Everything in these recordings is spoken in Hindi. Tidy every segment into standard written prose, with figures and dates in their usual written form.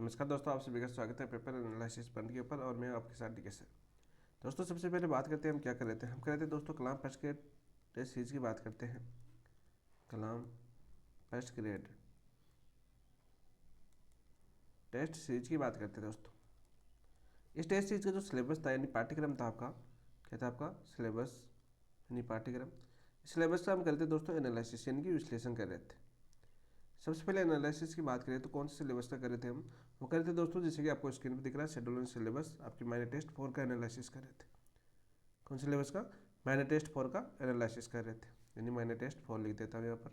नमस्कार दोस्तों, आप सभी का स्वागत है पेपर एनालिसिस पॉइंट के ऊपर और मैं आपके साथ डीके सर। दोस्तों सबसे पहले बात करते हैं हम क्या कर रहे थे। हम कर रहे थे दोस्तों कलाम फर्स्ट ग्रेड टेस्ट सीरीज की बात करते हैं। कलाम फर्स्ट ग्रेड टेस्ट सीरीज की बात करते हैं दोस्तों। इस टेस्ट सीरीज का जो सिलेबस था यानी पाठ्यक्रम था आपका, क्या था आपका सिलेबस यानी पाठ्यक्रम। इस सिलेबस का हम करते दोस्तों एनालिसिस यानी कि विश्लेषण कर रहे थे। सबसे पहले एनालिसिस की बात करें तो कौन से सिलेबस का कर रहे थे हम, वो कर रहे थे दोस्तों जैसे कि आपको स्क्रीन पर दिख रहा है शेड्यूल एंड सिलेबस, आपकी माइनर टेस्ट 4 का एनालिसिस कर रहे थे। कौन से सिलेबस का? माइनर टेस्ट 4 का एनालिसिस कर रहे थे, यानी माइनर टेस्ट 4 लिख देता हूँ यहाँ पर।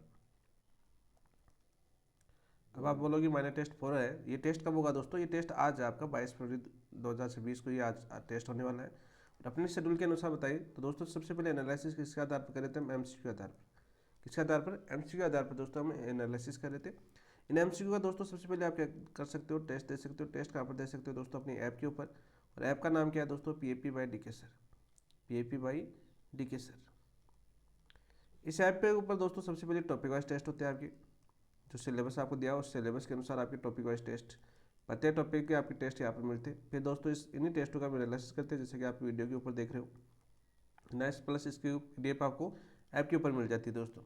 अब आप बोलोगे माइनर टेस्ट 4 है, ये टेस्ट कब होगा दोस्तों? ये टेस्ट आज है आपका 22 फरवरी 2026 को ये आज टेस्ट होने वाला है। और अपने शेड्यूल के अनुसार बताइए तो दोस्तों सबसे पहले एनालिसिस किसके आधार पर कर रहे थे हम? एमसीक्यू के आधार पर। किसके आधार पर? एमसीक्यू के आधार पर दोस्तों हम एनालिसिस कर रहे थे। इन एमसीक्यू का दोस्तों सबसे पहले आप क्या कर सकते हो? टेस्ट दे सकते हो। टेस्ट कहाँ पर दे सकते हो दोस्तों? अपनी ऐप के ऊपर। और ऐप का नाम क्या है दोस्तों? PAP by DK sir. PAP by DK sir. इस ऐप पे ऊपर दोस्तों सबसे पहले टॉपिक वाइज टेस्ट होते हैं आपके, जो सिलेबस आपको दिया उस सिलेबस के अनुसार आपके टॉपिक वाइज टेस्ट, प्रत्येक टॉपिक के आपके टेस्ट यहाँ पर मिलते हैं। फिर दोस्तों इन्हीं टेस्टों का हम एनालिसिस करते हैं, जैसे कि आप वीडियो के ऊपर देख रहे हो। नेक्स्ट प्लस इसकी पीडीएफ आपको ऐप के ऊपर मिल जाती है दोस्तों।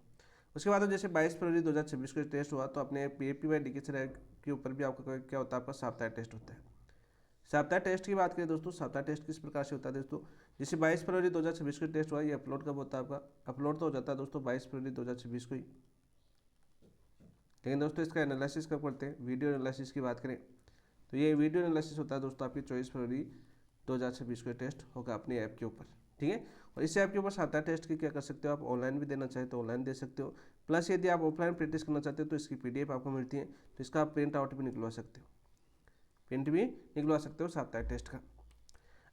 उसके बाद जैसे 22 फरवरी 2026 को टेस्ट हुआ तो अपने PAP by DK sir app के ऊपर भी आपका क्या होता है? आपका साप्ताहिक टेस्ट होता है। साप्ताहिक टेस्ट की बात करें दोस्तों, साप्ताहिक टेस्ट किस प्रकार से होता है दोस्तों? जैसे 22 फरवरी 2026 को टेस्ट हुआ, ये अपलोड कब होता है आपका? अपलोड तो हो जाता है दोस्तों 22 फरवरी 2026 को ही, लेकिन दोस्तों इसका एनालिसिस कब करते हैं? वीडियो एनालिसिस की बात करें तो ये वीडियो एनालिसिस होता है दोस्तों आपकी 24 फरवरी 2026 को टेस्ट होगा अपनी ऐप के ऊपर, ठीक है। और इस ऐप के ऊपर साप्ताहिक टेस्ट की क्या कर सकते हो आप? ऑनलाइन भी देना चाहे तो ऑनलाइन दे सकते हो, प्लस यदि आप ऑफलाइन प्रैक्टिस करना चाहते हो तो इसकी पीडीएफ आपको मिलती है, तो इसका आप प्रिंट आउट भी निकलवा सकते हो, प्रिंट भी निकलवा सकते हो साप्ताहिक टेस्ट का।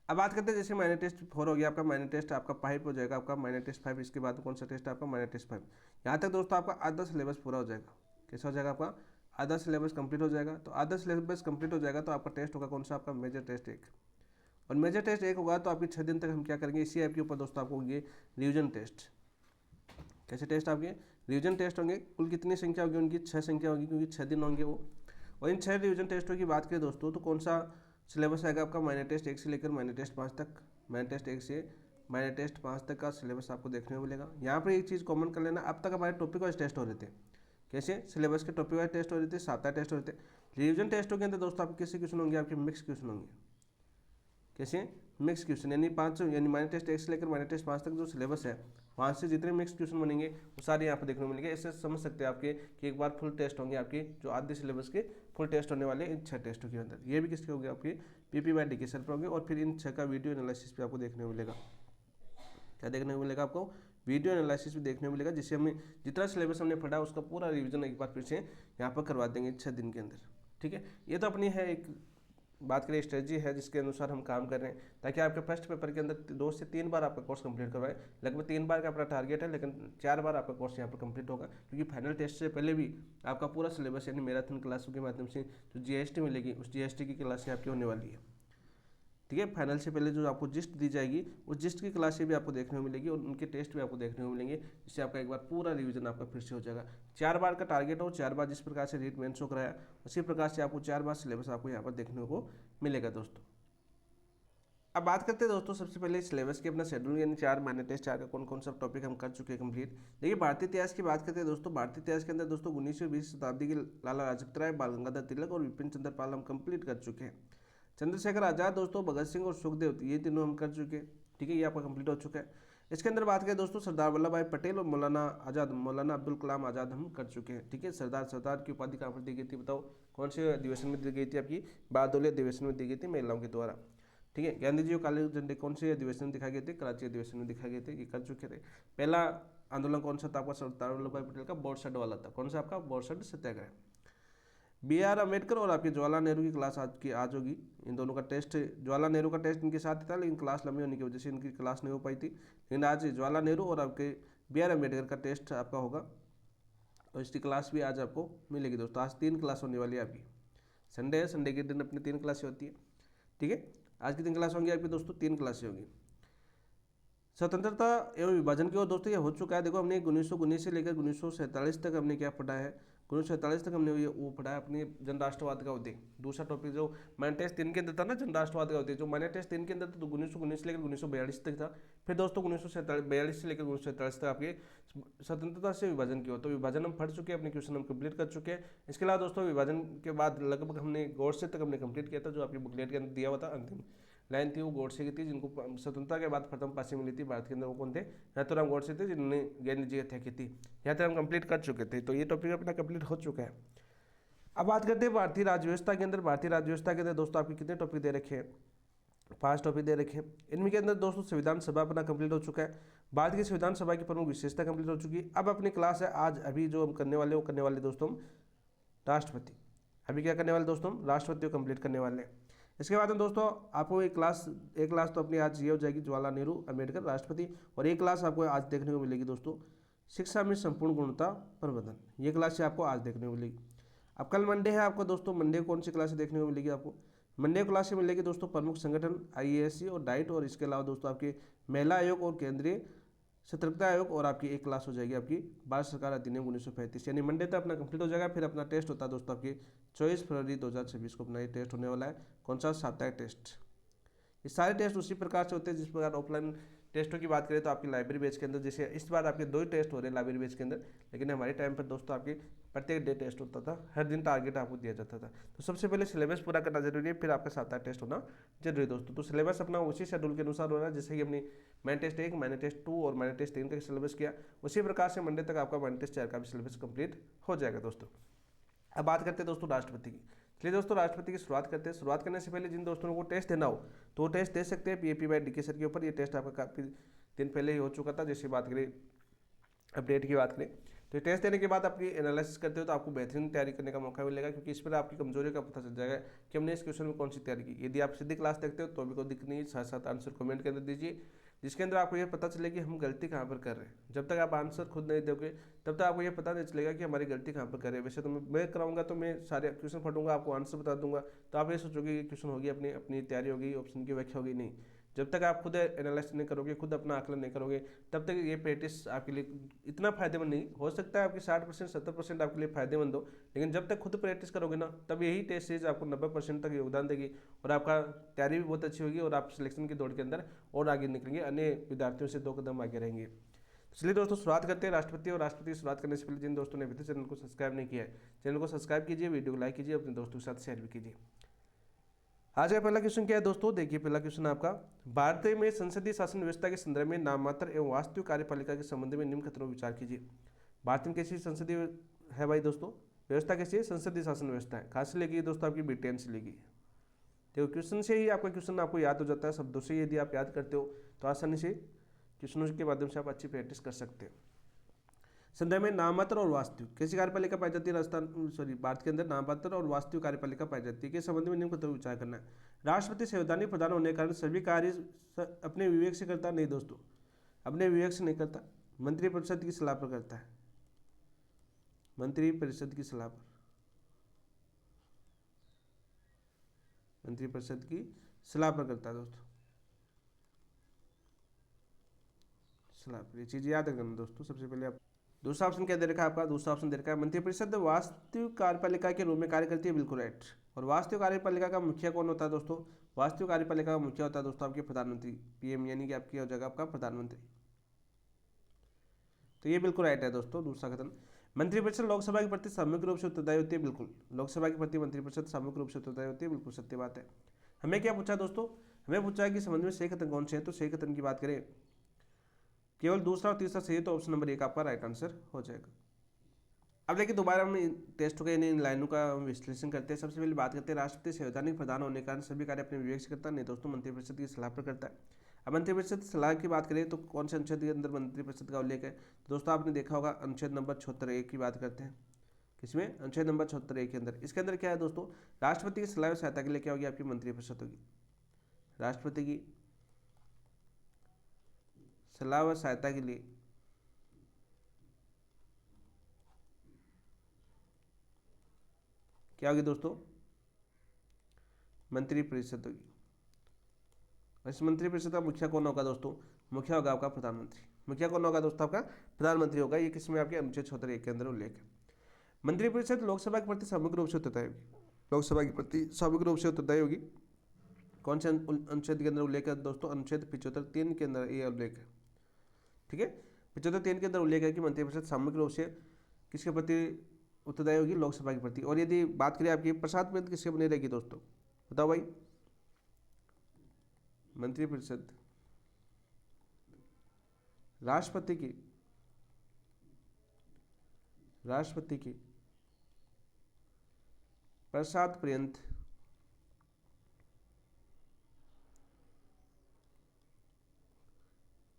अब बात करते हैं जैसे माइनर टेस्ट 4 हो गया आपका, माइनर टेस्ट आपका 5 हो जाएगा आपका, माइनर टेस्ट 5। इसके बाद कौन सा टेस्ट है आपका? Minor test 5। यहाँ तक दोस्तों आपका आधा सिलेबस पूरा हो जाएगा। कैसा हो जाएगा आपका? आधा सिलेबस कंप्लीट हो जाएगा। तो आधा सिलेबस कंप्लीट हो जाएगा तो आपका टेस्ट होगा कौन सा? आपका मेजर टेस्ट 1। और मेजर टेस्ट 1 होगा तो आपकी 6 दिन तक हम क्या करेंगे? इसी ऐप के ऊपर दोस्तों आपको ये रिवीजन टेस्ट, कैसे टेस्ट आपके? रिवीजन टेस्ट होंगे। कुल कितनी संख्या होगी उनकी? 6 संख्या होगी, क्योंकि 6 दिन होंगे वो। और इन 6 रिवीजन टेस्टों की बात करें दोस्तों तो कौन सा सिलेबस आएगा आपका? माइनर टेस्ट 1 से लेकर माइनर टेस्ट 5 तक। माइनर टेस्ट 1 से माइनर टेस्ट 5 तक का सिलेबस आपको देखने को मिलेगा। यहाँ पर एक चीज़ कॉमन कर लेना, अब तक हमारे टॉपिक वाइज टेस्ट हो रहे थे। कैसे? सिलेबस के टॉपिक वाइज टेस्ट हो रहे थे, साप्ताहिक टेस्ट हो रहे थे। रिवीजन टेस्टों के अंदर दोस्तों आपके कैसे क्वेश्चन होंगे? आपके मिक्स क्वेश्चन होंगे। कैसे? मिक्स क्वेश्चन, यानी 5 यानी माइनर टेस्ट 1 से लेकर माइनर टेस्ट 5 तक जो सिलेबस है वहाँ से जितने मिक्स क्वेश्चन बनेंगे वो सारे यहाँ पर देखने को मिलेंगे। ऐसे समझ सकते हैं आपके कि एक बार फुल टेस्ट होंगे आपके, जो आधे सिलेबस के फुल टेस्ट होने वाले इन 6 टेस्टों के अंदर। ये भी किसके होंगे? आपके पीपी बाई डीके सर पर होंगे। और फिर इन 6 का वीडियो एनालिसिस भी आपको देखने को मिलेगा। क्या देखने को मिलेगा आपको? वीडियो एनालिसिस भी देखने को मिलेगा, जिससे हमें जितना सिलेबस हमने पढ़ा उसका पूरा रिवीजन एक बार फिर से यहाँ पर करवा देंगे 6 दिन के अंदर, ठीक है। ये तो अपनी है एक बात करें स्ट्रेटजी है जिसके अनुसार हम काम कर रहे हैं, ताकि आपके फर्स्ट पेपर के अंदर 2 से 3 बार आपका कोर्स कंप्लीट करवाए। लगभग 3 बार का अपना टारगेट है, लेकिन 4 बार आपका कोर्स यहाँ पर कंप्लीट होगा, क्योंकि फाइनल टेस्ट से पहले भी आपका पूरा सिलेबस यानी मैराथन क्लासों के माध्यम से जो जीएसटी मिलेगी उस जीएसटी की क्लासें आपकी होने वाली है, ठीक है। फाइनल से पहले जो आपको जिस्ट दी जाएगी उस जिस्ट की क्लासें भी आपको देखने को मिलेगी और उनके टेस्ट भी आपको देखने को मिलेंगे, जिससे आपका एक बार पूरा रिवीजन आपका फिर से हो जाएगा। 4 बार का टारगेट हो, 4 बार जिस प्रकार से रीट मेंस को कराया उसी प्रकार से आपको 4 बार सिलेबस आपको यहाँ पर देखने को मिलेगा दोस्तों। अब बात करते हैं दोस्तों सबसे पहले सिलेबस के अपना शेड्यूल, यानी 4 माइनर टेस्ट 4 का कौन कौन सा टॉपिक हम कर चुके हैं कंप्लीट। देखिए भारतीय इतिहास की बात करते हैं दोस्तों। भारतीय इतिहास के अंदर दोस्तों 19वीं 20वीं शताब्दी के लाला लाजपत राय, बाल गंगाधर तिलक और विपिन चंद्र पाल हम कंप्लीट कर चुके हैं। चंद्रशेखर आजाद दोस्तों, भगत सिंह और सुखदेव, ये तीनों हम कर चुके हैं, ठीक है। ये आपका कंप्लीट हो चुका है। इसके अंदर बात करें दोस्तों सरदार वल्लभ भाई पटेल और मौलाना आजाद, मौलाना अब्दुल कलाम आजाद हम कर चुके हैं, ठीक है। सरदार की उपाधि कहाँ पर दी गई थी बताओ? कौन से अधिवेशन में दी गई थी? आपकी बारदोली अधिवेशन में दी गई थी महिलाओं के द्वारा, ठीक है। गांधी जी को काले झंडे कौन से अधिवेशन में दिखाए गए थे? कराची अधिवेशन में दिखाए गए थे, ये कर चुके थे। पहला आंदोलन कौन सा था आपका? सरदार वल्लभ भाई पटेल का बोरसद वाला था। कौन सा आपका? बोरसद सत्याग्रह। B.R. अम्बेडकर और आपके जवाहरलाल नेहरू की क्लास आज होगी। इन दोनों का टेस्ट, जवाहरलाल नेहरू का टेस्ट इनके साथ था, लेकिन क्लास लंबी होने की वजह से इनकी क्लास नहीं हो पाई थी। लेकिन आज जवाहरलाल नेहरू और आपके B.R. अम्बेडकर का टेस्ट आपका होगा और इसकी क्लास भी आज आपको मिलेगी दोस्तों। आज 3 क्लास होने वाली है आपकी। संडे है, संडे के दिन अपनी 3 क्लासें होती है, ठीक है। आज की 3 क्लास होंगी आपकी दोस्तों, 3 क्लासें होंगी। स्वतंत्रता एवं विभाजन की ओर दोस्तों ये हो चुका है। देखो हमने 1919 से लेकर 1947 तक हमने क्या पढ़ा है? 1947 तक हमने वो पढ़ा है अपनी जन राष्ट्रवाद का उदय। दूसरा टॉपिक जो मैंने टेस्ट 3 के अंदर था ना, जन राष्ट्रवाद का उदय, जो मैंने टेस्ट 3 के अंदर तो 1919 से लेकर 1942 तक था। फिर दोस्तों 1942 से लेकर 1947 तक आपके स्वतंत्रता से विभाजन की हो, तो विभाजन हम पढ़ चुके हैं, अपने क्वेश्चन हम कंप्लीट कर चुके हैं। इसके अलावा दोस्तों विभाजन के बाद लगभग हमने गोडसे तक हमने कंप्लीट किया था, जो आपकी बुकलेट के अंदर दिया हुआ था। अंतिम लाइन थी वो गोडसे की थी, जिनको स्वतंत्रता के बाद प्रथम फांसी मिली थी भारत के अंदर। वो कौन थे? नाथूराम गोडसे थे, जिन्होंने गांधी जी की हत्या की थी। यहाँ तक हम कंप्लीट कर चुके थे, तो ये टॉपिक अपना कंप्लीट हो चुका है। अब बात करते हैं भारतीय राज्य व्यवस्था के अंदर। भारतीय राज्य व्यवस्था के अंदर दोस्तों आपके कितने टॉपिक दे रखे हैं? 5 टॉपिक दे रखे हैं। इनमें के अंदर दोस्तों संविधान सभा अपना कंप्लीट हो चुका है। भारत की संविधान सभा की प्रमुख विशेषता कंप्लीट हो चुकी है। अब अपनी क्लास है आज अभी जो हम करने वाले, वो करने वाले दोस्तों हम राष्ट्रपति। अभी क्या करने वाले दोस्तों? हम राष्ट्रपति को कंप्लीट करने वाले हैं। इसके बाद में दोस्तों आपको एक क्लास तो अपनी आज ये हो जाएगी, जवाहरलाल नेहरू अम्बेडकर राष्ट्रपति। और एक क्लास आपको आज देखने को मिलेगी दोस्तों, शिक्षा में संपूर्ण गुणवत्ता प्रबंधन। ये क्लास आपको आज देखने को मिलेगी। अब कल मंडे है आपको दोस्तों, मंडे कौन सी क्लास देखने को मिलेगी आपको? मंडे क्लास में मिलेगी दोस्तों प्रमुख संगठन IASC और डाइट। और इसके अलावा दोस्तों आपके महिला आयोग और केंद्रीय सतर्कता आयोग। और आपकी एक क्लास हो जाएगी आपकी भारत सरकार अधिनियम 1935, यानी मंडे तक अपना कंप्लीट हो जाएगा। फिर अपना टेस्ट होता है दोस्तों आपकी 24 फरवरी 2026 को अपना ये टेस्ट होने वाला है। कौन सा? साप्ताहिक टेस्ट। ये सारे टेस्ट उसी प्रकार से होते हैं जिस प्रकार ऑफलाइन टेस्टों की बात करें तो आपकी लाइब्रेरी बेच के अंदर, जैसे इस बार आपके 2 ही टेस्ट हो रहे हैं लाइब्रेरी बेच के अंदर, लेकिन हमारे टाइम पर दोस्तों आपके प्रत्येक डे टेस्ट होता था, हर दिन टारगेट आपको दिया जाता था। तो सबसे पहले सिलेबस पूरा करना जरूरी है, फिर आपका साप्ताहिक टेस्ट होना जरूरी है दोस्तों। तो सिलेबस अपना उसी शेड्यूल के अनुसार हो रहा है, जैसे कि अपनी मैन टेस्ट 1, मैन टेस्ट 2 और मैन टेस्ट 3 का सिलेबस किया, उसी प्रकार से मंडे तक आपका मैन टेस्ट 4 का भी सिलेबस कंप्लीट हो जाएगा दोस्तों। अब बात करते हैं दोस्तों राष्ट्रपति की। चलिए दोस्तों राष्ट्रपति की शुरुआत करते हैं। शुरुआत करने से पहले जिन दोस्तों को टेस्ट देना हो तो वो टेस्ट दे सकते हैं PAP/DK सर के ऊपर। ये टेस्ट आपका काफ़ी दिन पहले ही हो चुका था। जैसे बात करें अपडेट की बात करें तो ये टेस्ट देने के बाद आपकी एनालिसिस करते हो तो आपको बेहतरीन तैयारी करने का मौका मिलेगा, क्योंकि इस पर आपकी कमजोरी का पता चल जाएगा कि हमने इस क्वेश्चन में कौन सी तैयारी की। यदि आप सीधी क्लास देखते हो तो भी कोई दिक्कत नहीं, साथ साथ आंसर कमेंट के अंदर दीजिए, जिसके अंदर आपको ये पता चले कि हम गलती कहाँ पर कर रहे हैं। जब तक आप आंसर खुद नहीं दोगे तब तक आपको ये पता नहीं चलेगा कि हमारी गलती कहाँ पर कर रहे हैं। वैसे तो मैं कराऊंगा तो मैं सारे क्वेश्चन पढ़ूंगा, आपको आंसर बता दूंगा, तो आप ये सोचोगे कि क्वेश्चन होगी, अपनी अपनी तैयारी होगी, ऑप्शन की व्याख्या होगी। नहीं, जब तक आप खुद एनालाइज नहीं करोगे, खुद अपना आकलन नहीं करोगे, तब तक ये प्रैक्टिस आपके लिए इतना फायदेमंद नहीं हो सकता है। आपकी 60% 70% आपके लिए फायदेमंद हो, लेकिन जब तक खुद प्रैक्टिस करोगे ना, तब यही टेस्ट सीरीज आपको 90% तक योगदान देगी और आपका तैयारी भी बहुत अच्छी होगी और आप सिलेक्शन की दौड़ के अंदर और आगे निकलेंगे, अन्य विद्यार्थियों से 2 कदम आगे रहेंगे। चलिए दोस्तों शुरुआत करते हैं राष्ट्रपति। और राष्ट्रपति की शुरुआत करने से पहले जिन दोस्तों ने अभी तक चैनल को सब्सक्राइब नहीं किया है, चैनल को सब्सक्राइब कीजिए, वीडियो को लाइक कीजिए, अपने दोस्तों के साथ शेयर भी कीजिए। आज का पहला क्वेश्चन क्या है दोस्तों? देखिए पहला क्वेश्चन आपका, भारत में संसदीय शासन व्यवस्था के संदर्भ में नाममात्र एवं वास्तविक कार्यपालिका के संबंध में निम्न कथनों पर विचार कीजिए। भारत में कैसी संसदीय है भाई दोस्तों? व्यवस्था कैसी है? संसदीय शासन व्यवस्था है। कहाँ से लेगी दोस्तों? आपकी ब्रिटेन से लेगी। देखो क्वेश्चन से ही आपका क्वेश्चन आपको याद हो जाता है, शब्दों से यदि आप याद करते हो तो आसानी से क्वेश्चनों के माध्यम से आप अच्छी प्रैक्टिस कर सकते हो। संदर्भ में नाममात्र और वास्तविक कैसी कार्यपालिका पाई जाती है भारत के अंदर? नाममात्र और वास्तविक कार्यपालिका पाई जाती है। के संबंध में निम्न कथनों पर विचार करना है। राष्ट्रपति संवैधानिक प्रधान होने के कारण सभी कार्य अपने विवेक से करता नहीं दोस्तों, अपने विवेक से नहीं करता, मंत्रिपरिषद की सलाह पर करता है। मंत्रिपरिषद की सलाह पर, मंत्रिपरिषद की सलाह पर करता है दोस्तों, सलाह पर। ये चीज याद रखना दोस्तों। सबसे पहले आप दूसरा ऑप्शन क्या दे रखा है आपका? दूसरा ऑप्शन दे रखा है मंत्रिपरिषद वास्तविक कार्यपालिका के रूप में कार्य करती है। बिल्कुल राइट। और वास्तविक कार्यपालिका का मुखिया कौन होता है दोस्तों? वास्तविक कार्यपालिका का मुखिया होता है दोस्तों आपके प्रधानमंत्री, PM, यानी कि आपकी हो जाएगा आपका प्रधानमंत्री। तो ये बिल्कुल राइट है दोस्तों दूसरा कथन। मंत्रिपरिषद लोकसभा के प्रति सामूहिक रूप से उत्तरदायी होती है। बिल्कुल, लोकसभा के प्रति मंत्रिपरिषद सामूहिक रूप से उत्तरदायी होती है। बिल्कुल सत्य बात है। हमें क्या पूछा दोस्तों? हमें पूछा है कि संबंध में सही कथन कौन से हैं। तो सही कथन की बात करें केवल दूसरा और तीसरा सही है, तो ऑप्शन नंबर 1 आपका राइट आंसर हो जाएगा। अब देखिए दोबारा हम टेस्ट का इन लाइनों का विश्लेषण करते हैं। सबसे पहले बात करते हैं राष्ट्रपति संवैधानिक प्रधान होने के कारण सभी कार्य अपने विवेक से करता है। नहीं दोस्तों, मंत्रिपरिषद की सलाह पर करता है। अब मंत्रिपरिषद सलाह की बात करें तो कौन से अनुच्छेद के अंदर मंत्रिपरिषद का उल्लेख है? तो दोस्तों आपने देखा होगा अनुच्छेद नंबर 76(1) की बात करते हैं। किसमें? अनुच्छेद नंबर 76(1) के अंदर। इसके अंदर क्या है दोस्तों? राष्ट्रपति की सलाह और सहायता के लिए क्या होगी? आपकी मंत्रिपरिषद होगी। राष्ट्रपति की सलाह व सहायता के लिए क्या होगी दोस्तों? मंत्रिपरिषद होगी। इस मंत्रिपरिषद का मुखिया कौन होगा दोस्तों? मुखिया होगा आपका प्रधानमंत्री। मुखिया कौन होगा दोस्तों? आपका प्रधानमंत्री होगा। ये किसमें? आपके अनुच्छेद 76(1) के अंदर उल्लेख है। मंत्रिपरिषद लोकसभा के प्रति समग्र रूप से उत्तरदायी होगी, लोकसभा के प्रति समग्र रूप से उत्तरदायी होगी। कौन से अनुच्छेद के अंदर उल्लेख है दोस्तों? अनुच्छेद 75(3) के अंदर ये उल्लेख है। ठीक है, 75(3) के अंदर उल्लेख है कि मंत्रिपरिषद समग्र रूप से किसके प्रति उत्तरदायी होगी? लोकसभा के प्रति। और यदि बात करें आपकी प्रसाद में किसके बनी रहेगी दोस्तों? बताओ भाई। मंत्रिपरिषद राष्ट्रपति की प्रसाद पर्यंत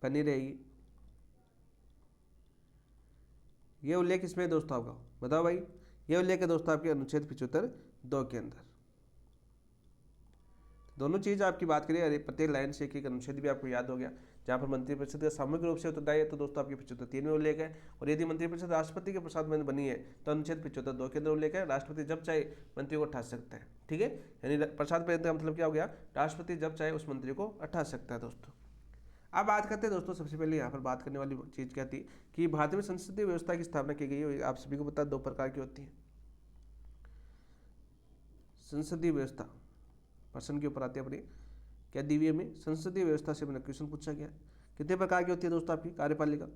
बनी रहेगी। ये उल्लेख इसमें दोस्तों आपका, बताओ भाई। ये उल्लेख है दोस्तों आपके अनुच्छेद 75(2) के अंदर। दोनों चीज आपकी बात करिए, अरे प्रत्येक लाइन से एक एक अनुच्छेद भी आपको याद हो गया। जहाँ पर मंत्रिपरिषद का समग्र रूप से उत्तरदायी है तो दोस्तों आपकी 75(3) में उल्लेख है। और यदि मंत्रिपरिषद राष्ट्रपति के प्रसाद में बनी है तो अनुच्छेद 75(2) के अंदर उल्लेख है, राष्ट्रपति जब चाहे मंत्री को हटा सकता है। ठीक है, यानी प्रसाद पर्यंत का मतलब क्या हो गया? राष्ट्रपति जब चाहे उस मंत्री को हटा सकता है दोस्तों। अब बात करते हैं दोस्तों, सबसे पहले यहाँ पर बात करने वाली चीज़ क्या थी कि भारत में संसदीय व्यवस्था की स्थापना की गई है। आप सभी को पता है 2 प्रकार की होती है संसदीय व्यवस्था। प्रश्न के ऊपर आते हैं अपने क्या DVA में संसदीय व्यवस्था से मैंने क्वेश्चन पूछा गया। कितने प्रकार की होती है दोस्तों आपकी कार्यपालिका?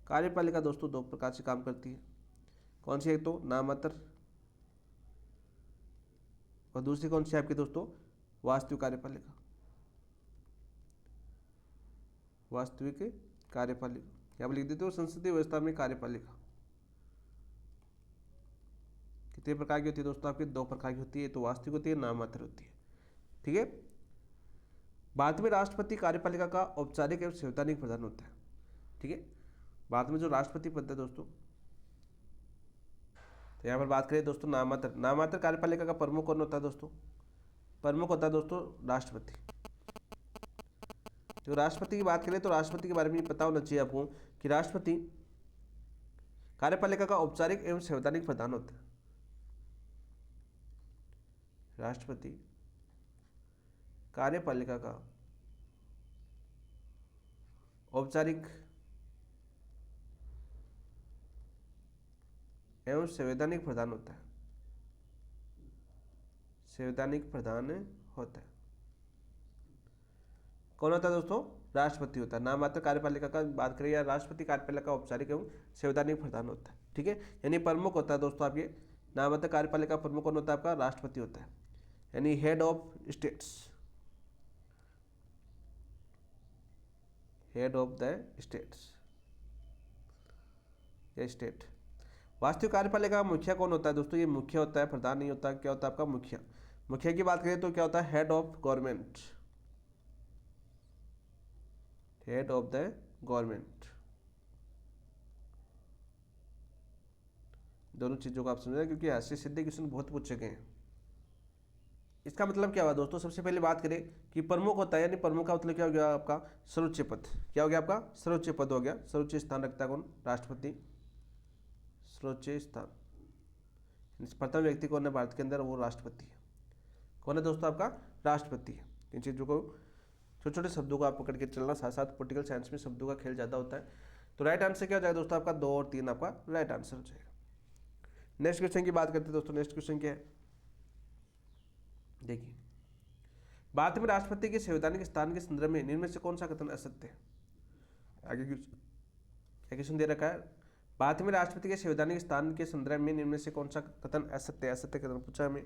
कार्यपालिका दोस्तों 2 प्रकार से काम करती है। कौन सी? एक तो नामात्र और दूसरी कौन सी आपकी दोस्तों? वास्तविक कार्यपालिका। वास्तविक कार्यपालिका क्या लिख देते हो? संसदीय व्यवस्था में कार्यपालिका कितने प्रकार की होती है दोस्तों आपकी? 2 प्रकार की होती है, तो वास्तविक होती है, नामात्र होती है। ठीक है, भारत में राष्ट्रपति कार्यपालिका का औपचारिक एवं संवैधानिक प्रधान होता है। ठीक है, भारत में जो राष्ट्रपति पद है दोस्तों, तो यहाँ पर बात करें दोस्तों नामात्र कार्यपालिका का प्रमुख कौन होता है दोस्तों? प्रमुख होता है दोस्तों राष्ट्रपति। जो राष्ट्रपति की बात करें तो राष्ट्रपति के बारे में पता होना चाहिए आपको कि राष्ट्रपति कार्यपालिका का औपचारिक एवं संवैधानिक प्रधान होता है। राष्ट्रपति कार्यपालिका का औपचारिक एवं संवैधानिक प्रधान होता है। संवैधानिक प्रधान होता है। कौन होता है दोस्तों? राष्ट्रपति होता है। नामात्र कार्यपालिका का बात करें या राष्ट्रपति कार्यपालिका का औपचारिक एवं संवैधानिक प्रधान होता है। ठीक है, यानी प्रमुख होता है दोस्तों आपके नामात्र कार्यपालिका प्रमुख कौन होता है? आपका राष्ट्रपति होता है, यानी head of states, head of the states या स्टेट। वास्तविक कार्यपालिका का मुखिया कौन होता है दोस्तों? ये मुखिया होता है, प्रधान नहीं होता। क्या होता है आपका? मुखिया। मुखिया की बात करें तो क्या होता है? Head of government, head of the government. दोनों चीजों को आप समझें क्योंकि ऐसे सीधे क्वेश्चन बहुत पूछे गए हैं। इसका मतलब क्या हुआ दोस्तों? सबसे पहले बात करें कि प्रमुख होता है, यानी प्रमुख का मतलब क्या हो गया आपका? सर्वोच्च पद। क्या हो गया आपका? सर्वोच्च पद हो गया। सर्वोच्च स्थान रखता है कौन? राष्ट्रपति। सर्वोच्च स्थान, प्रथम व्यक्ति कौन है भारत के अंदर? वो राष्ट्रपति है। कौन है दोस्तों? आपका राष्ट्रपति है। इन चीज़ों को छोटे छोटे शब्दों को आप पकड़ के चलना, साथ साथ पॉलिटिकल साइंस में शब्दों का खेल ज़्यादा होता है। तो राइट आंसर क्या हो जाएगा दोस्तों? आपका 2 और 3 आपका राइट आंसर हो जाएगा। नेक्स्ट क्वेश्चन की बात करते हैं दोस्तों। नेक्स्ट क्वेश्चन क्या है? देखिए, भारत में राष्ट्रपति के संवैधानिक स्थान के संदर्भ में निम्न में से कौन सा कथन असत्य है? आगे क्वेश्चन दे रखा है, भारत में राष्ट्रपति के संवैधानिक स्थान के संदर्भ में निम्न में से कौन सा कथन असत्य है? असत्य कथन पूछा हमें।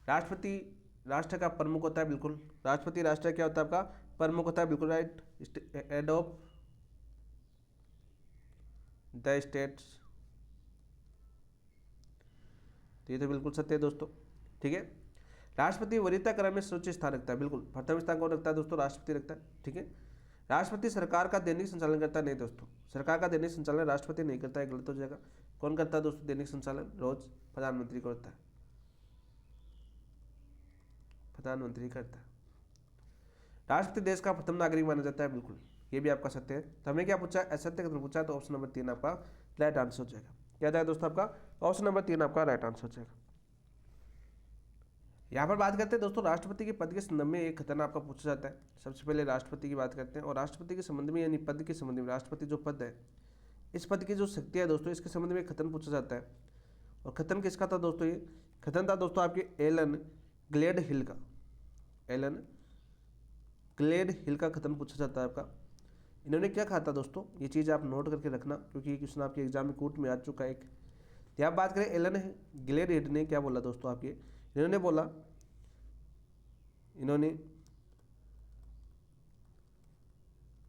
राष्ट्रपति राष्ट्र का प्रमुख होता है, बिल्कुल। राष्ट्रपति राष्ट्र क्या होता है? आपका प्रमुख होता है, बिल्कुल right. Head of the states, तो ये तो बिल्कुल सत्य है दोस्तों। ठीक है, राष्ट्रपति वरीयता क्रम में सर्वोच्च स्थान रखता है, बिल्कुल। प्रथम स्थान कौन रखता है दोस्तों? राष्ट्रपति रखता है। ठीक है, राष्ट्रपति सरकार का दैनिक संचालन करता है, नहीं दोस्तों, सरकार का दैनिक संचालन राष्ट्रपति नहीं करता है, गलत हो जाएगा। कौन करता है दोस्तों दैनिक संचालन? रोज प्रधानमंत्री करता है, प्रधानमंत्री करता है। राष्ट्रपति देश का प्रथम नागरिक माना जाता है, बिल्कुल, ये भी आपका सत्य है। तो हमें क्या पूछा? असत्य कथन पूछा, तो ऑप्शन नंबर 3 आपका राइट आंसर हो जाएगा। क्या जाएगा दोस्तों? आपका ऑप्शन नंबर 3 आपका राइट आंसर हो जाएगा। यहाँ पर बात करते हैं दोस्तों राष्ट्रपति के पद के संबंध में एक खतरनाक आपका पूछा जाता है। सबसे पहले राष्ट्रपति की बात करते हैं, और राष्ट्रपति के संबंध में यानी पद के संबंध में, राष्ट्रपति जो पद है इस पद की जो शक्ति है दोस्तों, इसके संबंध में खतन पूछा जाता है। और खतन किसका था दोस्तों? ये खतन था दोस्तों आपके एलन ग्लेड हिल का। एलन ग्लेड हिल का खतन पूछा जाता है आपका। इन्होंने क्या कहा था दोस्तों, ये चीज़ आप नोट करके रखना, क्योंकि ये क्वेश्चन आपके एग्जाम में कोर्ट में आ चुका है एक। तो आप बात करें एलन ग्लेड हिल ने क्या बोला दोस्तों आपके, इन्होंने बोला, इन्होंने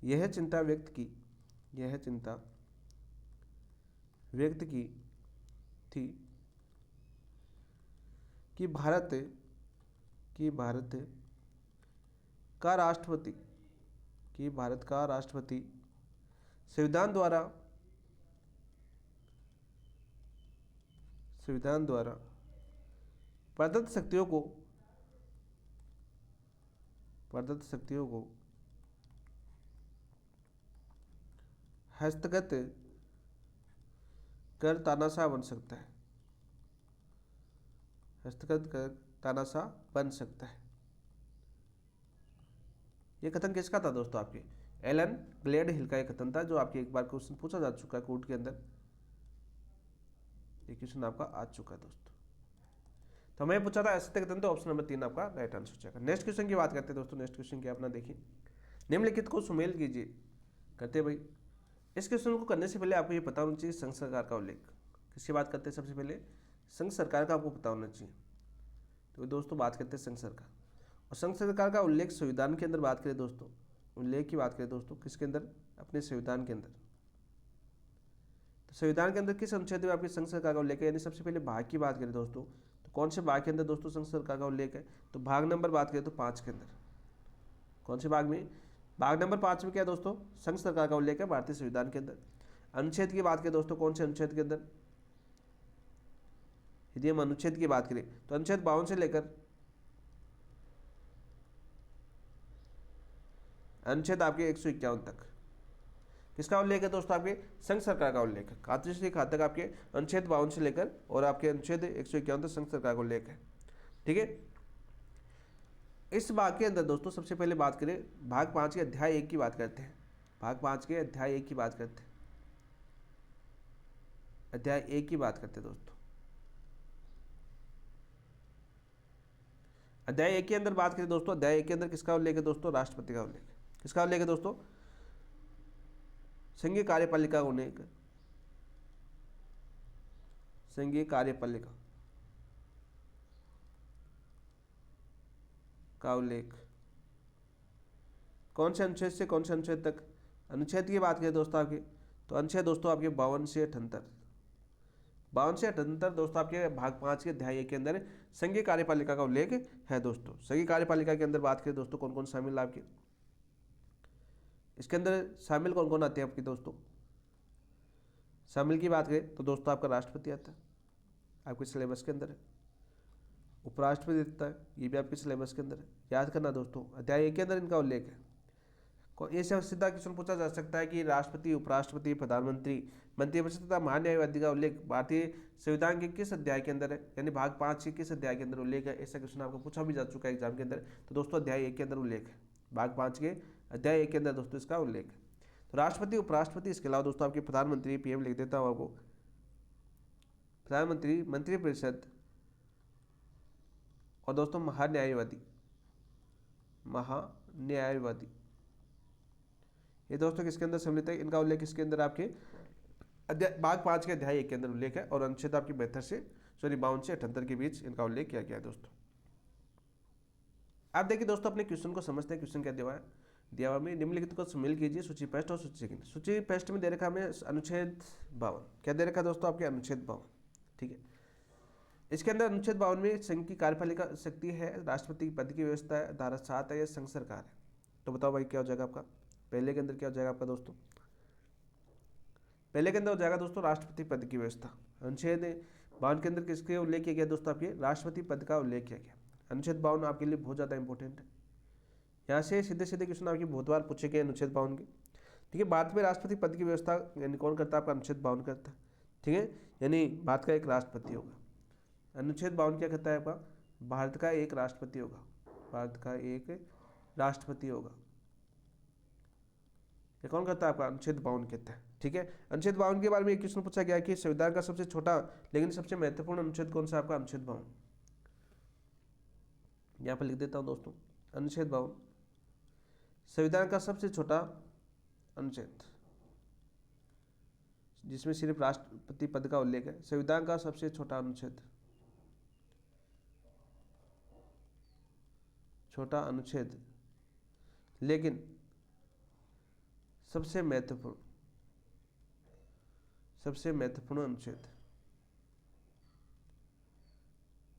यह चिंता व्यक्त की, यह चिंता व्यक्त की थी कि भारत का राष्ट्रपति, कि भारत का राष्ट्रपति संविधान द्वारा प्रदत्त शक्तियों को हस्तगत कर तानाशाह बन सकता है, हस्तगत कर तानाशाह बन सकता है। ये कथन किसका था दोस्तों? आपके एलन ग्लेड हिल का एक कथन था, जो आपके एक बार क्वेश्चन पूछा जा चुका है कोर्ट के अंदर। ये क्वेश्चन आपका आ चुका है दोस्तों। तो हमें पूछा था ऐसे कथन, तो ऑप्शन नंबर 3 आपका राइट आंसर हो जाएगा। नेक्स्ट क्वेश्चन की बात करते हैं दोस्तों। नेक्स्ट क्वेश्चन क्या अपना देखिए, निम्नलिखित को सुमेल कीजिए। करते भाई, इस क्वेश्चन को करने से पहले आपको ये पता होना चाहिए संघ सरकार का उल्लेख। किसकी बात करते हैं? सबसे पहले संघ सरकार का आपको पता होना चाहिए। तो दोस्तों बात करते हैं संघ सरकार, और संघ सरकार का उल्लेख संविधान के अंदर बात करें दोस्तों, उल्लेख की बात करें दोस्तों, किसके अंदर? अपने संविधान के अंदर। तो संविधान के अंदर किस अनुच्छेद में आपके संघ सरकार का उल्लेख है? यानी सबसे पहले भाग की बात करें दोस्तों, तो कौन से भाग के अंदर दोस्तों संघ सरकार का उल्लेख है? तो भाग नंबर बात करें तो 5 के अंदर। कौन से भाग में? भाग नंबर 5 में क्या दोस्तों? संघ सरकार का उल्लेख है भारतीय संविधान के अंदर। अनुच्छेद की बात करें दोस्तों, कौन से अनुच्छेद के अंदर? यदि हम अनुच्छेद की बात करें तो अनुच्छेद 52 से लेकर अनुच्छेद आपके 151 तक किसका उल्लेख है दोस्तों? आपके संघ सरकार का उल्लेख है। 31 से तक आपके अनुच्छेद 52 से लेकर और आपके अनुच्छेद 151 तक संघ सरकार का उल्लेख है। ठीक है, इस भाग के अंदर दोस्तों सबसे पहले बात करें भाग 5 के अध्याय 1 की बात करते हैं। भाग 5 के अध्याय 1 की बात करते हैं, अध्याय 1 की बात करते हैं दोस्तों। अध्याय 1 के अंदर बात करें दोस्तों, अध्याय 1 के अंदर किसका उल्लेख है दोस्तों? राष्ट्रपति का उल्लेख है। किसका उल्लेख है दोस्तों? संघीय कार्यपालिका उल्लेख, संघीय कार्यपालिका का उल्लेख। कौन से अनुच्छेद से कौन से अनुच्छेद तक? अनुच्छेद की बात करें दोस्तों आपके, तो अनुच्छेद दोस्तों आपके 52 से 78, 52 से 78 दोस्तों आपके भाग 5 के अध्याय 1 के अंदर संघीय कार्यपालिका का उल्लेख है दोस्तों। संघीय कार्यपालिका के अंदर बात करें दोस्तों कौन कौन शामिल है आपके, इसके अंदर शामिल कौन कौन आते हैं आपके दोस्तों? शामिल की बात करें तो दोस्तों आपका राष्ट्रपति आता है, आपके सिलेबस के अंदर है। उपराष्ट्रपति देता है, ये भी आपके सिलेबस के अंदर है। याद करना दोस्तों, अध्याय 1 के अंदर इनका उल्लेख है। ये सीधा क्वेश्चन पूछा जा सकता है कि राष्ट्रपति, उपराष्ट्रपति, प्रधानमंत्री, मंत्रिपरिषद तथा महान्यायवादी का उल्लेख भारतीय संविधान के किस अध्याय के अंदर है, यानी भाग 5 के किस अध्याय के अंदर उल्लेख है? ऐसा क्वेश्चन आपको पूछा भी जा चुका है एग्जाम के अंदर। तो दोस्तों अध्याय 1 के अंदर उल्लेख है, भाग 5 के अध्याय 1 के अंदर दोस्तों इसका उल्लेख है। तो राष्ट्रपति, उपराष्ट्रपति, इसके अलावा दोस्तों आपके प्रधानमंत्री, PM लिख देता हूँ आपको, प्रधानमंत्री, मंत्रिपरिषद और दोस्तों महान्यायवादी, महान्यायवादी, ये दोस्तों किसके अंदर सम्मिलित है? इनका उल्लेख किसके अंदर? आपके भाग 5 के अध्याय 1 के अंदर उल्लेख है, और अनुच्छेद आपकी 52 से 78 के बीच इनका उल्लेख किया गया है दोस्तों। आप देखिए दोस्तों, अपने क्वेश्चन को समझते हैं। क्वेश्चन क्या दिया हुआ में, निम्नलिखित को सम्मिलित कीजिए, सूची पृष्ठ और सूची चिन्ह। सूची पृष्ठ में दे रखा हमें अनुच्छेद 52, क्या दे रखा दोस्तों? आपके अनुच्छेद 52। ठीक है, इसके अंदर अनुच्छेद 52 में संघ की कार्यपालिका शक्ति है, राष्ट्रपति की पद की व्यवस्था है, धारा 7 है, या संघ सरकार है। तो बताओ भाई क्या हो जाएगा आपका? पहले के अंदर क्या हो जाएगा आपका दोस्तों? पहले के अंदर हो जाएगा दोस्तों राष्ट्रपति पद की व्यवस्था। अनुच्छेद 52 के अंदर किसके उल्लेख किया गया दोस्तों? आपके राष्ट्रपति पद का उल्लेख किया गया। अनुच्छेद 52 आपके लिए बहुत ज़्यादा इंपॉर्टेंट है। यहाँ से सीधे सीधे क्वेश्चन आपकी बहुत बार पूछे गए अनुच्छेद 52 के। ठीक है, भारत में राष्ट्रपति पद की व्यवस्था यानी कौन करता है? आपका अनुच्छेद 52 करता है। ठीक है, यानी भारत का एक राष्ट्रपति होगा। अनुच्छेद 52 क्या कहता है आपका? भारत का एक राष्ट्रपति होगा, भारत का एक राष्ट्रपति होगा। ये कौन कहता है आपका? अनुच्छेद 52 कहता है। ठीक है, अनुच्छेद 52 के बारे में एक क्वेश्चन पूछा गया कि संविधान का सबसे छोटा लेकिन सबसे महत्वपूर्ण अनुच्छेद कौन सा आपका? अनुच्छेद 52। यहाँ पर लिख देता हूँ दोस्तों, अनुच्छेद 52 संविधान का सबसे छोटा अनुच्छेद, जिसमें सिर्फ राष्ट्रपति पद का उल्लेख है। संविधान का सबसे छोटा अनुच्छेद, छोटा अनुच्छेद लेकिन सबसे महत्वपूर्ण, सबसे महत्वपूर्ण अनुच्छेद,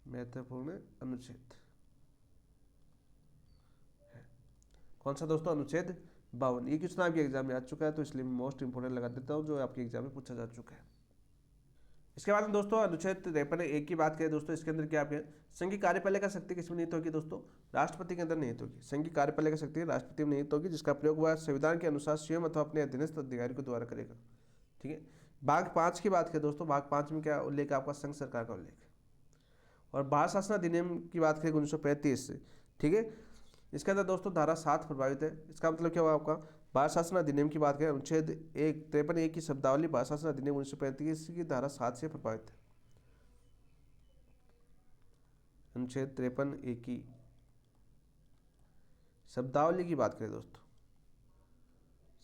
महत्वपूर्ण अनुच्छेद है कौन सा दोस्तों? अनुच्छेद 52। ये क्वेश्चन आपके एग्जाम में आ चुका है, तो इसलिए मैं मोस्ट इंपोर्टेंट लगा देता हूँ, जो आपके एग्जाम में पूछा जा चुका है। इसके बाद में दोस्तों अनुच्छेद 53 की बात करें दोस्तों, इसके अंदर क्या है? संघ की कार्यपालिका शक्ति किसमें निहित होगी दोस्तों? राष्ट्रपति के अंदर निहित होगी। संघ की कार्यपालिका शक्ति राष्ट्रपति में निहित होगी, जिसका प्रयोग वह संविधान के अनुसार स्वयं अथवा अपने अधीनस्थ अधिकारी को द्वारा करेगा। ठीक है, भाग 5 की बात करें दोस्तों, भाग 5 में क्या उल्लेख है आपका? संघ सरकार का उल्लेख। और भारत शासन अधिनियम की बात करें 1935 से, ठीक है, इसके अंदर दोस्तों धारा 7 प्रभावित है। इसका मतलब क्या हुआ आपका? भारत शासन अधिनियम की बात करें, अनुच्छेद 53 की शब्दावली भारत शासन अधिनियम 1935 की धारा 7 से प्रभावित है। अनुच्छेद 53 की शब्दावली की बात करें दोस्तों,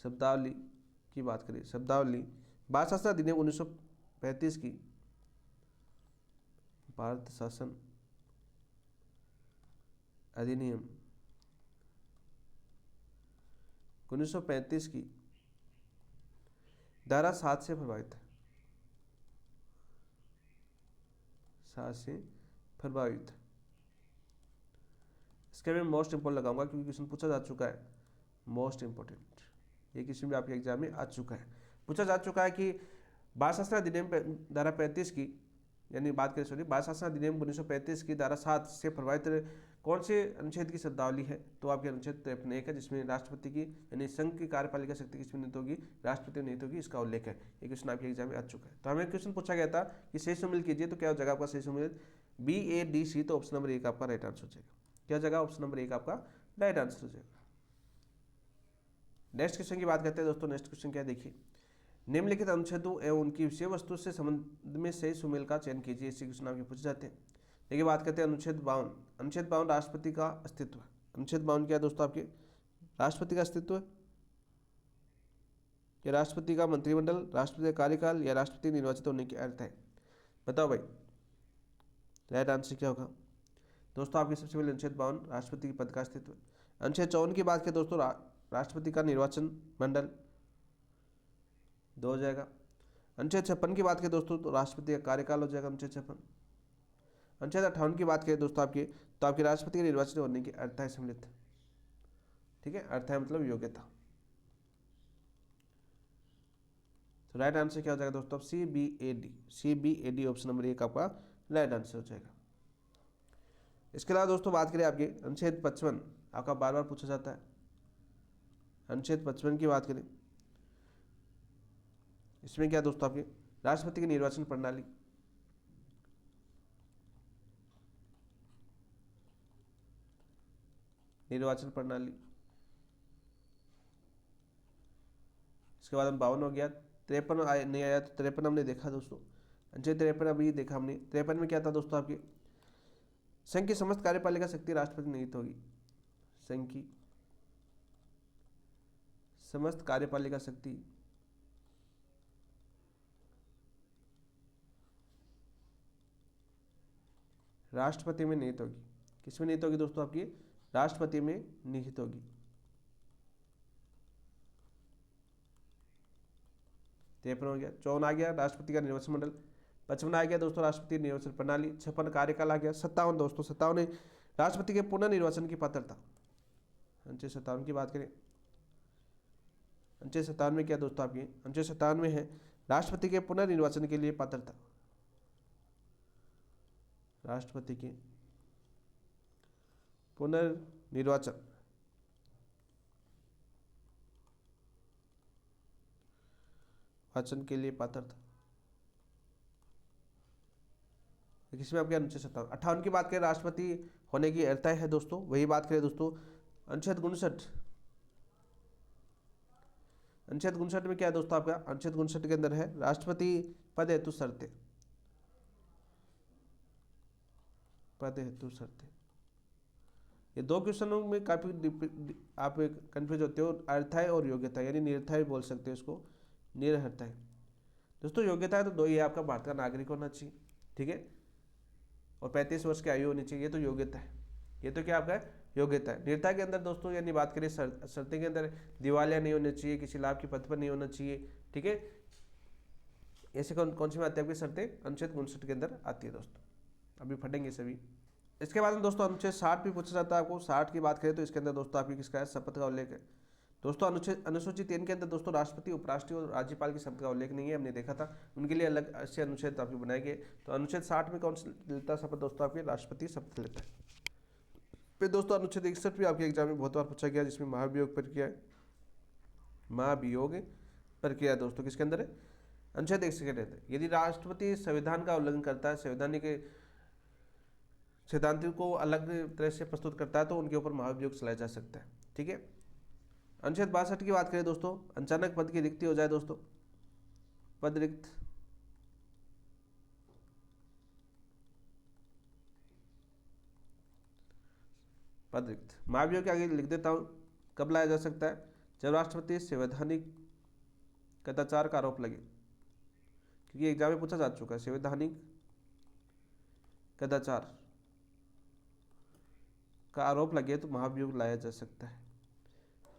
शब्दावली की बात करें, शब्दावली भारत शासन अधिनियम 1935 की, भारत शासन अधिनियम 1935 की धारा 7 से प्रभावित है, 7 से प्रभावित। इसके में मोस्ट इंपोर्टेंट लगाऊंगा क्योंकि क्वेश्चन पूछा जा चुका है, मोस्ट इंपोर्टेंट। ये क्वेश्चन भी आपके एग्जाम में आ चुका है, पूछा जा चुका है कि भारत शासन अधिनियम धारा 35 की, यानी बात करें सॉरी भारत शासन अधिनियम 1935 की धारा 7 से प्रभावित कौन से अनुच्छेद की शब्दावली है? तो आपके अनुच्छेद 53 है, जिसमें राष्ट्रपति की यानी संघ की कार्यपालिका शक्ति किसमें निहित होगी? राष्ट्रपति में निहित होगी, इसका उल्लेख है। ये क्वेश्चन आपके एग्जाम में आ चुका है। तो हमें क्वेश्चन पूछा गया था कि सही सम्मिलित कीजिए, तो क्या हो जाएगा आपका सही सम्मिलित? BADC, तो ऑप्शन नंबर 1 आपका राइट आंसर हो जाएगा। क्या जगह? ऑप्शन नंबर 1 आपका राइट आंसर हो जाएगा। नेक्स्ट क्वेश्चन की बात करते हैं दोस्तों। नेक्स्ट क्वेश्चन क्या है देखिए, निम्नलिखित अनुच्छेदों एवं उनकी विषय वस्तु से संबंध में सही सुमेल का चयन कीजिए। इसी क्वेश्चन आपके पूछे जाते हैं। देखिए बात करते हैं अनुच्छेद 52। अनुच्छेद 52 राष्ट्रपति का अस्तित्व है। अनुच्छेद 52 क्या है दोस्तों आपके? राष्ट्रपति का अस्तित्व है, या राष्ट्रपति का मंत्रिमंडल, राष्ट्रपति का कार्यकाल, या राष्ट्रपति निर्वाचित होने के अर्थ है? बताओ भाई, राइट आंसर क्या होगा दोस्तों? आपके सबसे पहले अनुच्छेद 52 राष्ट्रपति के पद का अस्तित्व। अनुच्छेद 54 की बात करें दोस्तों, राष्ट्रपति का निर्वाचन मंडल 2 हो जाएगा। अनुच्छेद 56 की बात करें दोस्तों, तो राष्ट्रपति का कार्यकाल हो जाएगा अनुच्छेद 56। अनुच्छेद 58 की बात करें दोस्तों आपके, तो आपके राष्ट्रपति के निर्वाचित होने की अर्थ है सम्मिलित। ठीक है, अर्थ है मतलब योग्यता। तो राइट आंसर क्या हो जाएगा दोस्तों? CBAD, CBAD ऑप्शन नंबर 1 आपका राइट आंसर हो जाएगा। इसके अलावा दोस्तों बात करें आपके अनुच्छेद 55, आपका बार बार पूछा जाता है। अनुच्छेद 55 की बात करें, इसमें क्या दोस्तों आपके? राष्ट्रपति की निर्वाचन प्रणाली, निर्वाचन प्रणाली। इसके बाद हम 52 हो गया, 53 नहीं आया, तो 53 हमने देखा दोस्तों। अनुच्छेद 53 अभी देखा हमने। 53 में क्या था दोस्तों आपके? संघ की समस्त कार्यपालिका शक्ति राष्ट्रपति निहित होगी। संघ की समस्त कार्यपालिका शक्ति राष्ट्रपति में निहित होगी। किसमें निहित होगी दोस्तों? आपकी राष्ट्रपति में निहित होगी। 53 हो गया। 54 आ गया, राष्ट्रपति का निर्वाचन मंडल। 55 आ गया दोस्तों, राष्ट्रपति निर्वाचन प्रणाली। 56 कार्यकाल आ गया। 57 दोस्तों, 57 राष्ट्रपति के पुनर्निर्वाचन की पात्रता। अनुच्छेद 57 की बात करें, अनुच्छेद 57 में क्या दोस्तों आपकी? अनुच्छेद 57 में है राष्ट्रपति के पुनर्निर्वाचन के लिए पात्रता। राष्ट्रपति के पुनर्निर्वाचन वाचन के लिए पात्रता। किसमें आपके अनुच्छेद 58 की बात करें राष्ट्रपति होने की अर्हता है दोस्तों, वही बात करें दोस्तों अनुच्छेद 59, अनुच्छेद 59 में क्या है दोस्तों आपका, अनुच्छेद 59 के अंदर है राष्ट्रपति पद हेतु शर्तें, पद हेतु शर्तें। ये दो क्वेश्चनों में काफी आप कंफ्यूज होते हो, अर्थाय और योग्यता, यानी निरर्थाय बोल सकते हो इसको, निरर्थाय। दोस्तों योग्यता है तो दो, ये आपका भारत का नागरिक होना चाहिए, ठीक है, और 35 वर्ष की आयु होनी चाहिए, ये तो योग्यता है, ये तो क्या आपका है योग्यता है। निरता के अंदर दोस्तों यानी बात करें शर्तें के अंदर दिवालिया नहीं होना चाहिए, किसी लाभ की पद पर नहीं होना चाहिए, ठीक है, ऐसे कौन सी आती है आपकी शर्तें, अनुच्छेद 59 के अंदर आती है दोस्तों, अभी फटेंगे सभी। इसके बाद में दोस्तों अनुच्छेद 60 भी पूछा जाता है आपको, 60 की बात करें तो इसके अंदर दोस्तों आपकी किसका है, शपथ का उल्लेख है। दोस्तों अनुसूची 3 के अंदर दोस्तों राष्ट्रपति, उपराष्ट्रपति और राज्यपाल की शपथ का उल्लेख नहीं है, हमने देखा था, उनके लिए अलग ऐसे अनुच्छेद आपके बनाए गए। तो अनुच्छेद 60 में कौन सा लेता है शपथ दोस्तों, आपके राष्ट्रपति शपथ लेता है। फिर दोस्तों अनुच्छेद 61 भी आपके एग्जाम में बहुत बार पूछा गया, जिसमें महाभियोग प्रक्रिया है, महाभियोग प्रक्रिया दोस्तों किसके अंदर है, अनुच्छेद 61 है। यदि राष्ट्रपति संविधान का उल्लंघन करता है, संवैधानिक सिद्धांतों को अलग तरह से प्रस्तुत करता है, तो उनके ऊपर महाभियोग चलाया जा सकता है, ठीक है। अनुच्छेद 62 की बात करें दोस्तों, अचानक पद की रिक्ति हो जाए दोस्तों, पद रिक्त, पद रिक्त, महाभियोग के आगे लिख देता हूं, कब लाया जा सकता है, जब राष्ट्रपति संवैधानिक कदाचार का आरोप लगे, क्योंकि एग्जाम में पूछा जा चुका है, संवैधानिक कदाचार का आरोप लगे तो महाभियोग लाया जा सकता है।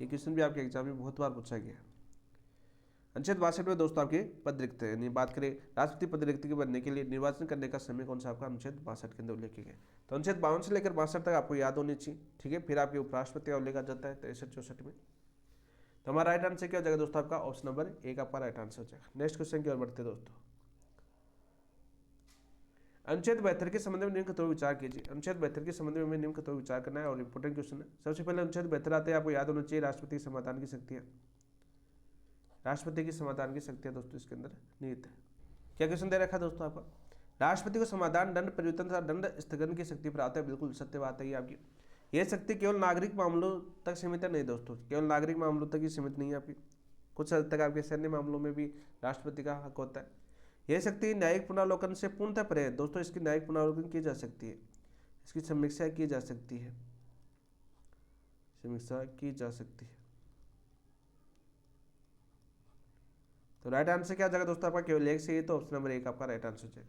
ये क्वेश्चन भी आपके एग्जाम में बहुत बार पूछा गया। अनुच्छेद 62 में दोस्तों आपके पद रिक्त है, यानी बात करें राष्ट्रपति पद रिक्त के बनने के लिए निर्वाचन करने का समय कौन सा आपका, अनुच्छेद 62 के अंदर उल्लेख किया गया। तो अनुच्छेद 52 से लेकर 62 तक आपको याद होनी चाहिए, ठीक है। फिर आपके उपराष्ट्रपति का उल्लेख आ जाता है 63-64 में। तो हमारा राइट आंसर क्या हो जाएगा दोस्तों, आपका ऑप्शन नंबर 1 आपका राइट आंसर हो जाएगा। नेक्स्ट क्वेश्चन की ओर बढ़ते दोस्तों, अनुच्छेद 72 के संबंध में निम्न विचार कीजिए। अनुच्छेद 72 के संबंध में निम्न विचार करना है और इंपोर्टेंट क्वेश्चन है। सबसे पहले अनुच्छेद 72 आते हैं, आपको याद होना चाहिए राष्ट्रपति की समाधान की शक्तियां, राष्ट्रपति की समाधान की शक्तियां दोस्तों इसके अंदर निहित है। क्या क्वेश्चन दे रखा है दोस्तों आपका, राष्ट्रपति को समाधान, दंड परिवर्तन तथा दंड स्थगन की शक्ति प्राप्त है। बिल्कुल सत्य बात है ये आपकी। यह शक्ति केवल नागरिक मामलों तक सीमित है नहीं दोस्तों, केवल नागरिक मामलों तक ही सीमित नहीं है आपकी, कुछ हद तक आपके सैन्य मामलों में भी राष्ट्रपति का हक होता है। यह शक्ति न्यायिक पुनरावलोकन से पूर्णतः परे है दोस्तों, इसकी न्यायिक पुनरावलोकन की जा सकती है, इसकी समीक्षा की जा सकती है, समीक्षा की जा सकती है। तो राइट आंसर क्या जाएगा दोस्तों आपका, केवल एक से ही, तो ऑप्शन नंबर 1 आपका राइट आंसर हो जाएगा।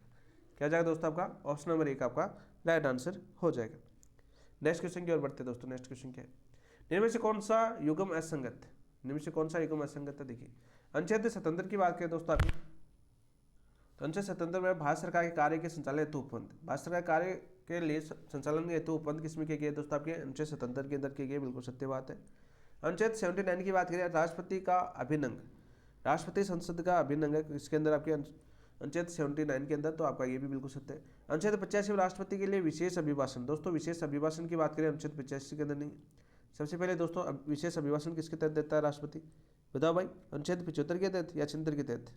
क्या जाएगा दोस्तों आपका, ऑप्शन नंबर 1 आपका राइट आंसर हो जाएगा। नेक्स्ट क्वेश्चन की ओर बढ़ते दोस्तों। नेक्स्ट क्वेश्चन क्या है, निम्न में से कौन सा युग्म असंगत है, निम्न में से कौन सा युग्म असंगत है। देखिए अनुच्छेद 77 की बात करें दोस्तों आपकी, तो अनुच्छेद 77 में भारत सरकार के कार्य के संचालन हेतु उपबंध, भारत सरकार कार्य के लिए संचालन के हेतु उपबंध किसमें किए गए दोस्तों, आपके अनुच्छेद 77 के अंदर किए गए, बिल्कुल सत्य बात है। अनुच्छेद 79 की बात करें, राष्ट्रपति का अभिनंग, राष्ट्रपति संसद का अभिनंग है इसके अंदर आपके अनुच्छेद 79 के अंदर, तो आपका ये भी बिल्कुल सत्य है। अनुच्छेद 85 में राष्ट्रपति के लिए विशेष अभिभाषण, दोस्तों विशेष अभिभाषण की बात करें अनुच्छेद 85 के अंदर नहीं। सबसे पहले दोस्तों विशेष अभिभाषण किसके तहत देता है राष्ट्रपति, बताओ भाई, अनुच्छेद 75 के तहत या 76 के तहत,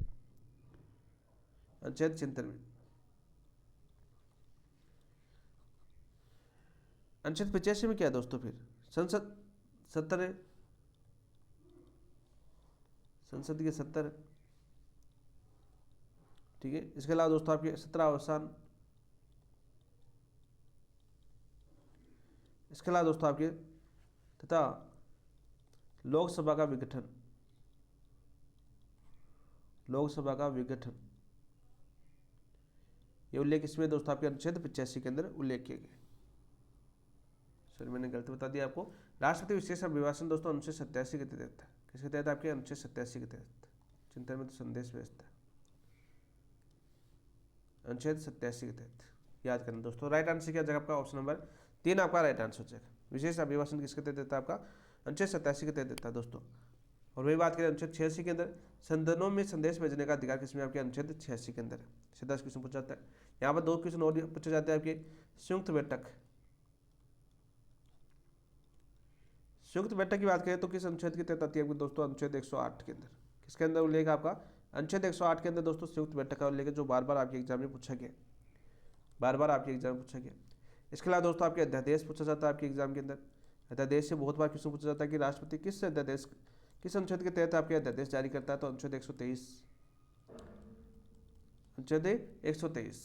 अनुच्छेद 76 में। अनुच्छेद 85 में क्या है दोस्तों, फिर संसद 70 है, संसद के 70, ठीक है। इसके अलावा दोस्तों आपके 17 अवसान, इसके अलावा दोस्तों आपके तथा लोकसभा का विघटन, लोकसभा का विघटन, ये उल्लेख इसमें दोस्तों आपके अनुच्छेद 85 के अंदर उल्लेख किए गए। सॉरी मैंने गलत बता दिया आपको, राष्ट्रपति विशेष अभिभाषण दोस्तों अनुच्छेद 87 के तहत है, किसके तहत आपके अनुच्छेद 87 के तहत, चिंतन में तो संदेश भेजता है, अनुच्छेद 87 के तहत याद करना दोस्तों। राइट आंसर क्या जगह आपका ऑप्शन नंबर 3 आपका राइट आंसर हो जाएगा। विशेष अभिभाषण किसके तहत देता है आपका, अनुच्छेद 87 के तहत देता है दोस्तों। और वही बात करें अनुच्छेद 86 के अंदर, सदनों में संदेश भेजने का अधिकार किसमें आपके अनुच्छेद 86 के अंदर है। सीधा क्वेश्चन पूछा जाता है, यहाँ पर 2 क्वेश्चन और पूछे जाते हैं आपके, संयुक्त बैठक, संयुक्त बैठक की बात करें तो किस अनुच्छेद के तहत आती है आपको दोस्तों, अनुच्छेद 108 के अंदर, किसके अंदर उल्लेख आपका, अनुच्छेद 108 के अंदर दोस्तों संयुक्त बैठक का उल्लेख है, जो बार बार आपके एग्जाम में पूछा गया, बार बार आपके एग्जाम पूछा गया। इसके अलावा दोस्तों आपके अध्यादेश पूछा जाता है आपके एग्जाम के अंदर। अध्यादेश से बहुत बार क्वेश्चन पूछा जाता है कि राष्ट्रपति किस अध्यादेश, किस अनुच्छेद के तहत आपके अध्यादेश जारी करता है, तो अनुच्छेद 123, अनुच्छेद 123।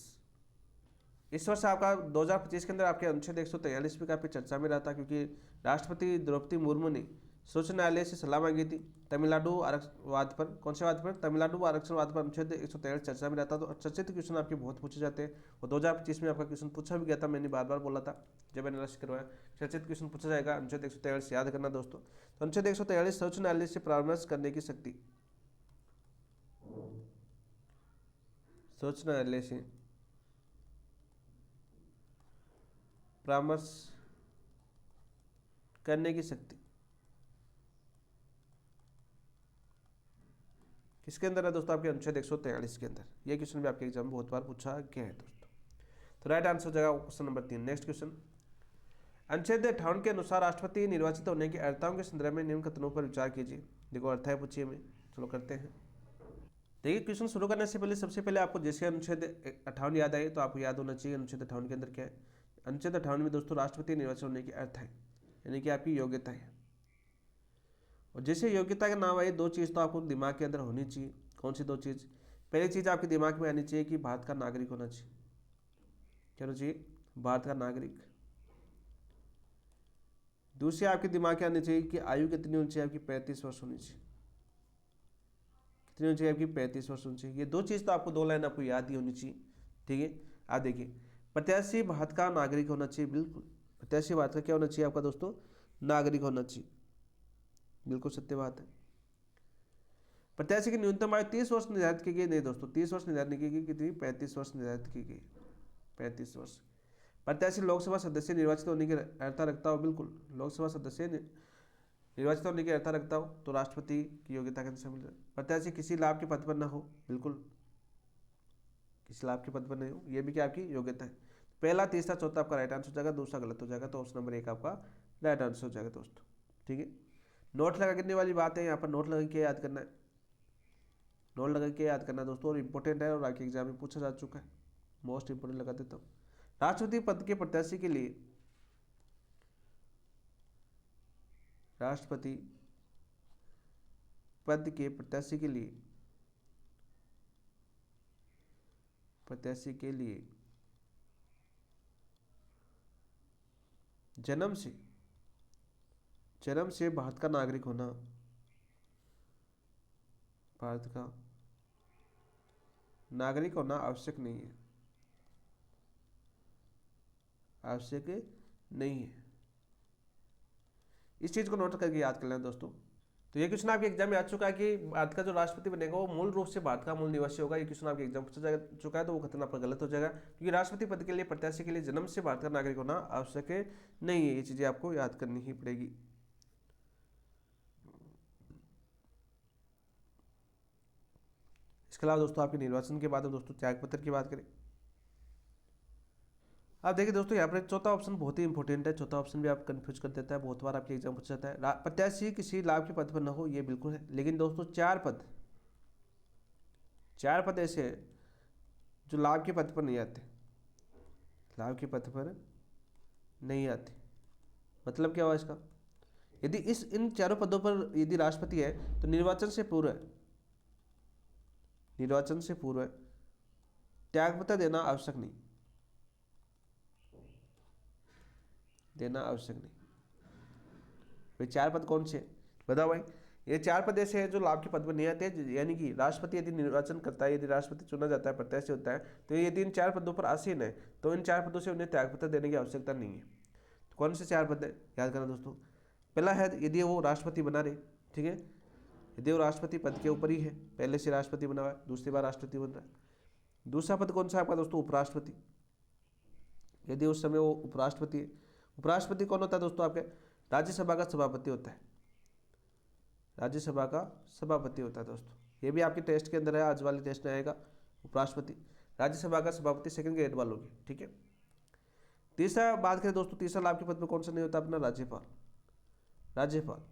इस वर्ष आपका 2025 के अंदर आपके अनुच्छेद 143 भी काफी चर्चा में रहा था, क्योंकि राष्ट्रपति द्रौपदी मुर्मू ने सर्वोच्च न्यायालय से सलाह मांगी थी तमिलनाडु आरक्षणवाद पर। कौन से वाद पर? तमिलनाडु आरक्षणवाद पर अनुच्छेद 143 चर्चा में रहता। तो चर्चित क्वेश्चन आपके बहुत पूछे जाते हैं, और 2025 में आपका क्वेश्चन पूछा भी गया था, मैंने बार बार बोला था जब मैंने एनालिसिस करवाया, चर्चित क्वेश्चन पूछा जाएगा अनुच्छेद 143, याद करना दोस्तों। तो अनुच्छेद 143 सर्वोच्च न्यायालय से परामर्श करने की शक्ति, सर्वोच्च न्यायालय से परामर्श करने की शक्ति किसके अंदर है दोस्तों? आपके अनुच्छेद 143 के अंदर। ये क्वेश्चन भी आपके एग्जाम में बहुत बार पूछा गया है दोस्तों। तो राइट आंसर हो जाएगा क्वेश्चन नंबर 3। नेक्स्ट क्वेश्चन, अनुच्छेद 58 के अनुसार राष्ट्रपति निर्वाचित होने की अर्हताओं के संदर्भ में निम्न कथनों पर विचार कीजिए। देखो अर्थाएं पूछिए में, चलो करते हैं। देखिए क्वेश्चन शुरू करने से पहले सबसे पहले आपको जैसे अनुच्छेद 58 याद आए तो आपको याद होना चाहिए अनुच्छेद 58 के अंदर क्या है। अनुच्छेद 58 में दोस्तों राष्ट्रपति निर्वाचित होने की अर्थ है, यानी कि आपकी योग्यता है। और जैसे योग्यता का नाम आए, दो चीज़ तो आपको दिमाग के अंदर होनी चाहिए। कौन सी दो चीज़? पहली चीज़ आपके दिमाग में आनी चाहिए कि भारत का नागरिक होना चाहिए। क्या होना चाहिए? भारत का नागरिक। दूसरी आपके दिमाग में आनी चाहिए कि आयु कितनी होनी चाहिए? आपकी 35 वर्ष होनी चाहिए। कितनी होनी चाहिए? आपकी 35 वर्ष होनी चाहिए। ये दो चीज़ तो आपको, दो लाइन आपको याद ही होनी चाहिए, ठीक है। आप देखिए, प्रत्याशी भारत का नागरिक होना चाहिए, बिल्कुल। प्रत्याशी भारत का क्या होना चाहिए आपका दोस्तों? नागरिक होना चाहिए, बिल्कुल सत्य बात है। प्रत्याशी की न्यूनतम आयु 30 वर्ष निर्धारित की गई, नहीं दोस्तों 30 वर्ष निर्धारित नहीं की गई, कितनी? 35 वर्ष निर्धारित की गई, 35 वर्ष। प्रत्याशी लोकसभा सदस्य निर्वाचित होने की अर्हता रखता हो, बिल्कुल। लोकसभा सदस्य निर्वाचित होने की अर्हता रखता हो तो राष्ट्रपति की योग्यता के शामिल है। प्रत्याशी किसी लाभ के पद पर न हो, बिल्कुल, किसी लाभ के पद पर नहीं हो, यह भी क्या आपकी योग्यता है। पहला, तीसरा, चौथा आपका राइट आंसर हो जाएगा, दूसरा गलत हो जाएगा, तो ऑप्शन नंबर 1 आपका राइट आंसर हो जाएगा दोस्तों, ठीक है। नोट लगा करने वाली बात है, यहाँ पर नोट लगा के याद करना है, नोट लगा के याद करना दोस्तों, और इंपॉर्टेंट है और आगे एग्जाम में पूछा जा चुका है, मोस्ट इंपोर्टेंट लगा देता हूँ। राष्ट्रपति पद के प्रत्याशी के लिए, राष्ट्रपति पद के प्रत्याशी के लिए, प्रत्याशी के लिए जन्म से भारत का नागरिक होना, भारत का नागरिक होना आवश्यक नहीं है, आवश्यक नहीं है। इस चीज को नोट करके याद कर लेना दोस्तों। तो ये क्वेश्चन आपके एग्जाम में आ चुका है कि भारत का जो राष्ट्रपति बनेगा वो मूल रूप से भारत का मूल निवासी होगा। ये क्वेश्चन आपके एग्जाम पूछा चुका है, तो वो कथन आपका गलत हो जाएगा, क्योंकि राष्ट्रपति पद के लिए प्रत्याशी के लिए जन्म से भारत का नागरिक होना आवश्यक नहीं है। ये चीजें आपको याद करनी ही पड़ेगी। इसके अलावा दोस्तों आपके निर्वाचन के बाद दोस्तों त्यागपत्र की बात करें। आप देखिए दोस्तों, यहाँ पर चौथा ऑप्शन बहुत ही इंपॉर्टेंट है। चौथा ऑप्शन भी आप कंफ्यूज कर देता है, बहुत बार आपके एग्जाम पूछा जाता है। प्रत्याशी किसी लाभ के पद पर न हो, ये बिल्कुल है, लेकिन दोस्तों चार पद ऐसे हैं जो लाभ के पद पर नहीं आते, लाभ के पद पर नहीं आते। मतलब क्या हुआ इसका? यदि इन चारों पदों पर यदि राष्ट्रपति है तो निर्वाचन से पूर्व त्यागपत्र देना आवश्यक नहीं, भाई चार पद कौन से? बताओ भाई। ये चार पद ऐसे हैं जो लाभ के पद पर नहीं आते, यानी कि राष्ट्रपति यदि निर्वाचन करता है, यदि राष्ट्रपति चुना जाता है, प्रत्याशी होता है, तो यदि इन चार पदों पर आसीन है तो इन चार पदों से उन्हें त्यागपत्र देने की आवश्यकता नहीं है। तो कौन से चार पद है? याद करना दोस्तों। पहला है यदि वो राष्ट्रपति बना रहे, ठीक है, यदि वो राष्ट्रपति पद के ऊपर ही है, पहले से राष्ट्रपति बना हुआ है, दूसरी बार राष्ट्रपति बन रहा है। दूसरा पद कौन सा आपका दोस्तों? उपराष्ट्रपति। यदि उस समय वो उपराष्ट्रपति है। उपराष्ट्रपति कौन होता है दोस्तों? आपके राज्यसभा का सभापति होता है, राज्यसभा का सभापति होता है दोस्तों। ये भी आपके टेस्ट के अंदर है, आज वाले टेस्ट में आएगा। उपराष्ट्रपति, राज्यसभा का सभापति, सेकंड ग्रेड वालों की, ठीक है। तीसरा बात करें दोस्तों, तीसरा लाभ के पद पर कौन सा नहीं होता? अपना राज्यपाल।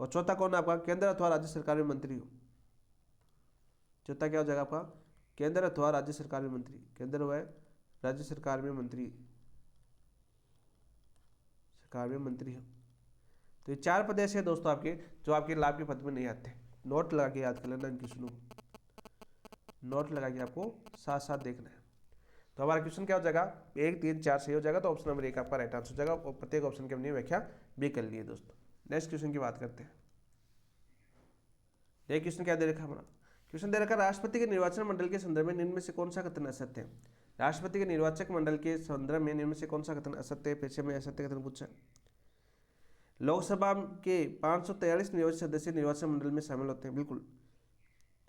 और चौथा कौन है आपका? केंद्र अथवा राज्य सरकार में मंत्री हो। चौथा क्या हो जाएगा आपका? केंद्र अथवा राज्य सरकार में मंत्री। केंद्र हुआ है राज्य सरकार में मंत्री हो। तो ये 4 पद ऐसे हैं दोस्तों आपके जो आपके लाभ के पद में नहीं आते। नोट लगा के याद कर लेना इन क्वेश्चनों को, नोट लगा के आपको साथ साथ देखना है। तो हमारा क्वेश्चन क्या हो जाएगा, 1 3 4 सही हो जाएगा। तो ऑप्शन नंबर 1 आपका राइट आंसर हो जाएगा और प्रत्येक ऑप्शन की हमने व्याख्या भी कर ली है दोस्तों। नेक्स्ट क्वेश्चन की बात करते हैं। ये क्वेश्चन क्या दे रखा हमारा, क्वेश्चन दे रखा राष्ट्रपति के निर्वाचन मंडल के संदर्भ में निम्न में से कौन सा कथन असत्य है। राष्ट्रपति के निर्वाचक मंडल के संदर्भ में निम्न में से कौन सा कथन असत्य है, पीछे में असत्य कथन पूछा। लोकसभा के 543 निर्वाचित सदस्य निर्वाचन मंडल में शामिल होते हैं, बिल्कुल।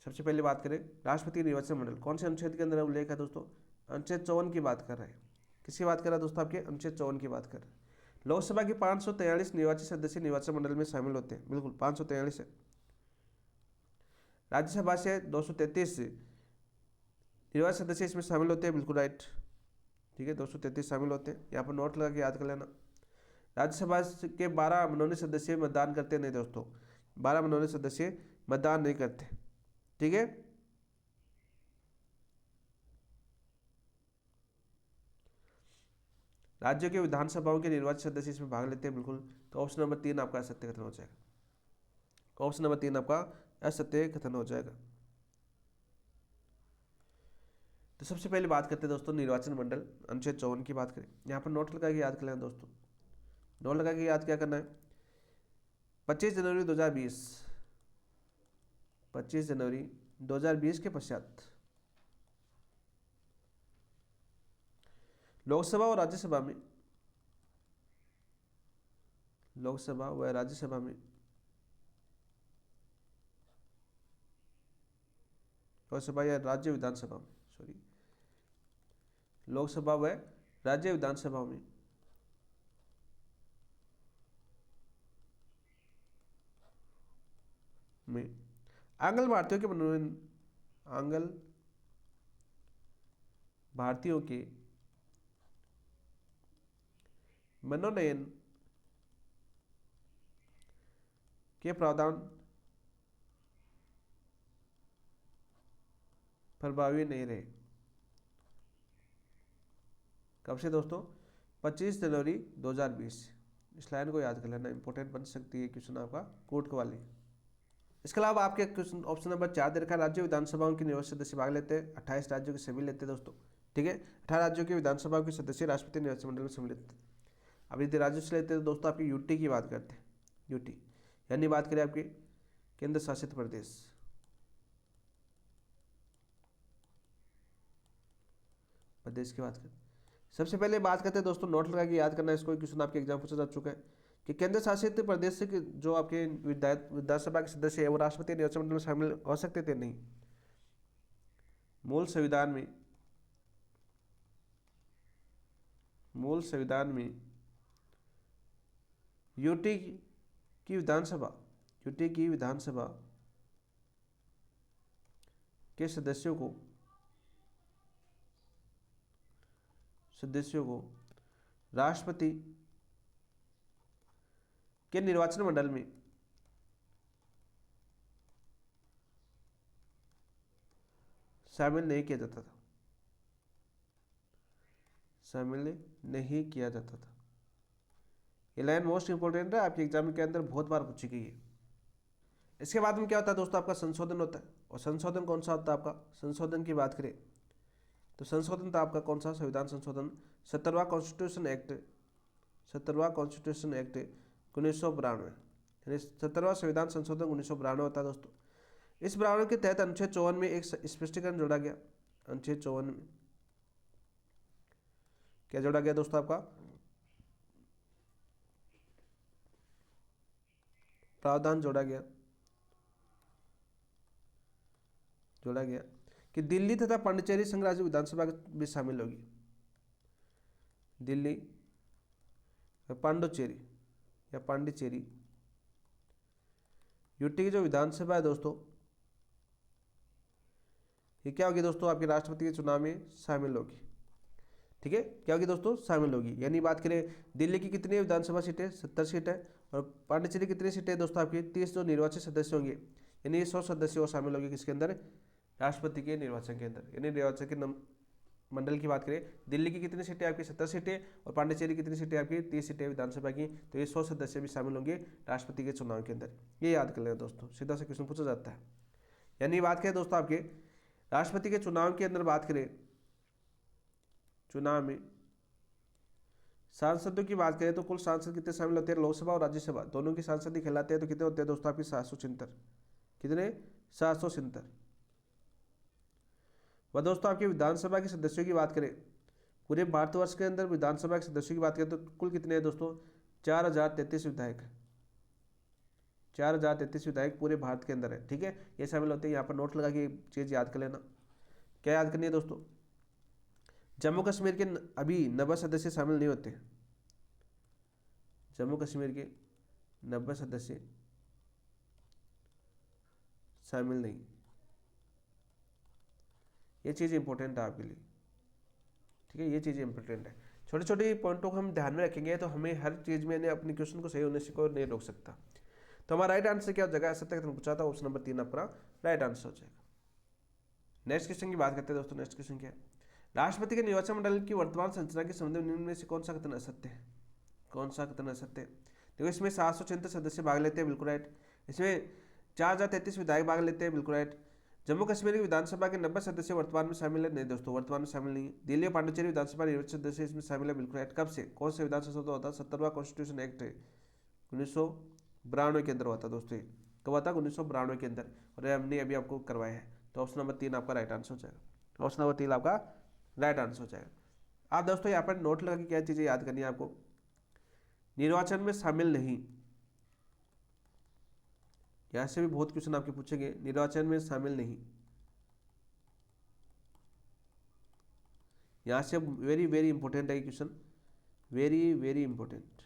सबसे पहले बात करें राष्ट्रपति निर्वाचन मंडल कौन से अनुच्छेद के अंदर उल्लेख है दोस्तों, अनुच्छेद 54 की बात कर रहे हैं। किसकी बात कर रहा है दोस्तों, आपके अनुच्छेद 54 की बात कर रहे हैं। लोकसभा के 543 निर्वाचित सदस्य निर्वाचन मंडल में शामिल होते हैं, बिल्कुल 543 है। राज्यसभा से 233 निर्वाचित सदस्य इसमें शामिल होते हैं, बिल्कुल राइट, ठीक है 233 शामिल होते हैं। यहाँ पर नोट लगा के याद कर लेना। राज्यसभा के 12 मनोनीत सदस्य मतदान करते नहीं दोस्तों, 12 मनोनीत सदस्य मतदान नहीं करते, ठीक है। राज्यों के विधानसभाओं के निर्वाचित सदस्य इसमें भाग लेते हैं, बिल्कुल। तो ऑप्शन नंबर 3 आपका असत्य कथन हो जाएगा। ऑप्शन नंबर 3 आपका असत्य कथन हो जाएगा। तो सबसे पहले बात करते हैं दोस्तों निर्वाचन मंडल अनुच्छेद 54 की बात करें। यहाँ पर नोट लगा के याद कर लेना दोस्तों, नोट लगा के याद क्या करना है। 25 जनवरी 2020, 25 जनवरी 2020 के पश्चात लोकसभा और राज्यसभा में, लोकसभा व राज्यसभा में, लोकसभा या राज्य विधानसभा में, सॉरी, लोकसभा व राज्य विधानसभा में आंग्ल भारतीयों के मनोनयन, आंग्ल भारतीयों के मनोनयन के प्रावधान प्रभावी नहीं रहे। कब से दोस्तों, 25 जनवरी 2020। इस लाइन को याद कर लेना, इंपॉर्टेंट बन सकती है क्वेश्चन आपका कोर्ट वाली। इसके अलावा आपके क्वेश्चन ऑप्शन नंबर 4 दे रखा है राज्य विधानसभाओं के निर्वाचित सदस्य भाग लेते हैं, 28 राज्यों के सभी लेते हैं दोस्तों, ठीक है। 18 राज्यों के विधानसभाओं के सदस्य राष्ट्रपति निर्वाचन मंडल में सम्मिलित होते हैं। अब यदि राज्यों से लेते हैं तो दोस्तों आपकी यूटी की बात करते हैं, यूटी यानी बात करें आपके केंद्र शासित प्रदेश, प्रदेश की बात करें। सबसे पहले बात करते हैं दोस्तों, नोट लगा के याद करना, इसको क्वेश्चन आपके एग्जाम पूछा जा चुका है कि केंद्र शासित प्रदेश से जो आपके विधानसभा के सदस्य है वो राष्ट्रपति निर्वाचन मंडल में शामिल हो सकते थे, नहीं। मूल संविधान में यूटी की विधानसभा के सदस्यों को राष्ट्रपति के निर्वाचन मंडल में शामिल नहीं किया जाता था, ये लाइन मोस्ट इंपोर्टेंट है, आपके एग्जाम के अंदर बहुत बार पूछी गई है। इसके बाद में क्या होता है दोस्तों, आपका संशोधन होता है। और संशोधन कौन सा होता है आपका, संशोधन की बात करें तो संशोधन था आपका कौन सा, संविधान संशोधन 17वां कॉन्स्टिट्यूशन एक्ट 1992, यानी 17वां संविधान संशोधन 1992 होता है दोस्तों। इस प्रावधान के तहत अनुच्छेद 54 में एक स्पष्टीकरण जोड़ा गया। अनुच्छेद 54 में क्या जोड़ा गया दोस्तों, आपका प्रावधान जोड़ा गया कि दिल्ली तथा पांडिचेरी संघ राज्य विधानसभा भी शामिल होगी। दिल्ली पांडिचेरी यूटी की जो विधानसभा है दोस्तों, ये क्या होगी दोस्तों, आपके राष्ट्रपति के चुनाव में शामिल होगी, ठीक है। क्या होगी दोस्तों, शामिल होगी। यानी बात करें दिल्ली की कितनी विधानसभा सीटें, 70 सीट है, और पांडिचेरी कितनी सीटें दोस्तों, आपकी 30 जो निर्वाचित सदस्य होंगे, यानी 100 सदस्य वो शामिल होंगे किसके अंदर, राष्ट्रपति के निर्वाचन के अंदर, यानी निर्वाचन के मंडल की बात करें, दिल्ली की कितनी सीटें आपकी 70 सीटें और पांडिचेरी कितनी सीटें आपकी 30 सीटें विधानसभा की। तो ये 100 सदस्य भी शामिल होंगे राष्ट्रपति के चुनाव के अंदर, ये याद कर लेना दोस्तों, सीधा सा क्वेश्चन पूछा जाता है। यानी बात करें दोस्तों आपके राष्ट्रपति के चुनाव के अंदर, बात करें चुनाव में सांसदों की बात करें तो कुल सांसद कितने शामिल होते हैं, लोकसभा और राज्यसभा दोनों की सांसद ही कहलाते हैं। तो कितने होते हैं दोस्तों आपकी 776, कितने 776। वह दोस्तों आपके विधानसभा के सदस्यों की बात करें, पूरे भारतवर्ष के अंदर विधानसभा के सदस्यों की बात करें तो कुल कितने हैं दोस्तों, 4033 विधायक, 4033 विधायक पूरे भारत के अंदर है। ठीक है, ये शामिल होते हैं। यहाँ पर नोट लगा के चीज़ याद कर लेना। क्या याद करनी है दोस्तों, जम्मू कश्मीर के अभी 90 सदस्य शामिल नहीं होते, जम्मू कश्मीर के 90 सदस्य शामिल नहीं। ये चीज़ इंपॉर्टेंट है आपके लिए, ठीक है, ये चीज़ इंपॉर्टेंट है। छोटे छोटे पॉइंटों को हम ध्यान में रखेंगे तो हमें हर चीज़ में अपने क्वेश्चन को सही होने से को नहीं रोक सकता। तो हमारा राइट आंसर क्या हो जाएगा, ऐसा तक पूछा था, ऑप्शन नंबर 3 आपका राइट आंसर हो जाएगा। नेक्स्ट क्वेश्चन की बात करते हैं दोस्तों। नेक्स्ट क्वेश्चन क्या है, राष्ट्रपति के निर्वाचन मंडल की वर्तमान संरचना के संबंध में निम्न में से कौन सा कथन असत्य है, कौन सा कथन असत्य है। देखो इसमें 736 सदस्य भाग लेते हैं, बिल्कुल राइट। इसमें 4033 विधायक भाग लेते हैं, बिल्कुल राइट। जम्मू कश्मीर की विधानसभा के 90 सदस्य वर्तमान में शामिल है, नहीं दोस्तों वर्तमान में शामिल नहीं है। दिल्ली और पांडिचेरी विधानसभा निर्वाचित सदस्य इसमें शामिल है, बिल्कुल राइट। कब से, कौन से विधान संशोधन होता है, 70वां कॉन्स्टिट्यूशन एक्ट 1992 के अंदर हुआ था दोस्तों। कब हुआ था, 1992 के अंदर, और हमने अभी आपको करवाया है। तो ऑप्शन नंबर 3 आपका राइट आंसर हो जाएगा, ऑप्शन नंबर 3 आपका राइट आंसर हो जाएगा। आप दोस्तों यहाँ पर नोट लगा के क्या चीज़ें याद करनी है आपको, निर्वाचन में शामिल नहीं, यहां से भी बहुत क्वेश्चन आपके पूछेंगे, निर्वाचन में शामिल नहीं, यहां से वेरी वेरी इंपॉर्टेंट है क्वेश्चन, वेरी वेरी इंपॉर्टेंट।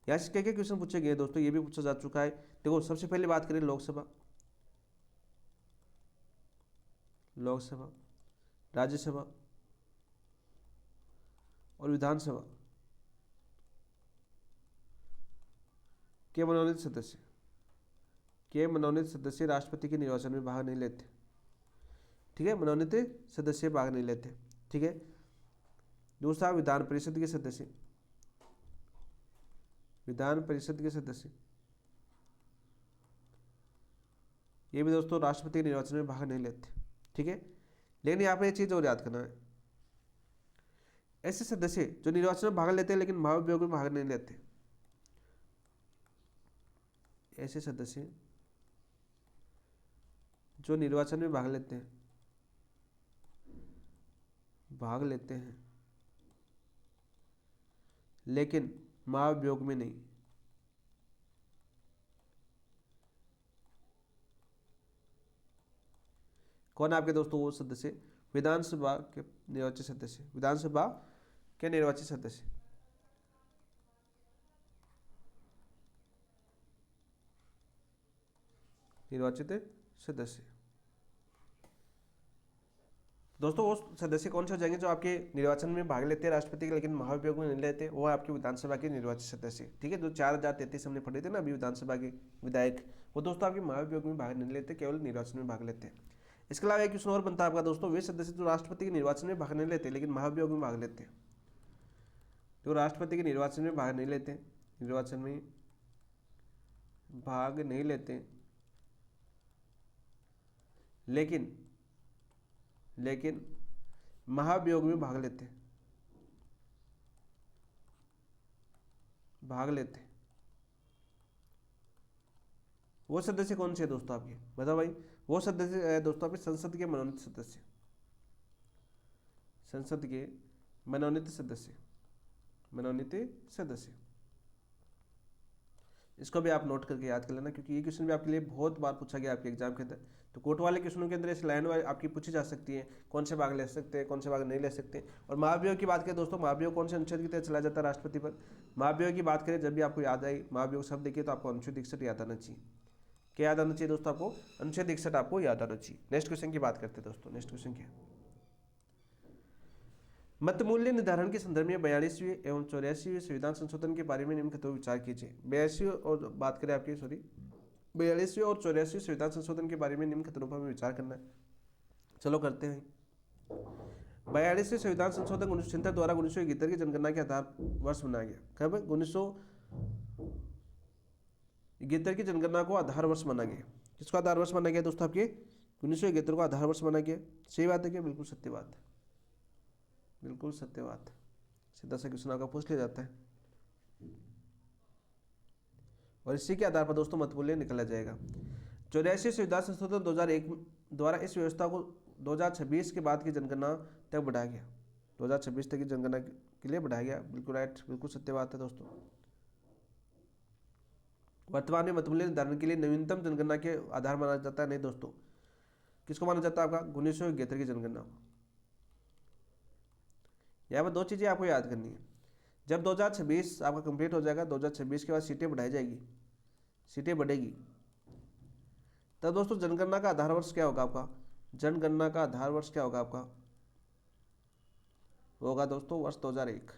यहां से क्या क्या क्वेश्चन पूछे गए दोस्तों, ये भी पूछा जा चुका है। देखो सबसे पहले बात करें लोकसभा, लोकसभा, राज्यसभा और विधानसभा के मनोनीत सदस्य, के मनोनीत सदस्य राष्ट्रपति के निर्वाचन में भाग नहीं लेते। ठीक है, मनोनीत सदस्य भाग नहीं लेते। ठीक है, दूसरा विधान परिषद के सदस्य, विधान परिषद के सदस्य ये भी दोस्तों राष्ट्रपति के निर्वाचन में भाग नहीं लेते। ठीक है, लेकिन यहाँ पर एक चीज और याद करना है, ऐसे सदस्य जो निर्वाचन में भाग लेते हैं लेकिन महाभियोग में भाग नहीं लेते, ऐसे सदस्य जो निर्वाचन में भाग लेते हैं, भाग लेते हैं लेकिन महाभियोग में नहीं, कौन आपके दोस्तों वो सदस्य, विधानसभा के निर्वाचित सदस्य, विधानसभा के निर्वाचित सदस्य, निर्वाचित सदस्य दोस्तों वो सदस्य कौन से हो जाएंगे जो आपके निर्वाचन में भाग लेते हैं राष्ट्रपति के लेकिन महाभियोग में नहीं लेते, वो है आपके विधानसभा के निर्वाचित सदस्य। ठीक है, जो 4033 हमने पढ़े थे ना अभी विधानसभा के विधायक, वो दोस्तों आपके महाभियोग में भाग नहीं लेते, केवल निर्वाचन में भाग लेते हैं। इसके अलावा एक क्वेश्चन और बनता है आपका दोस्तों, वे सदस्य जो राष्ट्रपति के निर्वाचन में भाग नहीं लेते लेकिन महाभियोग में भाग लेते हैं, जो राष्ट्रपति के निर्वाचन में भाग नहीं लेते, निर्वाचन में भाग नहीं लेते लेकिन महाभियोग में भाग लेते, भाग लेते, वो सदस्य कौन से है दोस्तों आपके, बताओ भाई। वो सदस्य है दोस्तों आपके संसद के मनोनीत सदस्य, संसद के मनोनीत सदस्य, मनोनीत सदस्य। इसको भी आप नोट करके याद कर लेना क्योंकि ये क्वेश्चन भी आपके लिए बहुत बार पूछा गया आपके एग्जाम के अंदर। तो कोर्ट वाले क्वेश्चनों के अंदर इस लाइन वाइज आपकी पूछी जा सकती है, कौन से भाग ले सकते हैं, कौन से भाग नहीं ले सकते। और महाभियोग की बात करें दोस्तों, महाभियोग कौन से अनुच्छेद की तहत चला जाता है राष्ट्रपति पर, महाभियोग की बात करें जब भी आपको याद आई महाभियोग शब्द देखिए तो आपको अनुच्छेद 61 याद आना चाहिए। क्या याद आना चाहिए दोस्तों आपको, अनुच्छेद 61 आपको याद आना चाहिए। नेक्स्ट क्वेश्चन की बात करते हैं दोस्तों। नेक्स्ट क्वेश्चन क्या है, मत मूल्य निर्धारण के संदर्भ में 42वें एवं 84वें संविधान संशोधन के बारे में निम्नलिखित विचार कीजिए। 42 और बात करें आपकी 42वें और 84वें संविधान संशोधन के बारे में निम्नलिखित रूपों में विचार करना है। चलो करते हैं। 42वें संविधान संशोधन 1976 द्वारा 1971 की जनगणना के आधार वर्ष बनाया गया। कब 1971 की जनगणना को आधार वर्ष माना गया। किसको आधार वर्ष माना गया दोस्तों? आपके 1971 को आधार वर्ष माना गया। सही बात है क्या? बिल्कुल सत्य बात है, बिल्कुल सत्य बात है। सीधा सा क्वेश्चन आपका पूछ लिया जाता है और इसी के आधार पर दोस्तों मतमूल्य निकाला जाएगा। 84 संविधान संशोधन 2001 द्वारा इस व्यवस्था को 2026 के बाद की जनगणना तक बढ़ाया गया। 2026 तक की जनगणना के लिए बढ़ाया गया। बिल्कुल राइट, बिल्कुल सत्य बात है दोस्तों। वर्तमान में मतमूल्य निर्धारण के लिए नवीनतम जनगणना के आधार माना जाता है। नहीं दोस्तों, किसको माना जाता है? आपका 1971 की जनगणना को। यहाँ पर दो चीजें आपको याद करनी है। जब 2026 आपका कंप्लीट हो जाएगा, 2026 के बाद सीटें बढ़ाई जाएगी, सीटें बढ़ेगी, तब दोस्तों जनगणना का आधार वर्ष क्या होगा आपका? जनगणना का आधार वर्ष क्या होगा आपका? होगा दोस्तों वर्ष 2001।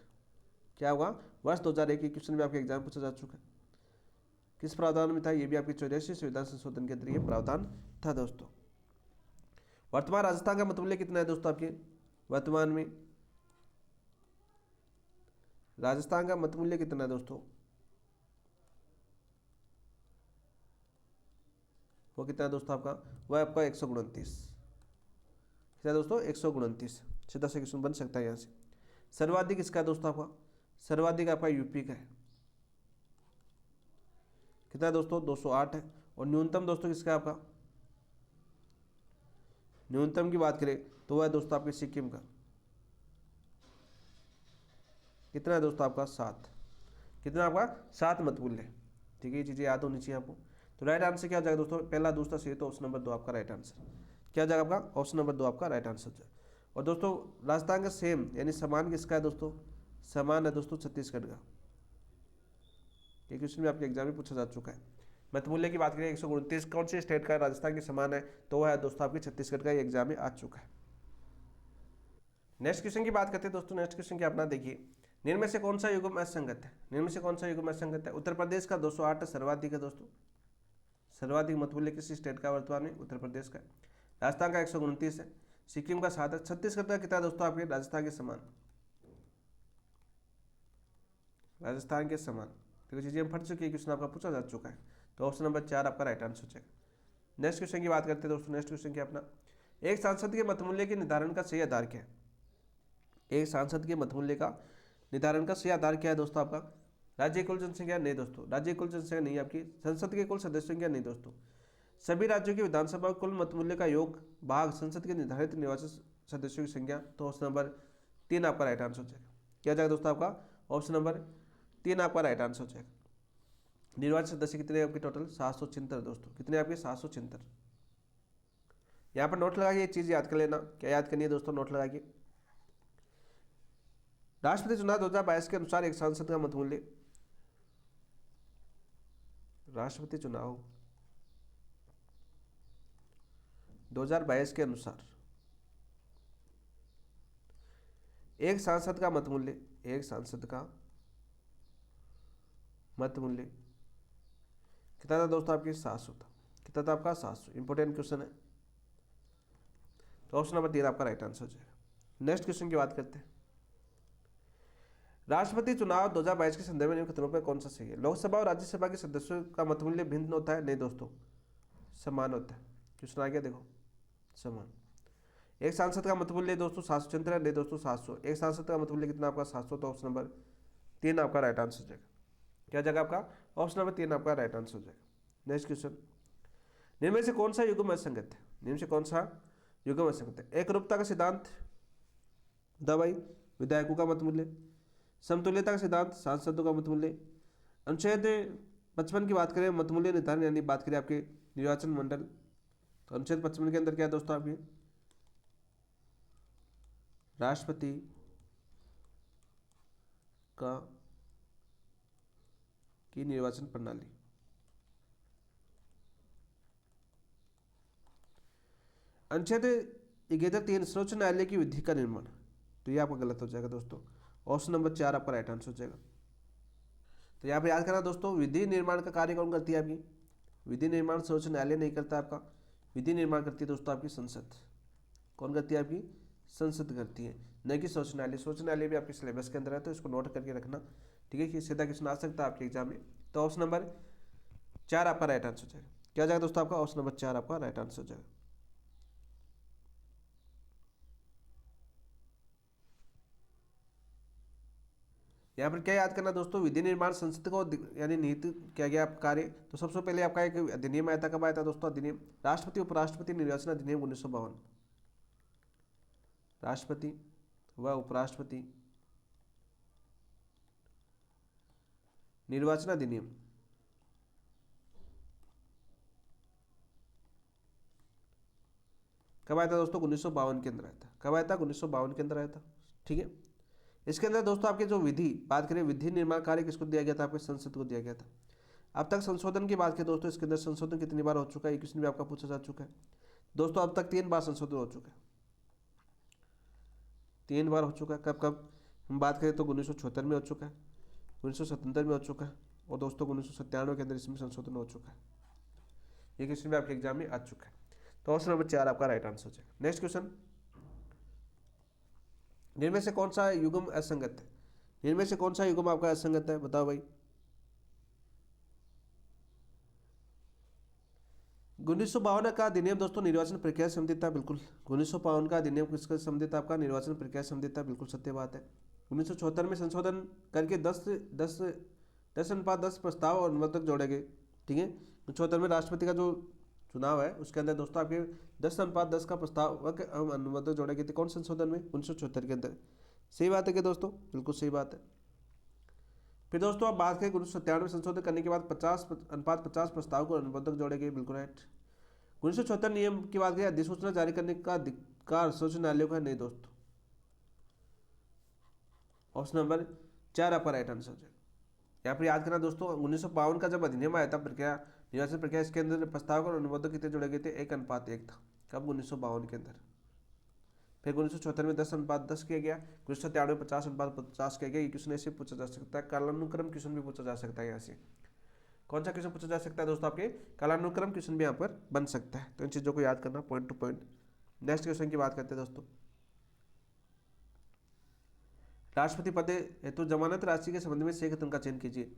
क्या होगा? वर्ष 2001 के क्वेश्चन में आपके एग्जाम पूछा जा चुका है। किस प्रावधान में था? ये भी आपके 84 संविधान संशोधन के अंदर ये प्रावधान था दोस्तों। वर्तमान राजस्थान का मतमूल्य कितना है दोस्तों? आपके वर्तमान में राजस्थान का मतमूल्य कितना है दोस्तों? वो कितना है दोस्तों आपका? वो है आपका 129। कितना दोस्तों? 129। सीधा से क्वेश्चन बन सकता है यहाँ से। सर्वाधिक किसका है दोस्तों आपका? सर्वाधिक आपका यूपी का है। कितना है दोस्तों? 208 है। और न्यूनतम दोस्तों किसका है आपका? न्यूनतम की बात करें तो वह है दोस्तों आपके सिक्किम का। कितना है दोस्तों आपका? 7। कितना आपका? 7 मतमूल्य। ठीक है, ये चीज़ें याद होनी चाहिए आपको। तो राइट आंसर क्या हो जाएगा दोस्तों? पहला दूसरा सही, तो ऑप्शन नंबर 2 आपका राइट आंसर क्या हो जाएगा आपका? ऑप्शन नंबर 2 आपका राइट आंसर है। और दोस्तों राजस्थान का सेम यानी समान किसका है दोस्तों? समान है दोस्तों छत्तीसगढ़ का। ये क्वेश्चन भी आपके एग्जाम में पूछा जा चुका है। मतमूल्य की बात करें 129 कौन से स्टेट का राजस्थान के समान है? तो वह है दोस्तों आपके छत्तीसगढ़ का। ये एग्जाम में आ चुका है। नेक्स्ट क्वेश्चन की बात करते हैं दोस्तों। नेक्स्ट क्वेश्चन क्या अपना देखिए, निम्न में से कौन सा युग्म असंगत है? निम्न में से कौन सा युग्म असंगत है? उत्तर प्रदेश का 208 सर्वाधिक है दोस्तों। सर्वाधिक मतमूल्य किस स्टेट का वर्तमान में? उत्तर प्रदेश का। राजस्थान का 129 है। सिक्किम का 7 है। छत्तीसगढ़ का कितना दोस्तों आपके? राजस्थान के समान। राजस्थान के समान। तो चीजें हम फट चुकी है, क्वेश्चन आपका पूछा जा चुका है। तो ऑप्शन नंबर 4 आपका राइट आंसर हो जाएगा। नेक्स्ट क्वेश्चन की बात करते हैं दोस्तों। नेक्स्ट क्वेश्चन क्या अपना, एक सांसद के मतमूल्य के निर्धारण का सही आधार क्या है? एक सांसद के मतमूल्य का निर्धारण का सही आधार क्या है दोस्तों आपका? राज्य कुल जनसंख्या? नहीं दोस्तों, राज्य कुल जनसंख्या नहीं आपकी। संसद के कुल सदस्यों की? नहीं दोस्तों। सभी राज्यों की विधानसभा कुल मतमूल्य का योग भाग संसद के निर्धारित निर्वाचित सदस्यों की संख्या। तो ऑप्शन नंबर 3 आपका राइट आंसर हो जाएगा। क्या जाएगा दोस्तों आपका? ऑप्शन नंबर 3 आपका राइट आंसर हो जाएगा। निर्वाचित सदस्य कितने आपके? टोटल 776 दोस्तों। कितने आपके? 776। यहाँ पर नोट लगा के ये चीज याद कर लेना। क्या याद करनी है दोस्तों? नोट लगा के, राष्ट्रपति चुनाव 2022 के अनुसार एक सांसद का मतमूल्य, राष्ट्रपति चुनाव 2022 के अनुसार एक सांसद का मतमूल्य, एक सांसद का मतमूल्य कितना था दोस्तों आपके? 700 था। कितना था आपका? 700। इंपोर्टेंट क्वेश्चन है। तो ऑप्शन नंबर 3 आपका राइट आंसर हो जाएगा। नेक्स्ट क्वेश्चन की बात करते हैं। राष्ट्रपति चुनाव 2022 के संदर्भ में निम्न कथनों पर कौन सा सही है? लोकसभा और राज्यसभा के सदस्यों का मतमूल्य भिन्न होता है? नहीं दोस्तों, समान होता है। क्वेश्चन आ गया देखो, समान। एक सांसद का मतमूल्य दोस्तों 776 है। नहीं दोस्तों, 700। एक सांसद का मतमूल्य कितना आपका? 700। तो ऑप्शन नंबर 3 आपका राइट आंसर हो जाएगा। क्या जाएगा आपका? ऑप्शन नंबर 3 आपका राइट आंसर हो जाएगा। नेक्स्ट क्वेश्चन, निम्न में से कौन सा युग्म असंगत है? निम्न से कौन सा युग्म असंगत है? एकरूपता का सिद्धांत, दवाई विधायकों का मतमूल्य। समतुल्यता का सिद्धांत, सांसदों का मतमूल्य। अनुच्छेद 55 की बात करें, मतमूल्य निर्धारण यानी बात करें आपके निर्वाचन मंडल। तो अनुच्छेद 55 के अंदर क्या है दोस्तों आपके? राष्ट्रपति का की निर्वाचन प्रणाली। अनुच्छेद 11(3) सर्वोच्च न्यायालय की विधि का निर्माण। तो ये आपका गलत हो जाएगा दोस्तों। ऑप्शन नंबर 4 आपका राइट आंसर हो जाएगा। तो यहाँ पे याद करना दोस्तों, विधि निर्माण का कार्य कौन करती है आपकी? विधि निर्माण सर्वोच्च न्यायालय नहीं करता आपका, विधि निर्माण करती है दोस्तों आपकी संसद। कौन करती है आपकी? संसद करती है, न कि शोचनालय। शोचनालय भी आपके सिलेबस के अंदर है, तो इसको नोट करके रखना, ठीक है, कि सीधा क्वेश्चन आ सकता है आपके एग्जाम में। तो ऑप्शन नंबर 4 आपका राइट आंसर हो जाएगा। क्या जाएगा दोस्तों आपका? ऑप्शन नंबर 4 आपका राइट आंसर हो जाएगा। यहाँ पर क्या याद करना दोस्तों, विधि निर्माण संसद को यानी नीति क्या गया कार्य। तो सबसे पहले आपका एक अधिनियम आया था, कब आया था दोस्तों अधिनियम? राष्ट्रपति उपराष्ट्रपति निर्वाचन अधिनियम 1952। राष्ट्रपति व उपराष्ट्रपति निर्वाचन अधिनियम कब आया था दोस्तों? 1952 के अंदर आया था। कब आया था? 1952 के अंदर आया था, ठीक है। इसके अंदर दोस्तों आपके जो विधि बात करें, विधि निर्माण कार्य किसको दिया गया था? आपके संसद को दिया गया था। अब तक संशोधन की बात करें दोस्तों, इसके अंदर संशोधन कितनी बार हो चुका है, ये क्वेश्चन भी आपका पूछा जा चुका है दोस्तों। अब तक 3 बार संशोधन हो चुका है, 3 बार हो चुका है। कब कब हम बात करें तो 1976 में हो चुका है, 1977 में हो चुका है, और दोस्तों 1997 के अंदर इसमें संशोधन हो चुका है। ये क्वेश्चन भी आपके एग्जाम में आ चुका है। तो ऑप्शन नंबर 4 आपका राइट आंसर हो जाएगा। नेक्स्ट क्वेश्चन, इनमें से कौन सा युग्म असंगत है? इनमें से कौन सा युग्म आपका असंगत है, बताओ भाई। 1952 का अधिनियम दोस्तों निर्वाचन प्रक्रिया से संबंधित था, बिल्कुल। 1952 का अधिनियम किसका संबंधित था? आपका निर्वाचन प्रक्रिया से संबंधित था, बिल्कुल सत्य बात है। 1974 में संशोधन करके 10:10 प्रस्ताव और अनुबंधक जोड़े गए, ठीक है। 74 में राष्ट्रपति का जो चुनाव है उसके अंदर दोस्तों आपके 10:10 का प्रस्ताव अनुबंधक जोड़े गए थे। कौन संशोधन में? 1974 के अंदर। सही बात है कि दोस्तों? बिल्कुल सही बात है। फिर दोस्तों आप बात करें 1997 में संशोधन करने के बाद 50:50 प्रस्ताव को अनुबंधक जोड़े गए, बिल्कुल राइट। 1974 नियम की बात करें, अधिसूचना जारी करने का अधिकार सर्वोच्च न्यायालय को है, नहीं दोस्तों। ऑप्शन नंबर 4 आपका राइट आंसर है। यहाँ पर याद करना दोस्तों, 1952 का जब अधिनियम आया था प्रक्रिया निर्वाचन प्रक्रिया, इसके अंदर प्रस्ताव और अनुबंधक कितने जोड़े गए थे? 1:1 था। कब? 1952 के अंदर। फिर 1974 में 10:10 किया गया, 1997 में 50:50 किया गया। ये क्वेश्चन ऐसे पूछा जा सकता है, कालानुक्रम क्वेश्चन भी पूछा जा सकता है। यहाँ से कौन सा क्वेश्चन पूछा जा सकता है दोस्तों? आपके कालानुक्रम क्वेश्चन भी यहाँ पर बन सकता है। तो इन चीज़ों को याद करना point two point. Next question की बात करते हैं दोस्तों, राष्ट्रपति पद हेतु जमानत राशि के संबंध में सही कथन का चयन कीजिए।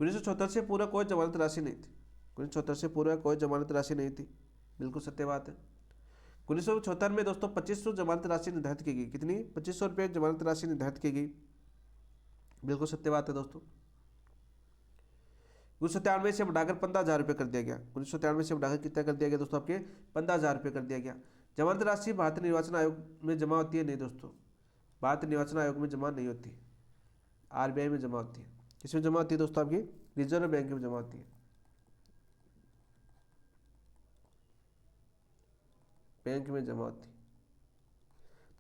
1974 से पूर्व कोई जमानत राशि नहीं थी। 1974 से पूर्व कोई जमानत राशि नहीं थी, बिल्कुल सत्य बात है। 1974 में दोस्तों 2500 जमानत राशि निर्धारित की गई। कितनी? 2500 रुपये जमानत राशि निर्धारित की गई, बिल्कुल सत्य बात है दोस्तों। 1993 से बढ़ाकर 15,000 रुपये कर दिया गया। 1993 से बढ़ाकर कितना कर दिया गया दोस्तों? आपके 15,000 रुपये कर दिया गया। जमानत राशि भारतीय निर्वाचन आयोग में जमा होती है, नहीं दोस्तों। भारतीय निर्वाचन आयोग में जमा नहीं होती, आरबीआई में जमा होती है। किसमें जमा होती है दोस्तों? आपकी रिजर्व बैंक में जमा होती है, बैंक में जमा होती है।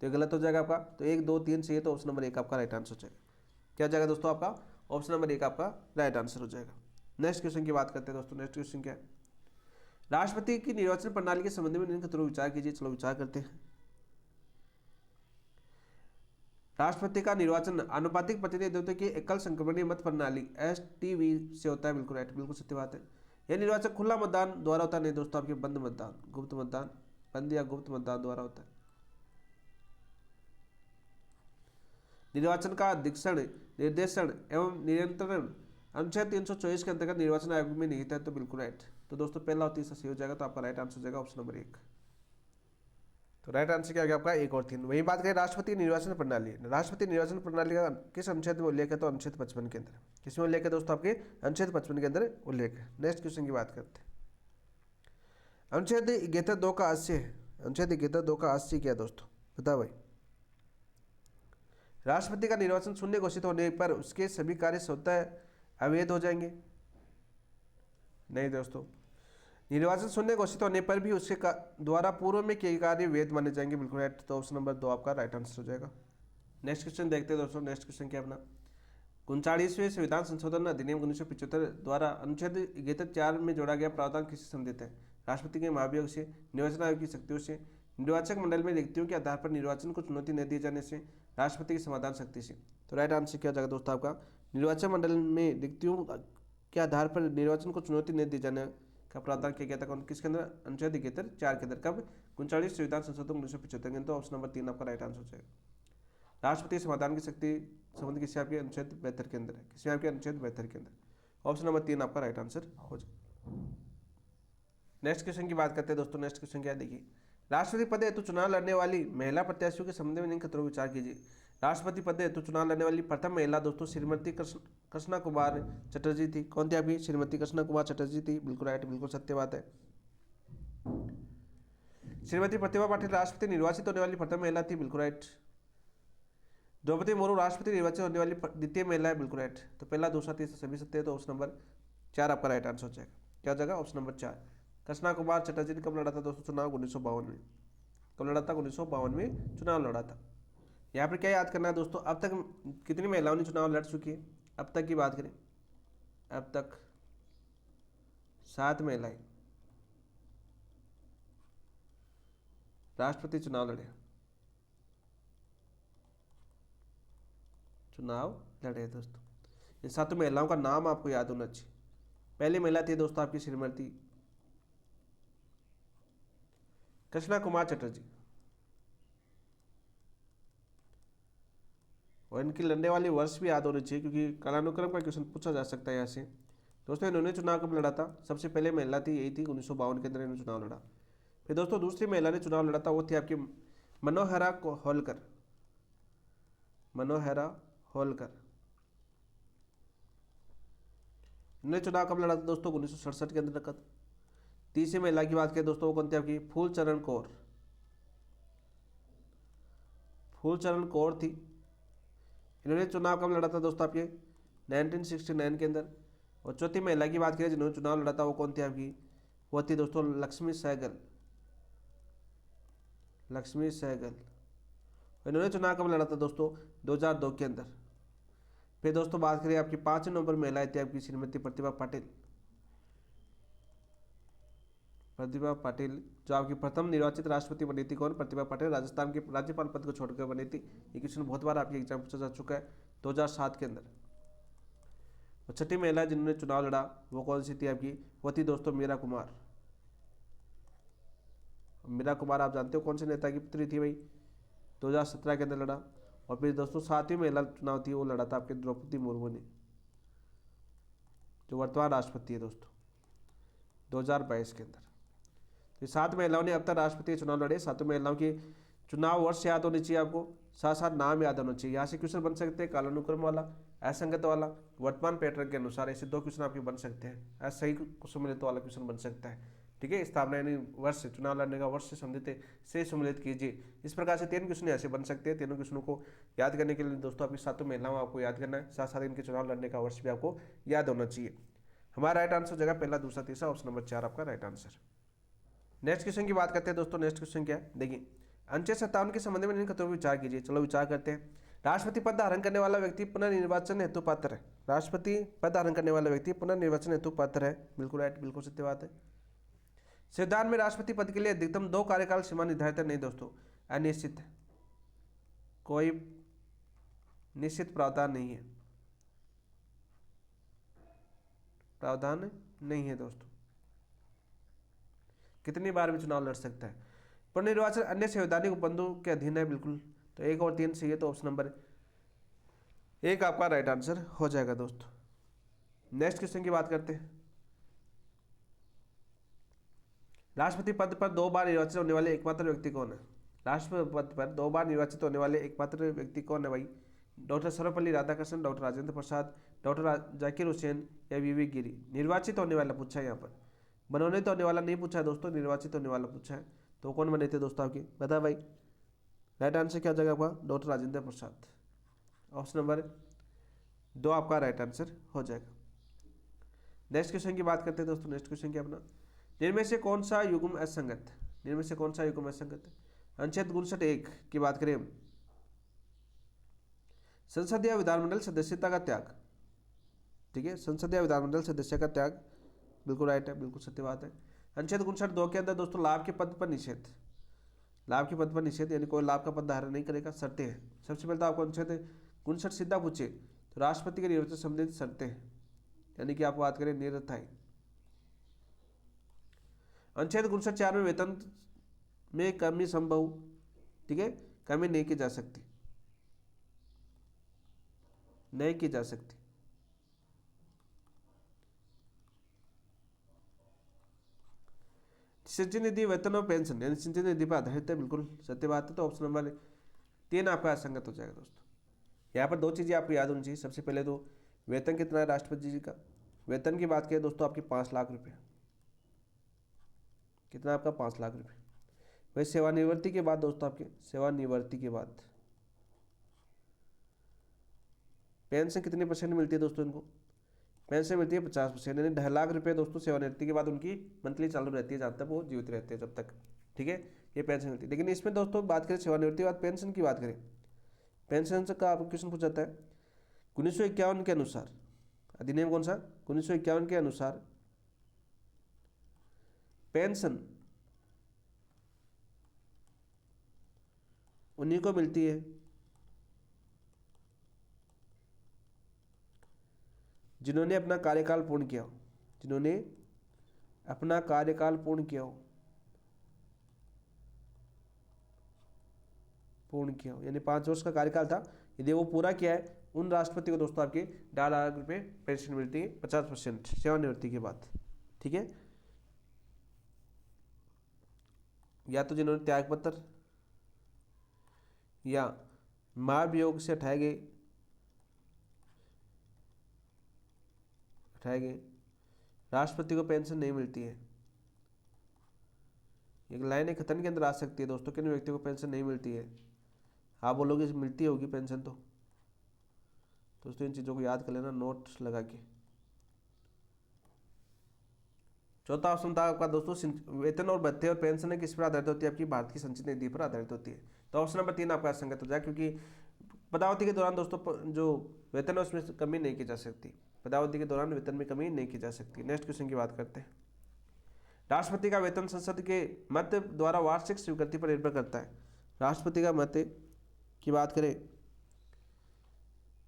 तो ये गलत हो जाएगा आपका। तो 1 2 3 चाहिए, तो ऑप्शन नंबर 1 आपका राइट आंसर हो जाएगा। क्या जाएगा दोस्तों? आपका ऑप्शन नंबर 1 आपका राइट आंसर हो जाएगा। नेक्स्ट क्वेश्चन की बात करते हैं दोस्तों। नेक्स्ट क्वेश्चन क्या है? राष्ट्रपति की निर्वाचन प्रणाली के संबंध में निम्न कथनों विचार कीजिए। चलो विचार करते हैं। राष्ट्रपति का निर्वाचन आनुपातिक प्रतिनिधित्व की एकल संक्रमणीय मत प्रणाली STV से होता है, बिल्कुल राइट, बिल्कुल सत्य बात है। यह निर्वाचन खुला मतदान द्वारा होता नहीं दोस्तों, आपके बंद मतदान, गुप्त मतदान, बंद या गुप्त मतदान द्वारा होता है। निर्वाचन का अधीक्षण, निर्देशन एवं नियंत्रण अनुच्छेद 324 के अंतर्गत निर्वाचन आयोग में निहित है, तो बिल्कुल राइट। तो दोस्तों पहला और तीसरा सही हो जाएगा, तो आपका राइट आंसर हो जाएगा ऑप्शन नंबर 1। तो राइट आंसर क्या हो गया आपका? 1 और 3। वही बात करें राष्ट्रपति निर्वाचन प्रणाली। राष्ट्रपति निर्वाचन प्रणाली का किस अनुच्छेद में उल्लेख है? तो अनुच्छेद 55 के अंदर। किसमें उल्लेख है दोस्तों? आपके अनुच्छेद 55 के अंदर उल्लेख है। नेक्स्ट क्वेश्चन की बात करते हैं। अनुच्छेद 71(2) का आशय है। अनुच्छेद 71(2) का आशय क्या है दोस्तों? बताओ भाई। राष्ट्रपति का निर्वाचन शून्य घोषित होने पर उसके सभी कार्य स्वतः अवैध हो जाएंगे, नहीं दोस्तों। निर्वाचन शून्य घोषित होने पर भी उसके द्वारा पूर्व में किए कार्य वैध माने जाएंगे, बिल्कुल राइट। तो ऑप्शन नंबर 2 आपका राइट आंसर हो जाएगा। नेक्स्ट क्वेश्चन देखते हैं दोस्तों। नेक्स्ट क्वेश्चन क्या अपना? 39वें संविधान संशोधन अधिनियम 1975 द्वारा अनुच्छेद 71(4) में जोड़ा गया प्रावधान किससे संबंधित है? राष्ट्रपति के महाभियोग से, निर्वाचन आयोग की शक्तियों से, निर्वाचक मंडल में रिक्तियों के आधार पर निर्वाचन को चुनौती न दिए जाने से, राष्ट्रपति की समाधान शक्ति से। तो राइट आंसर क्या जाएगा दोस्तों? आपका निर्वाचन मंडल में रिक्तियों के आधार पर निर्वाचन को चुनौती न दिए जाने का प्रावधान किया गया था। कौन? किसके अंदर? अनुच्छेद 71(4) के अंदर। कब? 39 संविधान संशोधन 1975 के, तो ऑप्शन नंबर 3 आपका राइट आंसर हो जाएगा। राष्ट्रपति समाधान की शक्ति संबंध किसी आपके अनुच्छेद 72 के अंदर है, किसी आपके अनुच्छेद 72 के अंदर, ऑप्शन नंबर 3 आपका राइट आंसर हो जाएगा। नेक्स्ट क्वेश्चन की बात करते हैं दोस्तों। नेक्स्ट क्वेश्चन क्या है, देखिए, राष्ट्रपति पद हेतु चुनाव लड़ने वाली महिला प्रत्याशियों के संबंध में निम्न खतरों पर विचार कीजिए। राष्ट्रपति पद हेतु चुनाव लड़ने वाली प्रथम महिला दोस्तों श्रीमती कृष्णा कुमार चटर्जी थी। कौन थी आपकी? श्रीमती कृष्णा कुमार चटर्जी थी। बिल्कुल राइट, बिल्कुल सत्य बात है। श्रीमती प्रतिभा पाटिल राष्ट्रपति निर्वाचित होने वाली प्रथम महिला थी। बिल्कुल राइट। द्रौपदी मुर्मू राष्ट्रपति निर्वाचित होने वाली द्वितीय महिला है। बिल्कुल राइट। तो पहला, दूसरा, तीसरा सभी सत्य है, तो ऑप्शन नंबर 4 आपका राइट आंसर हो जाएगा। क्या हो जाएगा? Option number 4। कृष्णा कुमार चटर्जी ने कब लड़ा था दोस्तों चुनाव? 1952 में। कब लड़ा था? 1952 में चुनाव लड़ा था। यहाँ पर क्या याद करना है दोस्तों, अब तक कितनी महिलाओं ने चुनाव लड़ चुकी है? अब तक की बात करें, अब तक 7 महिलाएं राष्ट्रपति चुनाव लड़े दोस्तों। इन 7 महिलाओं का नाम आपको याद होना चाहिए। पहली महिला थी दोस्तों आपकी श्रीमती कृष्णा कुमार चटर्जी, और इनकी लड़ने वाली वर्ष भी याद होनी चाहिए, क्योंकि कालानुक्रम का क्वेश्चन पूछा जा सकता है यहाँ से। दोस्तों इन्होंने चुनाव कब लड़ा था? सबसे पहले महिला थी, यही थी 1952 के अंदर इन्होंने चुनाव लड़ा। फिर दोस्तों दूसरी महिला ने चुनाव लड़ा था, वो थी आपकी मनोहरा होलकर। मनोहरा होलकर इन्होंने चुनाव कब लड़ा था दोस्तों? 1967 के अंदर रखा था। तीसरी महिला की बात करें दोस्तों, वो कौन थी आपकी? फूलचरण कौर। फूलचरण कौर थी। इन्होंने चुनाव कब लड़ा था दोस्तों? आपके 1969 के अंदर। और चौथी महिला की बात करें जिन्होंने चुनाव लड़ा था, वो कौन थी आपकी? वो थी दोस्तों लक्ष्मी सहगल। लक्ष्मी सहगल। इन्होंने चुनाव कब लड़ा था दोस्तों? 2002 के अंदर। फिर दोस्तों बात करें आपकी 5 नंबर महिला थी आपकी श्रीमती प्रतिभा पाटिल। प्रतिभा पाटिल जो आपकी प्रथम निर्वाचित राष्ट्रपति बनी थी। कौन? प्रतिभा पाटिल। राजस्थान के राज्यपाल पद को छोड़कर बनी थी। ये क्वेश्चन बहुत बार आपके एग्जाम पूछा जा चुका है 2007 के अंदर। और छठी महिला जिन्होंने चुनाव लड़ा वो कौन सी थी आपकी? वो थी दोस्तों मीरा कुमार। मीरा कुमार आप जानते हो कौन से नेता की पुत्री थी भाई? 2017 के अंदर लड़ा। और फिर दोस्तों 7वीं महिला चुनाव थी, वो लड़ा था आपके द्रौपदी मुर्मू ने, जो वर्तमान राष्ट्रपति है दोस्तों 2022 के अंदर। तो 7 महिलाओं ने अब तक राष्ट्रपति चुनाव लड़े। 7 महिलाओं के चुनाव वर्ष याद होने चाहिए आपको, साथ साथ नाम याद होना चाहिए। यहाँ से क्वेश्चन बन सकते हैं कालानुक्रम वाला, असंगत वाला, वर्तमान पैटर्न के अनुसार। ऐसे 2 क्वेश्चन आपके बन सकते हैं। ऐसा सही सुमेलित वाला क्वेश्चन बन सकता है। ठीक है, स्थापना यानी वर्ष, चुनाव लड़ने का वर्ष से संबंधित से सम्मिलित कीजिए। इस प्रकार से 3 क्वेश्चन ऐसे बन सकते हैं। तीनों क्वेश्चनों को याद करने के लिए दोस्तों आपकी 7 महिलाओं आपको याद करना है, साथ साथ इनके चुनाव लड़ने का वर्ष भी आपको याद होना चाहिए। हमारा राइट आंसर जगह पहला, दूसरा, तीसरा, ऑप्शन नंबर 4 आपका राइट आंसर। नेक्स्ट क्वेश्चन की बात करते हैं दोस्तों। नेक्स्ट क्वेश्चन क्या है, देखिए, अनुच्छेद 57 के संबंध में इन खतरों पर विचार कीजिए। चलो विचार करते हैं। राष्ट्रपति पद धारण करने वाला व्यक्ति पुनर्निर्वाचन हेतु पात्र है। राष्ट्रपति पद धारण करने वाला व्यक्ति पुनर्निर्वाचन हेतु पात्र है। बिल्कुल राइट, बिल्कुल सत्य बात है। संविधान में राष्ट्रपति पद के लिए अधिकतम 2 कार्यकाल सीमा निर्धारित नहीं दोस्तों, अनिश्चित है, कोई निश्चित प्रावधान नहीं है, प्रावधान नहीं है दोस्तों। कितनी बार भी चुनाव लड़ सकता है। पुनर्निर्वाचन अन्य संवैधानिक उपबंधों के अधीन है। बिल्कुल, तो 1 और 3 सही है, तो ऑप्शन नंबर 1 आपका राइट आंसर हो जाएगा दोस्तों। नेक्स्ट क्वेश्चन की बात करते हैं। राष्ट्रपति पद पर 2 बार निर्वाचित होने वाले एकमात्र व्यक्ति कौन है? राष्ट्रपति पद पर 2 बार निर्वाचित होने वाले एकमात्र व्यक्ति कौन है भाई? Doctor Sarvepalli Radhakrishnan, doctor Rajendra Prasad, doctor Zakir Hussain या वीवी गिरी? निर्वाचित होने वाला पूछा है यहाँ पर, मनोनीत होने वाला नहीं पूछा है दोस्तों, निर्वाचित होने वाला पूछा है। तो कौन बने थे दोस्तों आपके? बता भाई, राइट आंसर क्या जगह आपका? Doctor Rajendra Prasad. Option number 2 आपका राइट आंसर हो जाएगा। नेक्स्ट क्वेश्चन की बात करते हैं दोस्तों। नेक्स्ट क्वेश्चन क्या अपना, जिनमें से कौन सा युग्म असंगत है? जिनमें से कौन सा युग्म असंगत है? अनुच्छेद 59(1) की बात करें, संसद या विधानमंडल सदस्यता का त्याग। ठीक है, संसद या विधानमंडल सदस्य का त्याग। बिल्कुल राइट है, बिल्कुल सत्य बात है। अनुच्छेद 59(2) के अंदर दोस्तों लाभ के पद पर निषेध। लाभ के पद पर निषेध यानी कोई लाभ का पद धारण नहीं करेगा, शर्तें हैं। सबसे पहले तो आपको अनुच्छेद 59 सीधा पूछे तो राष्ट्रपति के निर्वाचन संबंधित शर्तें हैं, यानी कि आप बात करें निरर्थाई। अनुच्छेद 59(4) में वेतन में कमी संभव, ठीक है, कमी नहीं की जा सकती, नहीं की जा सकती। सिंचित निधि वेतन और पेंशन यानी सिंचित निधि पर आधारित है, बिल्कुल सत्य बात है। तो ऑप्शन नंबर 3 आपका असंगत हो जाएगा दोस्तों। यहाँ पर दो चीज़ें आपको याद होनी चाहिए। सबसे पहले तो वेतन कितना है राष्ट्रपति जी का, वेतन की बात करें दोस्तों आपकी 5 लाख रुपये, कितना आपका 5 लाख रुपये। वही सेवानिवृत्ति के बाद दोस्तों आपके सेवानिवृत्ति के बाद पेंशन कितने परसेंट मिलती है दोस्तों इनको, पेंशन मिलती है 50%, यानी 2.5 लाख रुपये दोस्तों सेवानिवृत्ति के बाद उनकी मंथली चालू रहती है, जब तक वो जीवित रहते हैं जब तक, ठीक है, ये पेंशन मिलती है। लेकिन इसमें दोस्तों बात करें सेवानिवृत्ति के बाद पेंशन की बात करें, पेंशन का आपको क्वेश्चन पूछा जाता है 1951 के अनुसार, अधिनियम कौन सा, 1951 के अनुसार पेंशन उन्हीं को मिलती है जिन्होंने अपना कार्यकाल पूर्ण किया हो, जिन्होंने अपना कार्यकाल पूर्ण किया हो, पूर्ण किया हो, यानी 5 वर्ष का कार्यकाल था, यदि वो पूरा किया है उन राष्ट्रपति को दोस्तों आपके 2.5 लाख रुपये पेंशन मिलती है 50% सेवानिवृत्ति के बाद, ठीक है। या तो जिन्होंने त्यागपत्र या महाभियोग से हटाए गए राष्ट्रपति को पेंशन नहीं मिलती है। एक लाइन एक कथन के अंदर आ सकती है दोस्तों, किन व्यक्ति को पेंशन नहीं मिलती है। आप बोलोगे मिलती होगी पेंशन, तो दोस्तों इन चीज़ों को याद कर लेना नोट लगा के। चौथा ऑप्शन था आपका दोस्तों वेतन और भत्ते और पेंशन किस पर आधारित होती है, आपकी भारत की संचित निधि पर आधारित होती है। तो ऑप्शन नंबर 3 आपका असंगत हो जाए, क्योंकि पदावधि के दौरान दोस्तों जो वेतन है उसमें कमी नहीं की जा सकती, पदावधि के दौरान वेतन में कमी नहीं की जा सकती। नेक्स्ट क्वेश्चन की बात करते हैं। राष्ट्रपति का वेतन संसद के मत द्वारा वार्षिक स्वीकृति पर निर्भर करता है। राष्ट्रपति का मत की बात करें,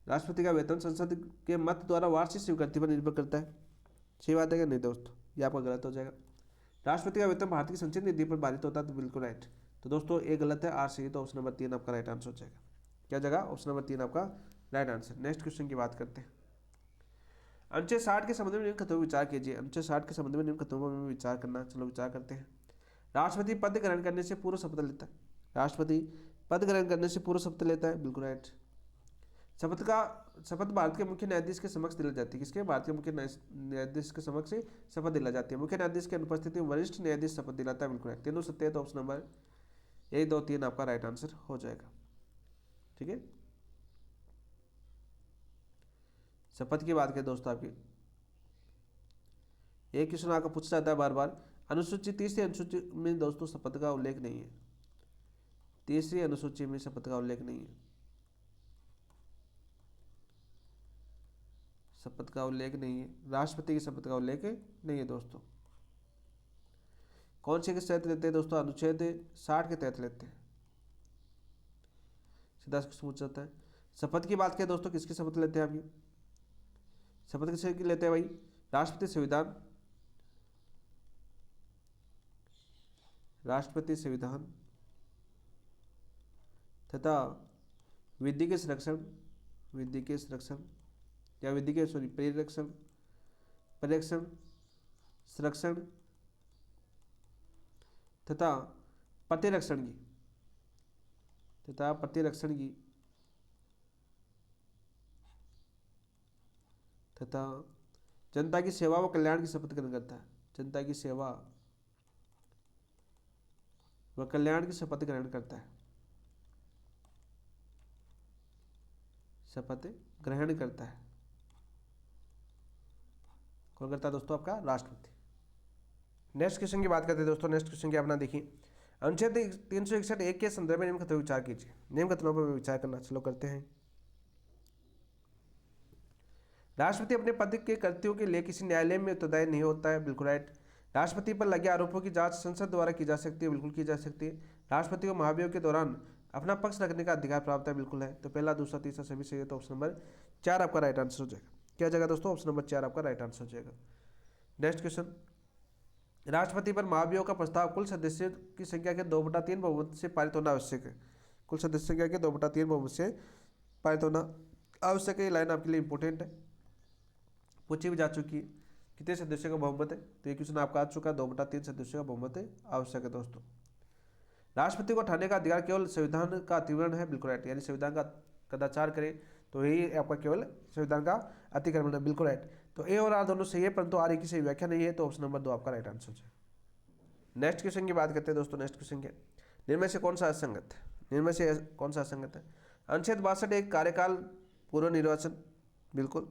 राष्ट्रपति का वेतन संसद के मत द्वारा वार्षिक स्वीकृति पर निर्भर करता है, सही बात है क्या नहीं दोस्तों, ये आपका गलत हो जाएगा। राष्ट्रपति का वेतन भारत की संचित निधि पर पारित होता है, तो बिल्कुल राइट। तो दोस्तों ये गलत है, आर सही, तो ऑप्शन नंबर 3 आपका राइट आंसर हो जाएगा। क्या जगह, ऑप्शन नंबर 3 आपका राइट आंसर। नेक्स्ट क्वेश्चन की बात करते हैं। अनुच्छेद 60 के संबंध में निम्न कथनों पर विचार कीजिए। अनुच्छेद 60 के संबंध में निम्न कथनों पर विचार करना, चलो विचार करते हैं। राष्ट्रपति पद ग्रहण करने से पूर्व शपथ लेता है, राष्ट्रपति पद ग्रहण करने से पूर्व शपथ लेता है, बिल्कुल राइट। शपथ भारत के मुख्य न्यायाधीश के समक्ष दिलाई जाती है, किसके, भारत के मुख्य न्यायाधीश के समक्ष शपथ दिलाई जाती है। मुख्य न्यायाधीश की अनुपस्थिति में वरिष्ठ न्यायाधीश शपथ दिलाता है, बिल्कुल राइट। तीनों सत्य है, तो ऑप्शन नंबर 1, 2, 3 आपका राइट आंसर हो जाएगा, ठीक है। शपथ की बात करें दोस्तों आपकी, एक क्वेश्चन आपका पूछा जाता है बार बार, अनुसूची 30 अनुसूची में दोस्तों शपथ का उल्लेख नहीं है, 30वीं अनुसूची में शपथ का उल्लेख नहीं है, शपथ का उल्लेख नहीं है, राष्ट्रपति की शपथ का उल्लेख नहीं है दोस्तों। कौन से के तहत लेते हैं दोस्तों, अनुच्छेद 60 के तहत लेते हैं, सीधा पूछ जाता है। शपथ की बात करें दोस्तों, किसकी शपथ लेते हैं आपकी, शपथ किसकी लेते हैं भाई, राष्ट्रपति संविधान, राष्ट्रपति संविधान तथा विधि के संरक्षण, विधि के संरक्षण या विधि के परिरक्षण, परिरक्षण, संरक्षण तथा प्रतिरक्षण की, तथा प्रतिरक्षण की तथा जनता की सेवा व कल्याण की शपथ ग्रहण करता है, जनता की सेवा व कल्याण की शपथ ग्रहण करता है, शपथ ग्रहण करता है। कौन करता है दोस्तों, आपका राष्ट्रपति। नेक्स्ट क्वेश्चन की बात करते हैं दोस्तों। नेक्स्ट क्वेश्चन क्या अपना देखिए, अनुच्छेद 361 के संदर्भ में निम्न कथनों पर विचार कीजिए। निम्न कथनों पर विचार करना, चलो करते हैं। राष्ट्रपति अपने पद के कर्तव्यों के लिए किसी न्यायालय में उत्तरदायी नहीं होता है, बिल्कुल राइट। राष्ट्रपति पर लगे आरोपों की जांच संसद द्वारा की जा सकती है, बिल्कुल की जा सकती है। राष्ट्रपति को महाभियोग के दौरान अपना पक्ष रखने का अधिकार प्राप्त है, बिल्कुल है। तो पहला, दूसरा, तीसरा सभी सही है, तो ऑप्शन नंबर 4 आपका राइट आंसर हो जाएगा। क्या जगह दोस्तों, ऑप्शन नंबर 4 आपका राइट आंसर हो जाएगा। नेक्स्ट क्वेश्चन, राष्ट्रपति पर महाभियोग का प्रस्ताव कुल सदस्यों की संख्या के 2/3 बहुमत से पारित होना आवश्यक है। कुल सदस्य संख्या के 2/3 बहुमत से पारित होना आवश्यक है। ये लाइन आपके लिए इंपॉर्टेंट है, पूछी भी जा चुकी है। कितने सदस्यों का बहुमत है, तो ये क्वेश्चन आपका आ चुका है। 2/3 सदस्यों का बहुमत है आवश्यक है दोस्तों। राष्ट्रपति को हटाने का अधिकार केवल संविधान का अतिक्रमण है, बिल्कुल राइट। यानी संविधान का कदाचार करे तो यही आपका केवल संविधान का अतिक्रमण है, बिल्कुल राइट। तो ए और आर दोनों सही है, परंतु आर की सही व्याख्या नहीं है, तो ऑप्शन नंबर 2 आपका राइट आंसर है। नेक्स्ट क्वेश्चन की बात करते हैं दोस्तों। नेक्स्ट क्वेश्चन क्या, निम्न से कौन सा असंगत है, निम्न से कौन सा असंगत है। अनुच्छेद 62 एक कार्यकाल पूर्व निर्वाचन, बिल्कुल।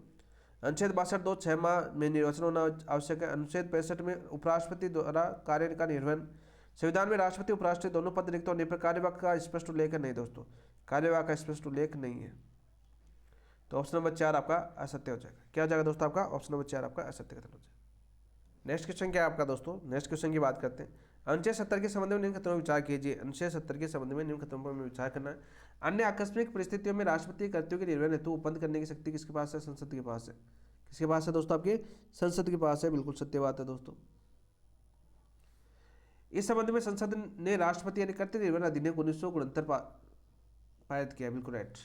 अनुच्छेद 62 2 6 माह में निर्वाचन होना आवश्यक है। अनुच्छेद 65 में उपराष्ट्रपति द्वारा कार्य का निर्वहन, संविधान में राष्ट्रपति उपराष्ट्रपति दोनों पद रिक्त होने पर कार्यवाहक का स्पष्ट उल्लेख नहीं दोस्तों, कार्यवाहक का स्पष्ट उल्लेख नहीं है, तो ऑप्शन नंबर 4 आपका असत्य हो जाएगा। क्या हो जाएगा दोस्तों आपका, ऑप्शन नंबर 4 आपका असत्य कथन हो जाएगा। नेक्स्ट क्वेश्चन क्या है आपका दोस्तों, नेक्स्ट क्वेश्चन की बात करते हैं। अनुच्छेद 70 के संबंध में निम्न कथनों पर विचार कीजिए। अनुच्छेद 70 के संबंध में निम्न कथनों पर विचार करना है। अन्य आकस्मिक परिस्थितियों में राष्ट्रपति कर्तव्यों के निर्वहन हेतु उपबंध करने की शक्ति किसके पास है, संसद के पास है। किसके पास है दोस्तों, आपके संसद के पास है, बिल्कुल सत्य बात है दोस्तों। इस संबंध में संसद ने राष्ट्रपति यानी कर्तव्य निर्वहन अधिनियम 1969 पारित किया, बिल्कुल राइट।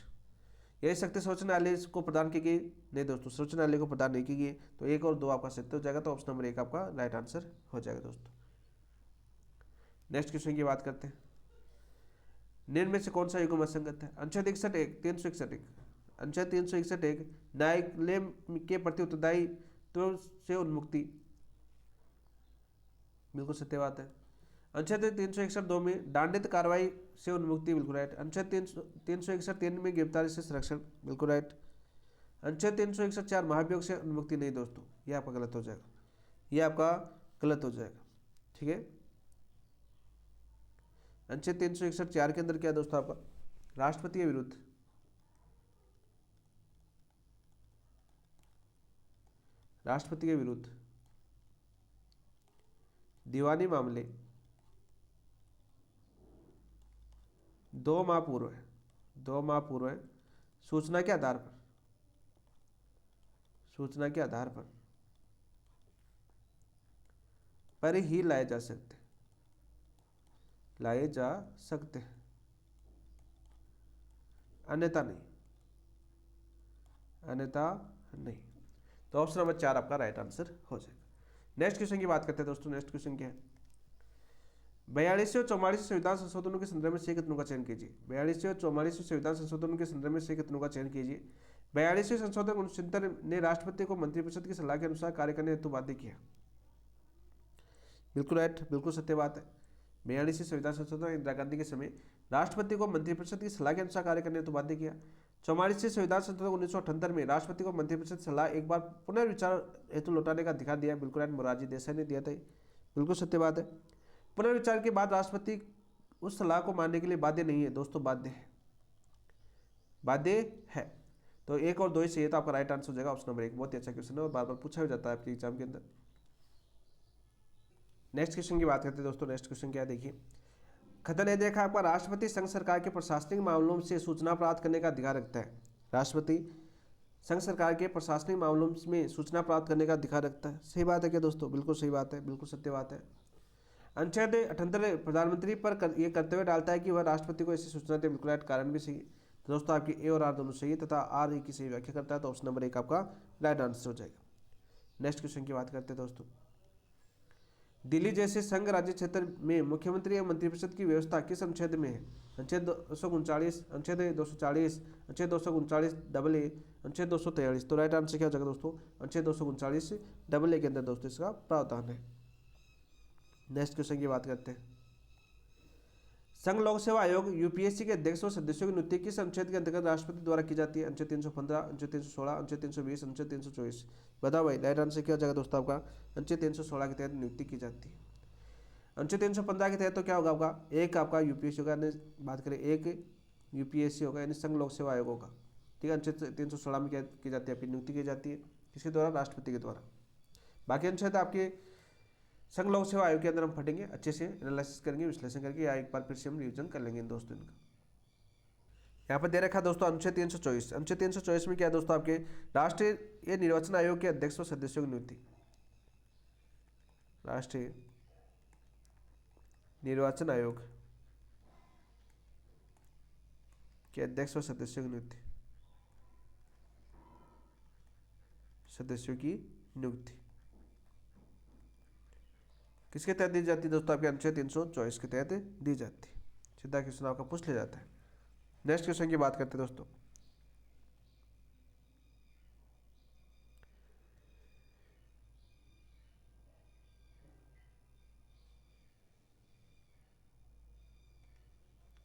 यही शक्ति सर्वोच्च न्यायालय को प्रदान की गई नहीं दोस्तों, सर्वोच्च न्यायालय को प्रदान नहीं की गई, तो 1 और 2 आपका सत्य हो जाएगा, तो ऑप्शन नंबर 1 आपका राइट आंसर हो जाएगा दोस्तों। नेक्स्ट क्वेश्चन की बात करते हैं। निम्न में से कौन सा युग्म असंगत है। अनुच्छेद 61 361 अनुच्छेद 361 न्यायालय के प्रति उत्तरदायित्व से उन्मुक्ति, बिल्कुल सत्य बात है। अनुच्छेद 361 में दंडित कार्रवाई से उन्मुक्ति, बिल्कुल राइट। अनुच्छेद 361 में गिरफ्तारी से संरक्षण, बिल्कुल राइट। अनुच्छेद 361 महाभियोग से उन्मुक्ति नहीं दोस्तों, ये आपका गलत हो जाएगा, ये आपका गलत हो जाएगा, ठीक है। अनुच्छेद 361 के अंदर क्या है दोस्तों आपका, राष्ट्रपति के विरुद्ध दीवानी मामले 2 माह पूर्व है सूचना के आधार पर ही लाए जा सकते हैं, अन्यथा नहीं, तो ऑप्शन नंबर 4 आपका राइट आंसर हो जाएगा। नेक्स्ट क्वेश्चन की बात करते हैं दोस्तों। नेक्स्ट क्वेश्चन क्या है, 42वें और 44वें संविधान संशोधनों के संदर्भ में सही कथनों का चयन कीजिए। 42वें और 44वें संविधान संशोधनों के संदर्भ में सही कथनों का चयन कीजिए। 42वें संशोधन 1970 ने राष्ट्रपति को मंत्रिपरिषद की सलाह के अनुसार कार्य करने हेतु बाध्य किया, बिल्कुल राइट, बिल्कुल सत्य बात है। 42वें संविधान संशोधन इंदिरा गांधी के समय राष्ट्रपति को मंत्रिपरिषद की सलाह के अनुसार कार्य करने हेतु बाध्य किया। 44वें संविधान संशोधन 1978 में राष्ट्रपति को मंत्रिपरिषद सलाह एक बार पुनर्विचार हेतु लौटाने का अधिकार दिया, बिल्कुल राइट, मोरारजी देसाई ने दिया था, बिल्कुल सत्य बात है। पुनर्विचार के बाद राष्ट्रपति उस सलाह को मानने के लिए बाध्य नहीं है दोस्तों, बाध्य है, तो 1 और 2 ही सही है, तो आपका राइट आंसर हो जाएगा ऑप्शन नंबर 1। बहुत ही अच्छा क्वेश्चन है और बार बार पूछा हो जाता है आपके एग्जाम के अंदर। नेक्स्ट क्वेश्चन की बात करते हैं दोस्तों। नेक्स्ट क्वेश्चन क्या है देखिए, कथन है देखा आपका, राष्ट्रपति संघ सरकार के प्रशासनिक मामलों से सूचना प्राप्त करने का अधिकार रखता है। राष्ट्रपति संघ सरकार के प्रशासनिक मामलों में सूचना प्राप्त करने का अधिकार रखता है, सही बात है क्या दोस्तों, बिल्कुल सही बात है, बिल्कुल सत्य बात है। अनुच्छेद 78 प्रधानमंत्री पर यह कर्तव्य डालता है कि वह राष्ट्रपति को ऐसी सूचना दे, बिल्कुल राइट, कारण भी सही है, तो दोस्तों आपकी ए और आर दोनों सही है तथा आर की सही व्याख्या करता है, तो ऑप्शन नंबर 1 आपका राइट आंसर हो जाएगा। नेक्स्ट क्वेश्चन की बात करते हैं दोस्तों। दिल्ली जैसे संघ राज्य क्षेत्र में मुख्यमंत्री एवं मंत्रिपरिषद की व्यवस्था किस अनुच्छेद में है। अनुच्छेद 239, अनुच्छेद 240, अनुच्छेद 239 डबल ए, अनुच्छेद 243, तो राइट आंसर क्या हो जाएगा दोस्तों, अनुच्छेद 239 डबल ए के अंदर दोस्तों इसका प्रावधान है। नेक्स्ट क्वेश्चन की बात करते हैं। संघ लोक सेवा आयोग यूपीएससी के अध्यक्ष और सदस्यों की नियुक्ति किस अनुच्छेद के अंतर्गत राष्ट्रपति द्वारा की जाती है। अनुच्छेद 315, अनुच्छेद 316, अनुच्छेद 320, अनुच्छेद 324, बताओ भाई, राइट आंसर क्या हो जाएगा दोस्तों आपका, अनुच्छेद 316 के तहत नियुक्ति की जाती है। अनुच्छेद 315 के तहत तो क्या होगा आपका, एक आपका यूपीएससी होगा, बात करें एक यूपीएससी होगा यानी संघ लोक सेवा आयोग होगा, ठीक है। अनुच्छेद 316 में क्या की जाती है, आपकी नियुक्ति की जाती है, किसके द्वारा, राष्ट्रपति के द्वारा। बाकी अनुच्छेद आपके संघ लोक सेवा आयोग के अंदर हम फटेंगे, अच्छे से एनालिसिस करेंगे, विश्लेषण करके, या एक बार फिर से हम रिविजन कर लेंगे इन दोस्तों इनका। यहाँ पर दे रखा अनुच्छेद 324। अनुच्छेद 324 में क्या है दोस्तों, आपके राष्ट्रीय निर्वाचन आयोग के अध्यक्ष और सदस्यों की नियुक्ति। राष्ट्रीय निर्वाचन आयोग के अध्यक्ष और सदस्यों की नियुक्ति, सदस्यों की नियुक्ति किसके तहत दी जाती है दोस्तों? आपके अनुच्छेद 324 के तहत दी जाती है। सीधा क्वेश्चन आपका पूछ लिया जाता है। नेक्स्ट क्वेश्चन की बात करते हैं दोस्तों।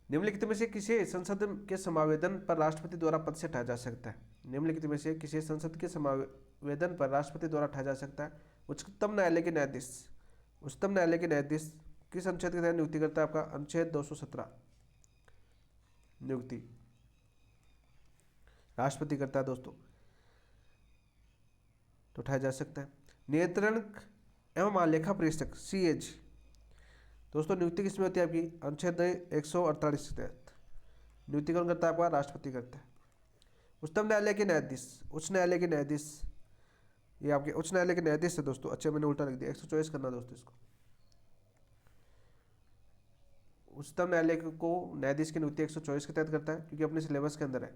निम्नलिखित में से किसी संसद के समावेदन पर राष्ट्रपति द्वारा पद से हटाया जा सकता है? निम्नलिखित में से किसी संसद के समावेदन पर राष्ट्रपति द्वारा हटाया जा सकता है? उच्चतम न्यायालय के न्यायाधीश, उच्चतम न्यायालय के न्यायाधीश किस अनुच्छेद के तहत नियुक्ति करता है? आपका अनुच्छेद 217 नियुक्ति राष्ट्रपति करता है दोस्तों, तो उठाया जा सकता है। नियंत्रण एवं आलेखा प्रेषक CAG दोस्तों नियुक्ति किसमें होती है? आपकी अनुच्छेद 148 के तहत नियुक्ति कौन करता है? आपका राष्ट्रपति करता है। उच्चतम न्यायालय के न्यायाधीश, उच्च न्यायालय के न्यायाधीश, ये आपके उच्च न्यायालय के न्यायाधीश है दोस्तों। अच्छा मैंने उल्टा लिख दिया, 124 करना दोस्तों इसको। उच्चतम न्यायालय को न्यायाधीश की नियुक्ति 124 के तहत करता है क्योंकि अपने सिलेबस के अंदर है।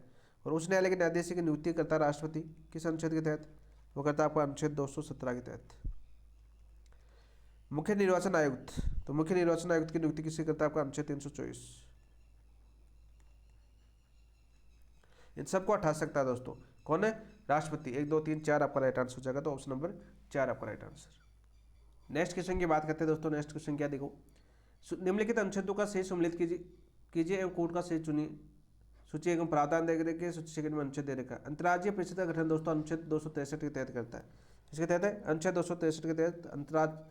और उच्च न्यायालय के न्यायाधीश की नियुक्ति करता है राष्ट्रपति, किस अनुच्छेद के तहत? वो करता है आपका अनुच्छेद 217 के तहत। मुख्य निर्वाचन आयुक्त, तो मुख्य निर्वाचन आयुक्त की नियुक्ति किससे करता है? आपका अनुच्छेद 324। इन सबको हटा सकता है दोस्तों, कौन है? राष्ट्रपति। 1 2 3 4 आपका राइट आंसर हो जाएगा, तो ऑप्शन नंबर 4 आपका राइट आंसर। नेक्स्ट क्वेश्चन की बात करते हैं दोस्तों। नेक्स्ट क्वेश्चन क्या देखो, निम्नलिखित अनुच्छेदों का सही सम्मिलित कीजिए एवं कोड का सही चुनिए। सूची एवं प्रावधान दे रखे, सूची सेकंड में अनुच्छेद दे रखा है। अंतर्राज्यीय परिषद का गठन दोस्तों अनुच्छेद 263 के तहत करता है। इसके तहत है अनुच्छेद 263 के तहत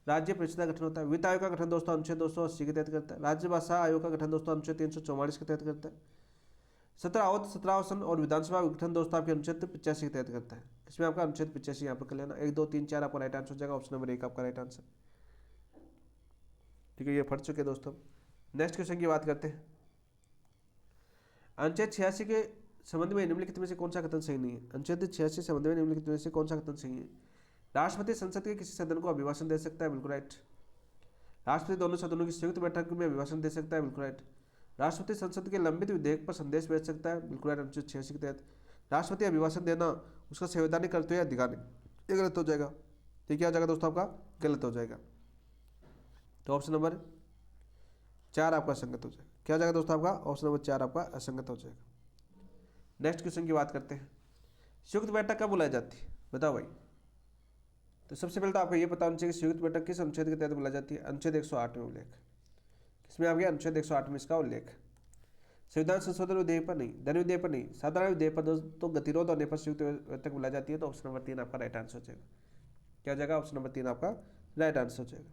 राज्य परिषद का गठन होता है। वित्त आयोग का गठन दोस्तों अनुच्छेद 280 के तहत करता है। राज्य भाषा आयोग का गठन दोस्तों अनुच्छेद 344 के तहत करता है। 17 आसन और विधानसभा गठन दोस्तों आपके अनुच्छेद 85 के तहत करता है। इसमें आपका अनुच्छेद 85 यहाँ पर कर लेना। 1 2 3 4 आपका राइट आंसर हो जाएगा, ऑप्शन नंबर 1 आपका राइट आंसर। ठीक है, ये पढ़ चुके दोस्तों। नेक्स्ट क्वेश्चन की बात करते हैं। अनुच्छेद 86 के संबंध में निम्नलिखित में से कौन सा कथन सही नहीं है? अनुच्छेद 86 संबंध में निम्नलिखित में से कौन सा कथन सही है? राष्ट्रपति संसद के किसी सदन को अभिभाषण दे सकता है, बिल्कुल राइट। राष्ट्रपति दोनों सदनों की संयुक्त बैठक में अभिभाषण दे सकता है, बिल्कुल राइट। राष्ट्रपति संसद के लंबित विधेयक पर संदेश भेज सकता है, बिल्कुल राइट, अनुच्छेद 86 के तहत। राष्ट्रपति अभिभाषण देना उसका संवैधानिक कर्तव्य या अधिकार नहीं, ये गलत हो जाएगा। ये क्या हो जाएगा दोस्तों? आपका गलत हो जाएगा, तो ऑप्शन नंबर 4 आपका असंगत हो जाएगा। क्या हो जाएगा दोस्तों? आपका ऑप्शन नंबर 4 आपका असंगत हो जाएगा। नेक्स्ट क्वेश्चन की बात करते हैं। संयुक्त बैठक कब बुलाई जाती है? बताओ भाई। तो सबसे पहले तो आपको ये पता होना चाहिए कि संयुक्त बैठक किस अनुच्छेद के तहत बुलाई जाती है? अनुच्छेद 108 में उल्लेख। किसमें आ गया? अनुच्छेद 108 में इसका उल्लेख। संविधान संशोधन विधेयक पर नहीं, धन विधेयक पर नहीं, साधारण विधेयक पर दोस्तों गतिरोध होने पर संयुक्त बैठक बुलाई जाती है, तो ऑप्शन नंबर 3 आपका राइट आंसर हो जाएगा। क्या हो जाएगा? ऑप्शन नंबर 3 आपका राइट आंसर हो जाएगा।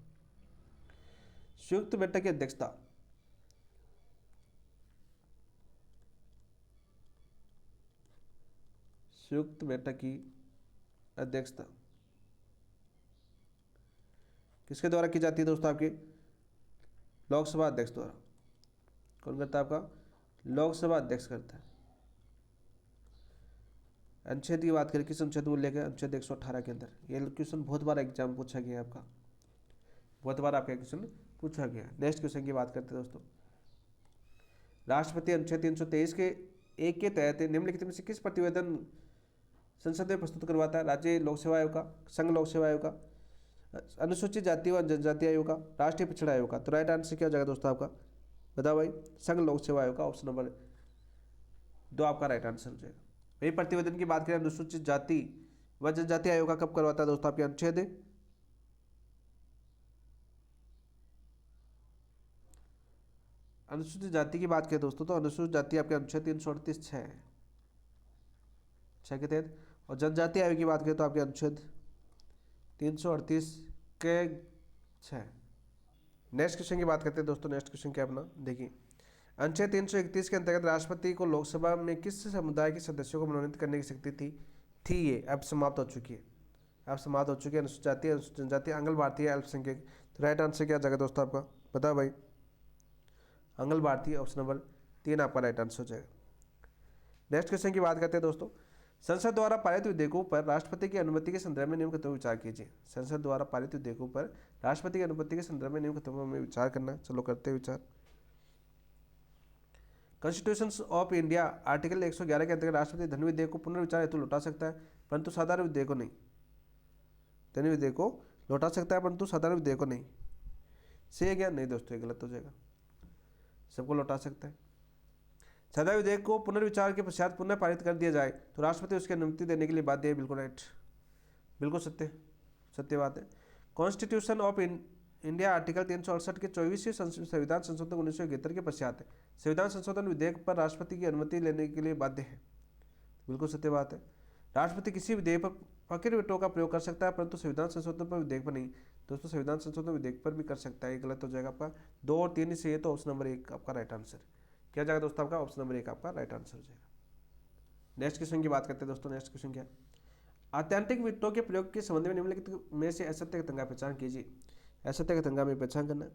संयुक्त बैठक की अध्यक्षता संयुक्त बैठक की अध्यक्षता किसके द्वारा की जाती है दोस्तों? आपके लोकसभा अध्यक्ष द्वारा। कौन करता है? आपका लोकसभा अध्यक्ष करता है। अनुच्छेद की बात करें, किस अनुच्छेद को लेकर? अनुच्छेद 118 के अंदर। ये क्वेश्चन बहुत बार एग्जाम पूछा गया है आपका, बहुत बार आपका क्वेश्चन पूछा गया। नेक्स्ट क्वेश्चन की बात करते हैं दोस्तों। राष्ट्रपति अनुच्छेद 323 के 1 के तहत निम्नलिखित में से किस प्रतिवेदन संसद में प्रस्तुत करवाता है? राज्य लोक सेवा आयोग का, संघ लोक सेवा आयोग का, अनुसूचित जाति व जनजाति आयोग का, राष्ट्रीय पिछड़ा आयोग का। तो राइट आंसर क्या हो जाएगा दोस्तों? आपका बताओ भाई। संघ लोक सेवा आयोग का, ऑप्शन नंबर 2 आपका राइट आंसर हो जाएगा। वही प्रतिवेदन की बात करें, अनुसूचित जाति व जनजाति आयोग का कब करवाता है दोस्तों? आपके अनुच्छेद अनुसूचित जाति की बात करें दोस्तों, तो अनुसूचित जाति आपके अनुच्छेद 338 6 के तहत। और जनजाति आयोग की बात करें तो आपके अनुच्छेद 338 के 6। नेक्स्ट क्वेश्चन की बात करते हैं दोस्तों। नेक्स्ट क्वेश्चन क्या अपना देखिए। अनुच्छेद 331 के अंतर्गत राष्ट्रपति को लोकसभा में किस समुदाय के सदस्यों को मनोनीत करने की शक्ति थी? ये अब समाप्त हो चुकी है, अब समाप्त हो चुकी है। अनुसूचित जाति, अनुसूचित जनजाति, आंगल भारतीय, अल्पसंख्यक। तो राइट आंसर क्या जाएगा दोस्तों? आपका बताओ भाई। आंगल भारतीय, ऑप्शन नंबर 3 आपका राइट आंसर हो जाएगा। नेक्स्ट क्वेश्चन की बात करते हैं दोस्तों। संसद द्वारा पारित विधेयकों पर राष्ट्रपति की अनुमति के संदर्भ में निम्न कथनों पर विचार कीजिए। संसद द्वारा पारित विधेयकों पर राष्ट्रपति की अनुमति के संदर्भ में निम्न कथनों में विचार करना। चलो करते हैं विचार। कॉन्स्टिट्यूशन ऑफ इंडिया आर्टिकल 111 के अंतर्गत राष्ट्रपति धन विधेयक को पुनर्विचार हेतु लौटा सकता है, परंतु साधारण विधेयक को नहीं। धन विधेयक को लौटा सकता है परंतु साधारण विधेयक को नहीं। सही है क्या? नहीं दोस्तों, ये गलत हो जाएगा। सबको लौटा सकता है। साधारण विधेयक को पुनर्विचार के पश्चात पुनः पारित कर दिया जाए तो राष्ट्रपति उसकी अनुमति देने के लिए बाध्य है। बिल्कुल राइट, बिल्कुल सत्य बात है। कॉन्स्टिट्यूशन ऑफ इंडिया आर्टिकल 368 के 24वें संविधान संशोधन 1971 के पश्चात संविधान संशोधन विधेयक पर राष्ट्रपति की अनुमति लेने के लिए बाध्य है। बिल्कुल सत्य बात है। राष्ट्रपति किसी विधेयक पर फकीर वेटो का प्रयोग कर सकता है परंतु संविधान संशोधन पर विधेयक पर नहीं। दोस्तों संविधान संशोधन विधेयक पर भी कर सकता है। ये गलत हो जाएगा आपका। 2 और 3 से ये तो ऑप्शन नंबर 1 आपका राइट आंसर क्या जाएगा दोस्तों? आपका ऑप्शन नंबर 1 आपका राइट आंसर हो जाएगा। नेक्स्ट क्वेश्चन की बात करते हैं दोस्तों। नेक्स्ट क्वेश्चन क्या है? आत्यंतिक वेटो के प्रयोग के संबंध में निम्नलिखित में से असत्य कथन का पहचान कीजिए। असत्य कथन का में पहचान करना।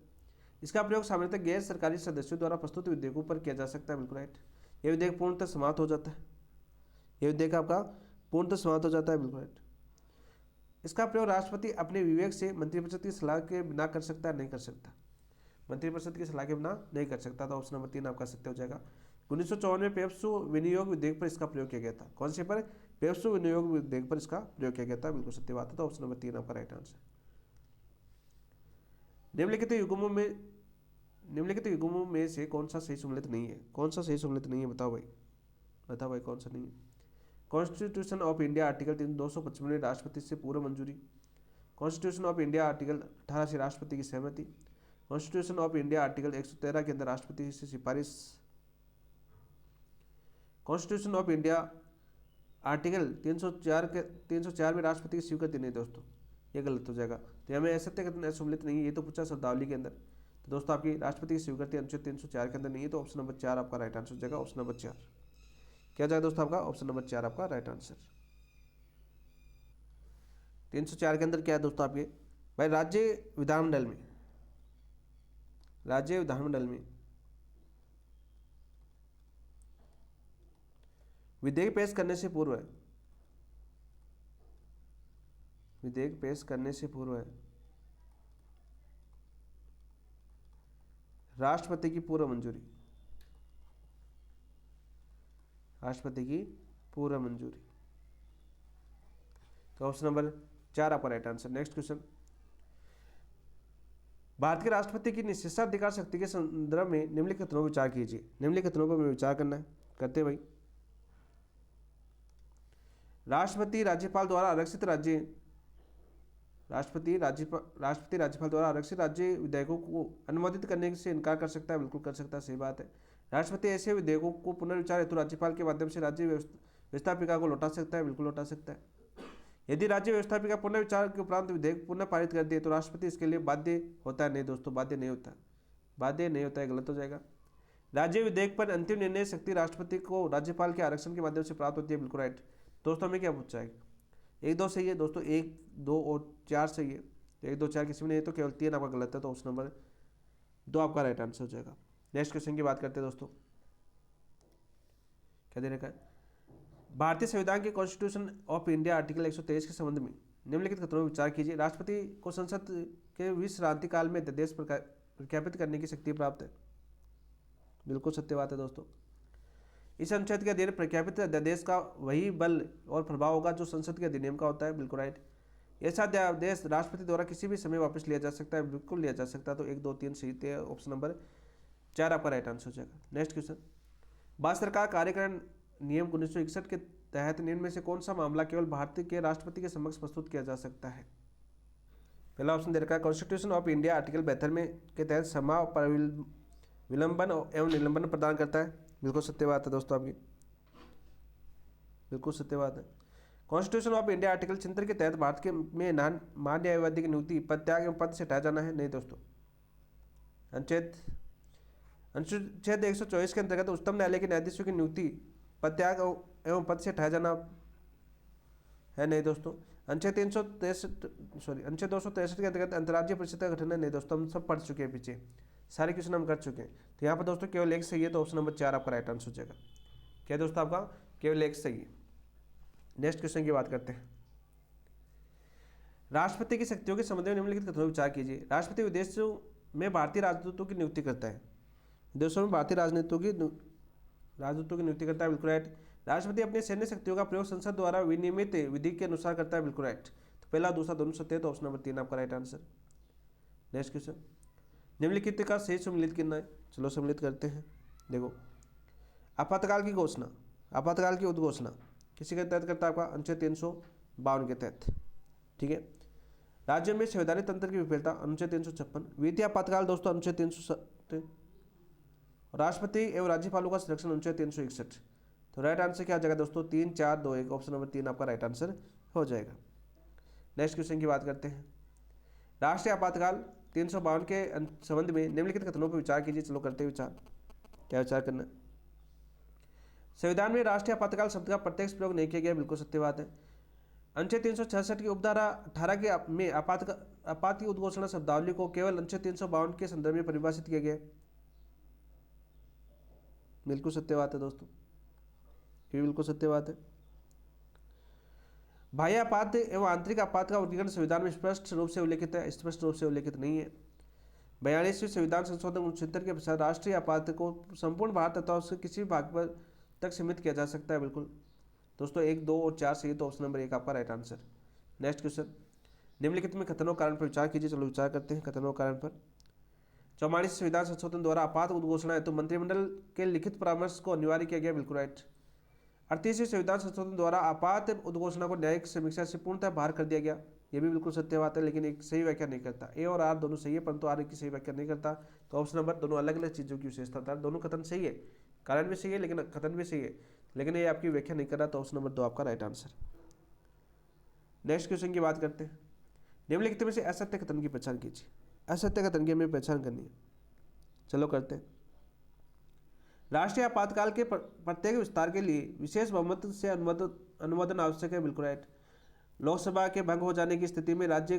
इसका प्रयोग सामान्यतः गैर सरकारी सदस्यों द्वारा प्रस्तुत विधेयकों पर किया जा सकता है। बिल्कुल राइट। यह विधेयक पूर्णतः समाप्त हो जाता है। यह विधेयक आपका पूर्णतः समाप्त हो जाता है। बिल्कुल राइट। इसका प्रयोग राष्ट्रपति अपने विवेक से मंत्रिपरिषद की सलाह के बिना कर सकता है? नहीं कर सकता। मंत्रिपरिषद की सलाह के बिना नहीं कर सकता। तो ऑप्शन नंबर 3 आपका सत्य हो जाएगा। 1954 में पेप्सू विनियोग विधेयक पर इसका प्रयोग किया गया था। कौन से पर? पेप्सू विनियोग विधेयक पर इसका प्रयोग किया गया था। बिल्कुल सत्य बात है। तो ऑप्शन नंबर 3 आपका राइट आंसर। निम्नलिखित युग्मों में से कौन सा सही सम्मिलित नहीं है? कौन सा सही सम्मिलित नहीं है? बताओ भाई, बताओ भाई कौन सा नहीं है? कॉन्स्टिट्यूशन ऑफ इंडिया आर्टिकल 255 में राष्ट्रपति से पूर्व मंजूरी। कॉन्स्टिट्यूशन ऑफ इंडिया आर्टिकल 18 से राष्ट्रपति की सहमति। कॉन्स्टिट्यूशन ऑफ इंडिया आर्टिकल 113 के अंदर राष्ट्रपति से सिफारिश। कॉन्स्टिट्यूशन ऑफ इंडिया आर्टिकल 304 में राष्ट्रपति की स्वीकृति नहीं। दोस्तों ये गलत हो जाएगा। तो हमें असत्य कथन सम्मिलित नहीं है। ये तो पूछा शब्दावली के अंदर। तो दोस्तों आपकी राष्ट्रपति की स्वीकृति अनुच्छेद 304 के अंदर नहीं है। तो ऑप्शन नंबर 4 आपका राइट आंसर हो जाएगा। ऑप्शन नंबर 4 क्या जाएगा दोस्तों? आपका ऑप्शन नंबर 4 आपका राइट आंसर। 304 के अंदर क्या है दोस्तों आपके? भाई राज्य विधानमंडल में विधेयक पेश करने से पूर्व राष्ट्रपति की पूर्व मंजूरी। तो ऑप्शन नंबर 4 आपका right answer. Next question. Bharat के राष्ट्रपति की निषेधाधिकार शक्ति के संदर्भ में निम्नलिखित कथनों पर विचार कीजिए। निम्नलिखित कथनों पर विचार करना है। करते भाई। राष्ट्रपति राज्यपाल द्वारा आरक्षित राज्य विधेयकों को अनुमोदित करने से इनकार कर सकता है। बिल्कुल कर सकता है। सही बात है। राष्ट्रपति ऐसे विधेयकों को पुनर्विचार हेतु राज्यपाल के माध्यम से राज्य व्यवस्थापिका को लौटा सकता है। बिल्कुल लौटा सकता है। यदि राज्य व्यवस्थापिका पुनर्विचार के उपरांत विधेयक पुनः पारित कर दिए तो राष्ट्रपति इसके लिए बाध्य होता है। नहीं दोस्तों, बाध्य नहीं होता है। गलत हो जाएगा। राज्य विधेयक पर अंतिम निर्णय शक्ति राष्ट्रपति को राज्यपाल के आरक्षण के माध्यम से प्राप्त होती है। बिल्कुल राइट। दोस्तों हमें क्या पूछा है? 1 2 सही है दोस्तों। 1 2 और 4 सही है। 1 2 4 किसी में नहीं है तो केवल 3 आपका गलत है। तो ऑप्शन नंबर 2 आपका राइट आंसर हो जाएगा। नेक्स्ट क्वेश्चन की बात करते हैं दोस्तों। क्या दे रखा है? भारतीय संविधान के कॉन्स्टिट्यूशन ऑफ इंडिया आर्टिकल 123 के संबंध में निम्नलिखित कथनों पर विचार कीजिए। राष्ट्रपति को संसद के विश्रांति काल में अध्यादेश प्रख्यापित करने की शक्ति प्राप्त है। बिल्कुल सत्य बात है दोस्तों। इस अनुच्छेद के अधीन प्रख्यापित अध्यादेश का वही बल और प्रभाव होगा जो संसद के अधिनियम का होता है। बिल्कुल राइट। ऐसा अध्यादेश राष्ट्रपति द्वारा किसी भी समय वापस लिया जा सकता है। बिल्कुल लिया जा सकता है। तो 1 2 3 सही थे। ऑप्शन नंबर 4 आपका राइट आंसर हो जाएगा। Next question. भारत सरकार कार्यकारिणी नियम 1961 के तहत निम्न में से कौन सा मामला केवल भारत के राष्ट्रपति के समक्ष प्रस्तुत किया जा सकता है? पहला ऑप्शन दे रखा है कॉन्स्टिट्यूशन ऑफ इंडिया आर्टिकल 72 में के तहत क्षमा पर विलंबन एवं निलंबन प्रदान करता है। बिल्कुल सत्य बात है दोस्तों आपकी। बिल्कुल सत्य बात है। कॉन्स्टिट्यूशन ऑफ इंडिया आर्टिकल 76 के तहत भारत के में महान न्यायवादी की नियुक्ति पद त्याग एवं पद से हटाया जाना है। नहीं दोस्तों। अनुच्छेद 124 के अंतर्गत उच्चतम न्यायालय के न्यायाधीशों की नियुक्ति पद त्याग एवं पद से हटाया जाना है। नहीं दोस्तों। अनुच्छेद 263 के अंतर्गत अंतर्राज्यीय परिषद का गठन है। नहीं दोस्तों, हम सब पढ़ चुके हैं पीछे, सारे क्वेश्चन हम कर चुके हैं। तो यहाँ पर दोस्तों केवल 1 सही है। तो ऑप्शन नंबर 4 आपका राइट आंसर हो जाएगा। क्या दोस्तों? आपका केवल 1 सही है। नेक्स्ट क्वेश्चन की बात करते हैं। राष्ट्रपति की शक्तियों के संबंध में निम्नलिखित कथनों पर विचार कीजिए। राष्ट्रपति विदेशों में भारतीय राजदूतों की नियुक्ति करता है। विदेशों में भारतीय राजदूतों की नियुक्ति करता है, बिल्कुल राइट। राष्ट्रपति अपनी सैन्य शक्तियों का प्रयोग संसद द्वारा विनियमित विधि के अनुसार करता है, बिल्कुल राइट। तो पहला दूसरा दोनों सत्य है, तो ऑप्शन नंबर 3 आपका राइट आंसर। नेक्स्ट क्वेश्चन, निम्नलिखित का सही सम्मिलित करना है। चलो सम्मिलित करते हैं। देखो, आपातकाल की घोषणा, आपातकाल की उद्घोषणा किसी के तहत करता है? आपका अनुच्छेद 352 के तहत, ठीक है। राज्य में संवैधानिक तंत्र की विफलता, अनुच्छेद 356। वित्तीय आपातकाल दोस्तों अनुच्छेद 307। राष्ट्रपति एवं राज्यपालों का संरक्षण, अनुच्छेद 361। तो राइट आंसर क्या आ जाएगा दोस्तों? 3 4 2 1, ऑप्शन नंबर 3 आपका राइट आंसर हो जाएगा। नेक्स्ट क्वेश्चन की बात करते हैं। राष्ट्रीय आपातकाल 352 के संबंध में निम्नलिखित कथनों पर विचार कीजिए। चलो करते विचार। क्या विचार करना? संविधान में राष्ट्रीय आपातकाल शब्द का प्रत्यक्ष प्रयोग नहीं किया गया, बिल्कुल सत्य बात है। अनुच्छेद 366 की उपधारा 18 के में आपात की उद्घोषणा शब्दावली को केवल अनुच्छेद 352 के संदर्भ में परिभाषित किया गया, बिल्कुल सत्य बात है दोस्तों, ये बिल्कुल सत्य बात है। बाह्य आपात एवं आंतरिक आपात का वर्गीकरण संविधान में स्पष्ट रूप से उल्लेखित है, स्पष्ट रूप से उल्लेखित नहीं है। 42वें संविधान संशोधन अनुच्छेद के पश्चात राष्ट्रीय आपात को संपूर्ण भारत तथा उसके किसी भाग पर तक सीमित किया जा सकता है, बिल्कुल दोस्तों 1 2 और 4 सही, तो ऑप्शन नंबर 1 आपका राइट आंसर। नेक्स्ट क्वेश्चन, निम्नलिखित में कथनों कारण पर विचार कीजिए। चलो विचार करते हैं कथनों कारण पर। 44 संविधान संशोधन द्वारा आपात उद्घोषणा हेतु मंत्रिमंडल के लिखित परामर्श को अनिवार्य किया गया, बिल्कुल राइट। 38वें संविधान संशोधन द्वारा आपात उद्घोषणा को न्यायिक समीक्षा से पूर्णतः बाहर कर दिया गया, ये भी बिल्कुल सत्य बात है, लेकिन एक सही व्याख्या नहीं करता। ए और आर दोनों सही है, परंतु आर की सही व्याख्या नहीं करता। तो ऑप्शन नंबर दोनों अलग अलग चीज़ों की विशेषता था। दोनों कथन सही है, कारण भी सही है, लेकिन कथन भी सही है, लेकिन ये आपकी व्याख्या नहीं कर रहा। तो ऑप्शन नंबर 2 आपका राइट आंसर। नेक्स्ट क्वेश्चन की बात करते हैं। निम्नलिखित में से असत्य कथन की पहचान कीजिए। असत्य कथन की हमें पहचान करनी है। चलो करते हैं। राष्ट्रीय आपातकाल के प्रत्येक विस्तार के लिए विशेष बहुमत से अनुमोदन आवश्यक है, बिल्कुल राइट। लोकसभा के भंग हो जाने की स्थिति में राज्य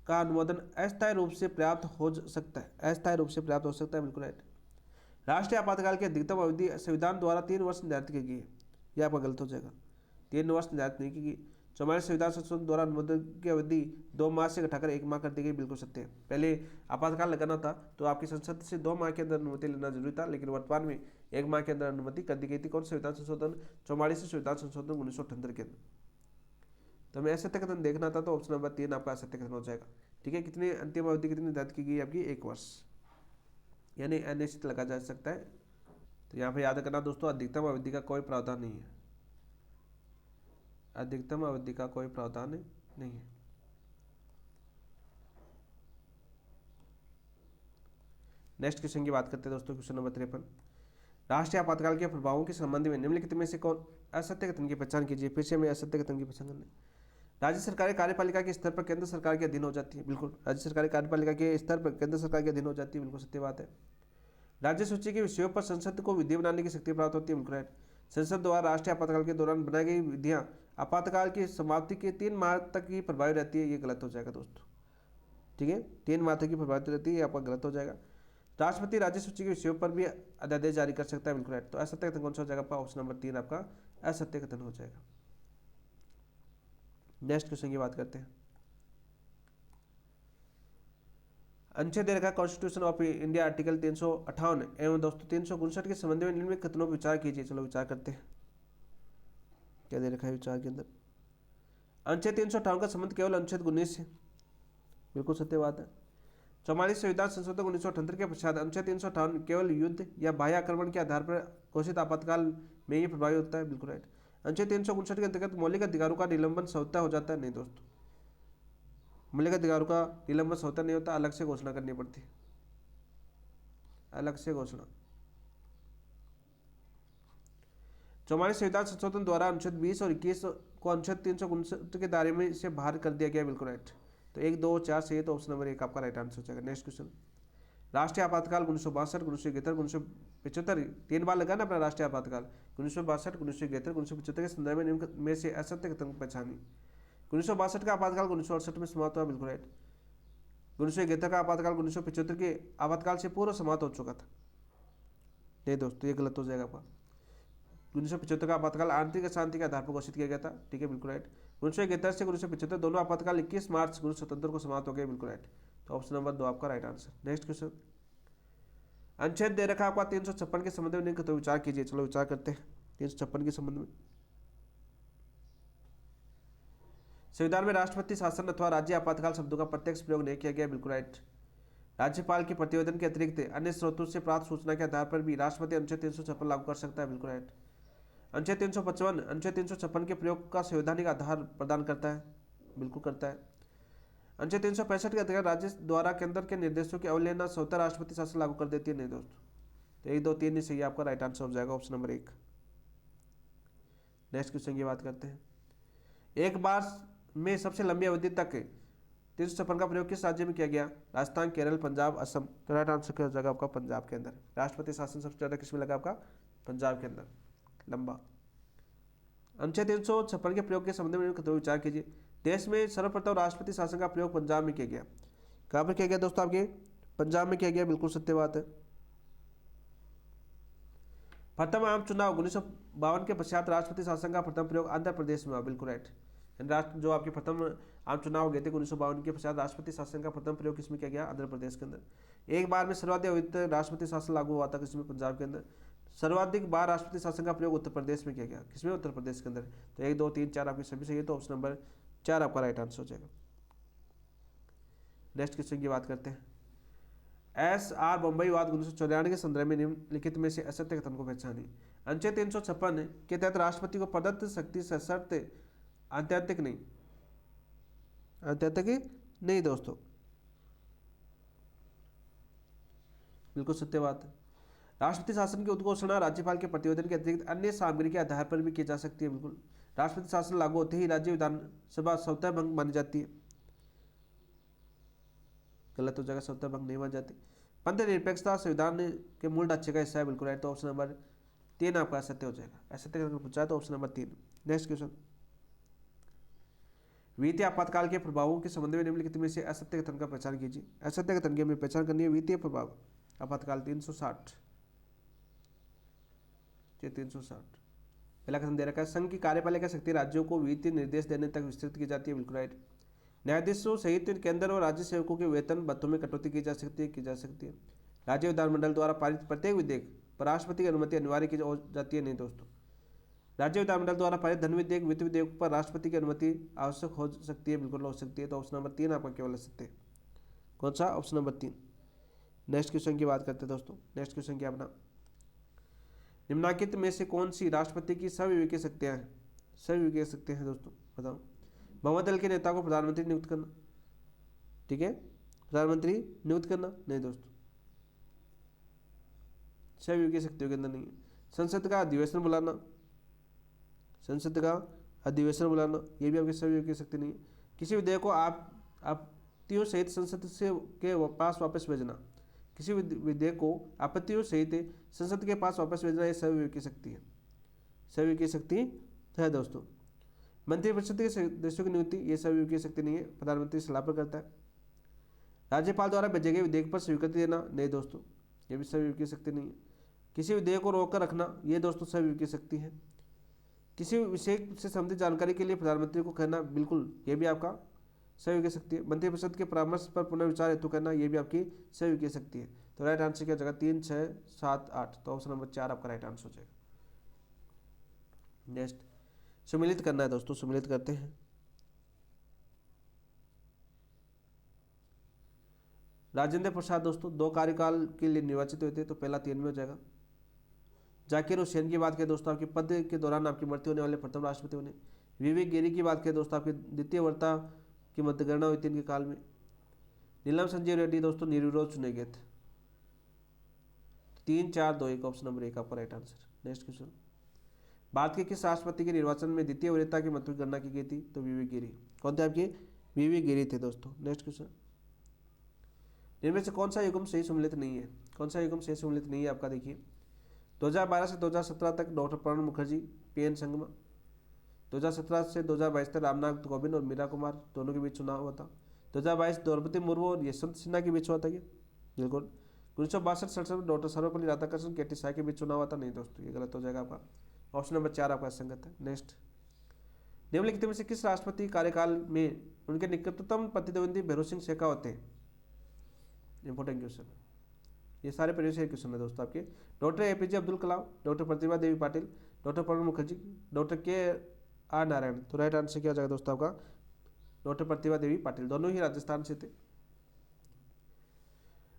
का अनुमोदन अस्थायी रूप से पर्याप्त हो सकता है, अस्थायी रूप से पर्याप्त हो सकता है, बिल्कुल राइट। राष्ट्रीय आपातकाल की अधिकतम अवधि संविधान द्वारा 3 वर्ष निर्धारित की गई है, यह आपका गलत हो जाएगा। 3 वर्ष निर्धारित नहीं की गई। 44 संविधान संशोधन द्वारा अनुमोदन की अवधि 2 माह से घटाकर 1 माह कर दी गई, बिल्कुल सत्य है। पहले आपातकाल लगाना था तो आपकी संसद से 2 माह के अंदर अनुमति लेना जरूरी था, लेकिन वर्तमान में 1 माह के अंदर अनुमति कर दी गई थी। कौन संविधान संशोधन? 44 संविधान संशोधन 1978 के अंदर। तो हमें असत्य कथन देखना था, तो ऑप्शन नंबर 3 आपका असत्य कथन हो जाएगा, ठीक है। कितनी अंतिम अवधि कितनी निर्धारित की गई आपकी? 1 वर्ष, यानी अनिश्चित लगा जा सकता है। तो यहाँ पे याद करना दोस्तों, अधिकतम अवधि का कोई प्रावधान नहीं है, अधिकतम अवधि का कोई प्रावधान नहीं है। नेक्स्ट क्वेश्चन की बात करते हैं दोस्तों, क्वेश्चन नंबर 53। राष्ट्रीय आपातकाल के प्रभावों के संबंध में निम्नलिखित में से कौन असत्य कथन की पहचान कीजिए। फिर से हमें असत्य कथन की पहचान करनी। राज्य सरकारें कार्यपालिका के स्तर पर केंद्र सरकार के अधीन हो जाती है, बिल्कुल। राज्य सरकारें कार्यपालिका के स्तर पर केंद्र सरकार के अधीन हो जाती है, बिल्कुल सत्य बात है। राज्य सूची के विषयों पर संसद को विधि बनाने की शक्ति प्राप्त होती है, बिल्कुल राइट। संसद द्वारा राष्ट्रीय आपातकाल के दौरान बनाई गई विधियां आपातकाल की समाप्ति के 3 माह तक ही प्रभावी रहती है, ये गलत हो जाएगा दोस्तों, ठीक है। 3 माह तक की प्रभावित रहती है, ये आपका गलत हो जाएगा। राष्ट्रपति राज्य सूची के विषयों पर भी अध्यादेश जारी कर सकता है, बिल्कुल राइट। तो असत्य कथन कौन सा हो जाएगा? ऑप्शन नंबर 3 आपका असत्य कथन हो जाएगा। नेक्स्ट क्वेश्चन की बात करते हैं। अनुच्छेद रखा कॉन्स्टिट्यूशन ऑफ इंडिया आर्टिकल 358 एवं दोस्तों 359 के संबंध में निम्नलिखित कथनों पर विचार कीजिए। चलो विचार करते हैं। क्या दे रखा है विचार के अंदर? अनुच्छेद 358 का संबंध केवल अनुच्छेद 19 से, बिल्कुल सत्य बात है। 44 संविधान संशोधन 1978 के पश्चात अनुच्छेद 358 केवल युद्ध या बाह्य आक्रमण के आधार पर घोषित आपातकाल में ही प्रभावी होता है, बिल्कुल राइट। अनुच्छेद 359 के अंतर्गत मौलिक अधिकारों का निलंबन स्वतः हो जाता है, नहीं दोस्तों, मौलिक अधिकारों का निलंबन स्वतः नहीं होता, अलग से घोषणा करनी पड़ती है, अलग से घोषणा। 44 संविधान संशोधन द्वारा अनुच्छेद 20 और 21 को अनुच्छेद 359 के दायरे में से बाहर कर दिया गया, बिल्कुल राइट। तो 1 2 4 सही है, तो ऑप्शन नंबर 1 आपका राइट आंसर हो जाएगा। Next question. राष्ट्रीय आपातकाल 1962, 1971, 1975, 3 बार लगा ना अपना राष्ट्रीय आपातकाल। 1962, 1971, 1975 के संदर्भ में निम्न में से असत्य कथन पहचानी। 1962 का आपातकाल 1968 में समाप्त हुआ, बिल्कुल राइट। 1971 का आपातकाल 1975 के आपातकाल से पूर्व समाप्त हो चुका था, नहीं दोस्तों, ये गलत हो जाएगा आपका। 1975 का आपातकाल आंतरिक अशांति के आधार पर घोषित किया गया था, ठीक है, बिल्कुल राइट। 1971 से 1975 दोनों आपातकाल 21 मार्च 1977 को समाप्त हो गए, बिल्कुल राइट। तो ऑप्शन नंबर 2 आपका राइट आंसर। नेक्स्ट क्वेश्चन, अनुच्छेद दे रखा आपका 356 के संबंध में, तो विचार कीजिए। चलो विचार करते हैं 356 के संबंध में। संविधान में राष्ट्रपति शासन अथवा राज्य आपातकाल शब्दों का प्रत्यक्ष प्रयोग नहीं किया गया, बिल्कुल राइट। राज्यपाल के प्रतिवेदन के अतिरिक्त अन्य स्रोतों से प्राप्त सूचना के आधार पर भी राष्ट्रपति अनुच्छेद 356 लागू कर सकता है, बिल्कुल राइट। अनुच्छेद 355 अनुच्छेद 356 के प्रयोग का संवैधानिक आधार प्रदान करता है, बिल्कुल करता है। अनुच्छेद 365 के अंतर्गत राज्य द्वारा केंद्र के निर्देशों की अवहेलना स्वतः राष्ट्रपति शासन लागू कर देती है, नहीं दोस्तों। तो 1 2 3 नहीं सही, आपका राइट आंसर हो जाएगा ऑप्शन नंबर 1। नेक्स्ट क्वेश्चन की बात करते हैं, एक बार में सबसे लंबी अवधि तक 356 का प्रयोग किस राज्य में किया गया? राजस्थान, केरल, पंजाब, असम। तो राइट आंसर क्या हो जाएगा आपका? पंजाब के अंदर। राष्ट्रपति शासन सबसे ज्यादा किसमें लगा? आपका पंजाब के अंदर, लंबा। अनुच्छेद 356 के प्रयोग के संबंध में विचार कीजिए। देश में सर्वप्रथम राष्ट्रपति शासन का प्रयोग पंजाब में किया गया। कहां पर किया गया दोस्तों? आपके पंजाब में किया गया, बिल्कुल सत्य बात है। प्रथम आम चुनाव 1952 के पश्चात राष्ट्रपति शासन का प्रथम प्रयोग आंध्र प्रदेश में हुआ, बिल्कुल राइट। राष्ट्र जो आपके प्रथम आम चुनाव हो गए थे 1952 के पश्चात राष्ट्रपति शासन का प्रथम प्रयोग किसमें किया गया? आंध्र प्रदेश के अंदर। एक बार में सर्वाधिक अवधि राष्ट्रपति शासन लागू हुआ था किसमें? पंजाब के अंदर। सर्वाधिक बार राष्ट्रपति शासन का प्रयोग उत्तर प्रदेश में किया गया, किसमें? उत्तर प्रदेश के अंदर। तो 1 2 3 4 आपकी सभी सही है, तो ऑप्शन नंबर 4 आपका राइट आंसर हो जाएगा। नेक्स्ट क्वेश्चन की बात करते हैं, SR बम्बई वाद 1994 के संदर्भ में निम्नलिखित में से असत्य कथन को पहचानिए। अनुच्छेद 356 के तहत राष्ट्रपति को प्रदत्त शक्ति सशर्त आत्यंतिक नहीं, आत्यंतिक नहीं दोस्तों, बिल्कुल सत्य बात है। राष्ट्रपति शासन की उद्घोषणा राज्यपाल के प्रतिवेदन के अतिरिक्त अन्य सामग्री के आधार पर भी की जा सकती है, बिल्कुल। राष्ट्रपति शासन लागू होते ही राज्य विधानसभा स्वतः भंग मानी जाती है, गलत हो जाएगा, स्वतः भंग नहीं मानी जाती। पंथ निरपेक्षता संविधान के मूल ढांचे का हिस्सा है, बिल्कुल राइट। तो ऑप्शन नंबर 3 आपका असत्य हो जाएगा। असत्य पूछा है तो ऑप्शन नंबर 3। नेक्स्ट क्वेश्चन, वित्तीय आपातकाल के प्रभावों के संबंध में निम्नलिखित में से असत्य कथन का पहचान कीजिए। असत्य कथन की हमें पहचान करनी है। वित्तीय प्रभाव आपातकाल 360, 360 पहला कथन दे रखा है, संघ की कार्यपालिका शक्ति राज्यों को वित्तीय निर्देश देने तक विस्तृत की जाती है, बिल्कुल राइट। न्यायाधीशों सहित केंद्र और राज्य सेवकों के वेतन भत्तों में कटौती की जा सकती है, की जा सकती है। राज्य विधानमंडल द्वारा पारित प्रत्येक विधेयक पर राष्ट्रपति की अनुमति अनिवार्य की जाती है, नहीं दोस्तों। राज्य विधानमंडल द्वारा पारित धन विधेयक, वित्त विधेयक पर राष्ट्रपति की अनुमति आवश्यक हो सकती है, बिल्कुल हो सकती है। तो ऑप्शन नंबर 3 आपका केवल सत्य है। कौन सा? Option number 3। नेक्स्ट क्वेश्चन की बात करते हैं दोस्तों। नेक्स्ट क्वेश्चन क्या अपना, निम्नलिखित में से कौन सी राष्ट्रपति की सविवेकीय शक्तियां हैं? सविवेकीय शक्तियां हैं दोस्तों, बताओ। बहुमत दल के नेता को प्रधानमंत्री नियुक्त करना, ठीक है, प्रधानमंत्री नियुक्त करना, नहीं दोस्तों, सविवेकीय शक्तियों के अंदर नहीं है। संसद का अधिवेशन बुलाना, संसद का अधिवेशन बुलाना, ये भी आपकी सविवेकीय शक्ति नहीं है। किसी विधेयक को आपत्तियों सहित संसद से के पास वापस भेजना, किसी विधेयक को आपत्तियों सहित संसद के पास वापस भेजना, ये सविवेकीय शक्ति है, सविवेकीय शक्ति है दोस्तों। मंत्रिपरिषद के सदस्यों की नियुक्ति, ये सविवेकीय शक्ति नहीं है, प्रधानमंत्री सलाह पर करता है। राज्यपाल द्वारा भेजे गए विधेयक पर स्वीकृति देना, नहीं दोस्तों, ये भी सविवेकीय शक्ति नहीं है। किसी विधेयक को रोक कर रखना, ये दोस्तों सविवेकीय शक्ति है। किसी विषय से संबंधित जानकारी के लिए प्रधानमंत्री को कहना, बिल्कुल, ये भी आपका सविवेकीय शक्ति है। मंत्रिपरिषद के परामर्श पर पुनर्विचार हेतु करना, ये भी आपकी सविवेकीय शक्ति है। तो राइट आंसर क्या जगह 3 6 7 8, तो ऑप्शन नंबर 4 आपका राइट आंसर हो जाएगा। नेक्स्ट, सम्मिलित करना है दोस्तों, सम्मिलित करते हैं। राजेंद्र प्रसाद दोस्तों 2 कार्यकाल के लिए निर्वाचित हुए थे, तो पहला 3 में हो जाएगा। जाकिर हुसैन की बात करें दोस्तों, आपके पद के दौरान आपकी मृत्यु होने वाले प्रथम राष्ट्रपति बने। विवेक गिरी की बात करें दोस्तों, आपकी द्वितीय वार्ता की मतगणना हुई थी इनके काल में। नीलम संजीव रेड्डी दोस्तों निर्विरोध चुने गए थे। 3 4 2 1, ऑप्शन नंबर 1 आपका right answer. Next question, Bharat के किस राष्ट्रपति के निर्वाचन में द्वितीय वरीयता की मतगणना की गई थी? तो विवेक गिरी। कौन थे आपके? विवेक गिरी थे दोस्तों। नेक्स्ट क्वेश्चन, इनमें से कौन सा युग्म सही सम्मिलित नहीं है? कौन सा युग्म सही सम्मिलित नहीं है आपका? देखिए, 2012 से 2017 तक डॉक्टर प्रणब मुखर्जी, PN संगमा। 2017 से 2022 तक रामनाथ कोविंद और मीरा कुमार दोनों के बीच चुनाव हुआ था। 2022 द्रौपदी मुर्मू और यशवंत सिन्हा के बीच हुआ था, बिल्कुल। 1962-67 में डॉक्टर सर्वपल्ली राधाकृष्णन KT साय के बीच चुनाव हुआ था, नहीं दोस्तों, ये गलत हो जाएगा आपका। ऑप्शन नंबर 4 आपका संगत है। नेक्स्ट, निम्नलिखित में से किस राष्ट्रपति कार्यकाल में उनके निकटतम प्रतिद्वंदी भैरों सिंह शेखावत है? इंपॉर्टेंट क्वेश्चन, ये सारे प्रीवियस ईयर क्वेश्चन है दोस्तों आपके। Doctor APJ Abdul Kalam, doctor Pratibha Devi Patil, doctor Pranab Mukherjee, doctor के आर नारायण। तो राइट आंसर क्या हो जाएगा दोस्तों आपका डॉक्टर प्रतिभा देवी पाटिल, दोनों ही राजस्थान से थे।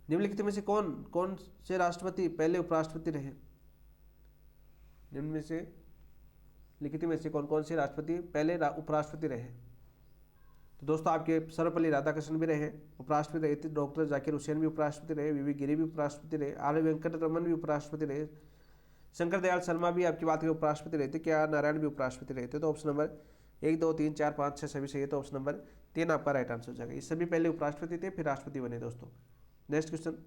निम्नलिखित में से कौन कौन से राष्ट्रपति पहले उपराष्ट्रपति रहे? निम्न में से लिखित में से कौन कौन से राष्ट्रपति पहले उपराष्ट्रपति रहे? तो दोस्तों आपके सर्वपल्ली राधाकृष्णन भी रहे, उपराष्ट्रपति रहे थे। डॉक्टर जाकिर हुसैन भी उपराष्ट्रपति रहे, वीवी गिरी भी उपराष्ट्रपति रहे, आर वेंकटरमन भी उपराष्ट्रपति रहे, शंकर दयाल शर्मा भी आपकी बात करें उपराष्ट्रपति रहे थे, के आर नारायण भी उपराष्ट्रपति रहे थे। तो ऑप्शन नंबर 1, 2, 3, 4, 5, 6 सभी सही है। तो ऑप्शन नंबर 3 आपका राइट आंसर हो जाएगा। ये सभी पहले उपराष्ट्रपति थे फिर राष्ट्रपति बने दोस्तों। नेक्स्ट क्वेश्चन,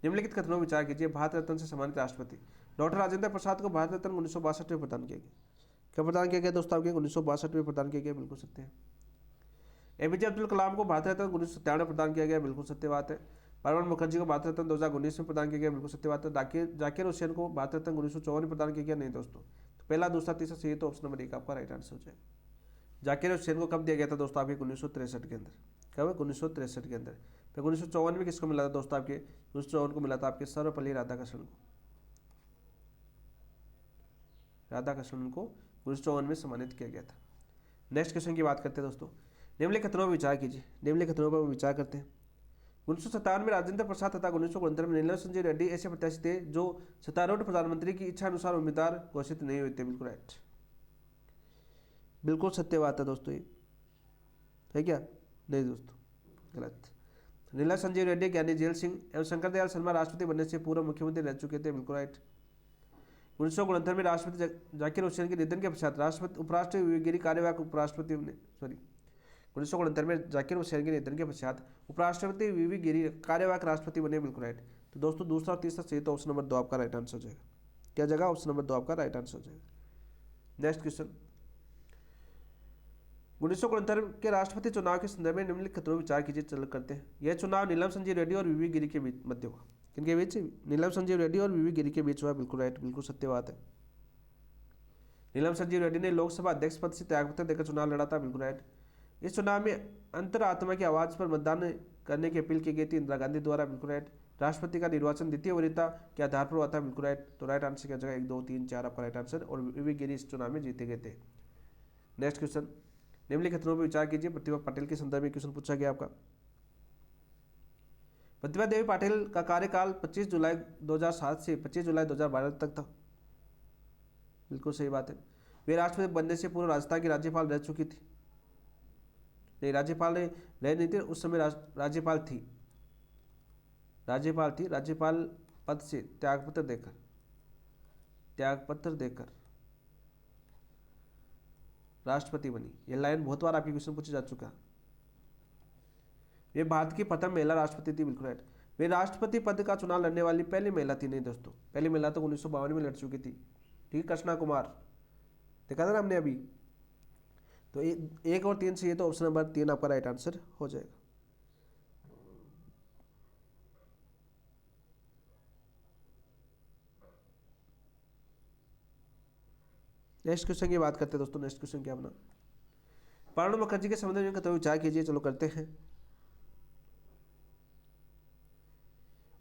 निम्नलिखित कथनों विचार कीजिए। भारत रत्न से सम्मानित राष्ट्रपति डॉक्टर राजेंद्र प्रसाद को भारत रत्न 1962 में प्रदान किया गया। क्या प्रदान किया गया दोस्तों आपके? 1962 में प्रदान किया गया, बिल्कुल सत्य है। एपीजे अब्दुल कलाम को भारत रत्न 1997 में प्रदान किया गया, बिल्कुल सत्य बात है। प्रणब मुखर्जी को भारत रत्न 2019 में प्रदान किया गया, बिल्कुल सत्य बात है। जाकिर हुसैन को भारत रत्न 1954 में प्रदान किया गया, नहीं दोस्तों। तो पहला, दूसरा, तीसरा सही है। तो ऑप्शन नंबर 1 आपका राइट आंसर हो जाएगा। जाकिर हुसैन को कब दिया गया था दोस्तों आपके? 1963 के अंदर। कब? 1963 के अंदर। फिर 1954 में किसको मिला था दोस्तों आपके? 1954 को मिला था आपके सर्वपल्ली राधाकृष्णन को। राधाकृष्णन को 1954 में सम्मानित किया गया था। नेक्स्ट क्वेश्चन की बात करते हैं दोस्तों। निम्नलिखित कथनों पर विचार कीजिए। निम्नलिखित कथनों पर विचार करते हैं। 1957 में राजेंद्र प्रसाद तथा 1969 में नीलम संजय रेड्डी ऐसे प्रत्याशी थे जो सत्तारूढ़ प्रधानमंत्री की इच्छा अनुसार उम्मीदवार घोषित नहीं हुए थे, बिल्कुल राइट, बिल्कुल सत्य बात है दोस्तों। ये है क्या? नहीं दोस्तों, गलत। नीलम संजय रेड्डी, ज्ञानी जेल सिंह एवं शंकर दयाल शर्मा राष्ट्रपति बनने से पूर्व मुख्यमंत्री रह चुके थे, बिल्कुल राइट। 1969 में राष्ट्रपति जाकिर हुसैन के निधन के पश्चात राष्ट्रपति उपराष्ट्रपति गिरी कार्यवाहक उपराष्ट्रपति 1969 में जाकिर हुसैन के निधन के पश्चात उपराष्ट्रपति वीवी गिरी कार्यवाहक राष्ट्रपति बने, बिल्कुल राइट। तो दोस्तों दूसरा और तीसरा सही। तो ऑप्शन नंबर 2 आपका राइट आंसर हो जाएगा। क्या जगह? ऑप्शन नंबर 2 आपका राइट आंसर हो जाएगा। नेक्स्ट क्वेश्चन, 1969 के राष्ट्रपति चुनाव के संदर्भ में निम्नलिखित कथनों पर विचार कीजिए। चलो करते हैं। यह चुनाव नीलम संजय रेड्डी और वीवी गिरी के बीच मध्य हुआ। किनके बीच? नीलम संजय रेड्डी और वीवी गिरी के बीच हुआ, बिल्कुल राइट, बिल्कुल सत्य बात है। नीलम संजय रेड्डी ने लोकसभा अध्यक्ष पद से त्यागपत्र देकर चुनाव लड़ा था, बिल्कुल राइट। इस चुनाव में अंतरात्मा की आवाज़ पर मतदान करने की अपील की गई थी इंदिरा गांधी द्वारा, बिल्कुल राइट। राष्ट्रपति का निर्वाचन द्वितीय वरीयता के आधार पर हुआ था, बिल्कुल राइट। तो राइट आंसर क्या जगह? 1, 2, 3, 4 आपका राइट आंसर। और वीवी गिरी इस चुनाव में जीते गए थे। नेक्स्ट क्वेश्चन, निम्नलिखित कथनों पर विचार कीजिए। प्रतिभा पाटिल के संदर्भ में क्वेश्चन पूछा गया आपका। प्रतिभा देवी पाटिल का कार्यकाल 25 जुलाई 2007 से 25 जुलाई 2012 तक था, बिल्कुल सही बात है। वे राष्ट्रपति बनने से पूर्व राजस्थान की राज्यपाल रह चुकी थी। नहीं, राज्यपाल रह नहीं थी उस समय, राज्यपाल थी। राज्यपाल पद से त्यागपत्र देकर राष्ट्रपति बनी। यह लाइन बहुत बार आपके क्वेश्चन पूछे जा चुका। वे भारत की प्रथम महिला राष्ट्रपति थी, बिल्कुल राइट। वे राष्ट्रपति पद का चुनाव लड़ने वाली पहली महिला थी, नहीं दोस्तों, पहली महिला तो 1952 में लड़ चुकी थी, ठीक है, कृष्णा कुमार, देखा था ना हमने अभी। तो 1 और 3 से ये तो ऑप्शन नंबर 3 आपका राइट आंसर हो जाएगा। नेक्स्ट क्वेश्चन की बात करते हैं दोस्तों। नेक्स्ट क्वेश्चन क्या अपना? प्रणब मुखर्जी के संबंध में कथन विचार कीजिए। चलो करते हैं।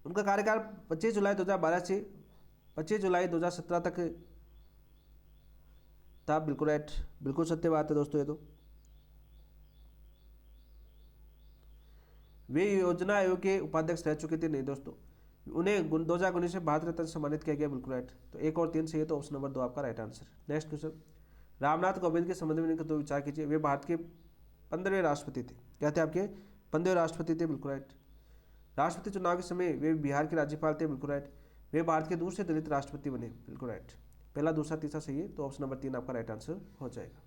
उनका कार्यकाल 25 जुलाई 2012 से 25 जुलाई 2017 तक था, बिल्कुल राइट, बिल्कुल सत्य बात है दोस्तों। ये तो वे योजना आयोग के उपाध्यक्ष रह चुके थे, नहीं दोस्तों। उन्हें 2019 में भारत रत्न सम्मानित किया गया, बिल्कुल राइट। तो 1 और 3 से ये तो ऑप्शन नंबर 2 आपका right answer. Next question, Ramnath Kovind के संबंध में तो विचार कीजिए। वे भारत के 15वें राष्ट्रपति थे। क्या थे आपके? 15वें राष्ट्रपति थे, बिल्कुल राइट। राष्ट्रपति चुनाव के समय वे बिहार के राज्यपाल थे, बिल्कुल राइट। वे भारत के दूसरे दलित राष्ट्रपति बने, बिल्कुल राइट। पहला, दूसरा, तीसरा सही है। तो ऑप्शन नंबर 3 आपका राइट आंसर हो जाएगा।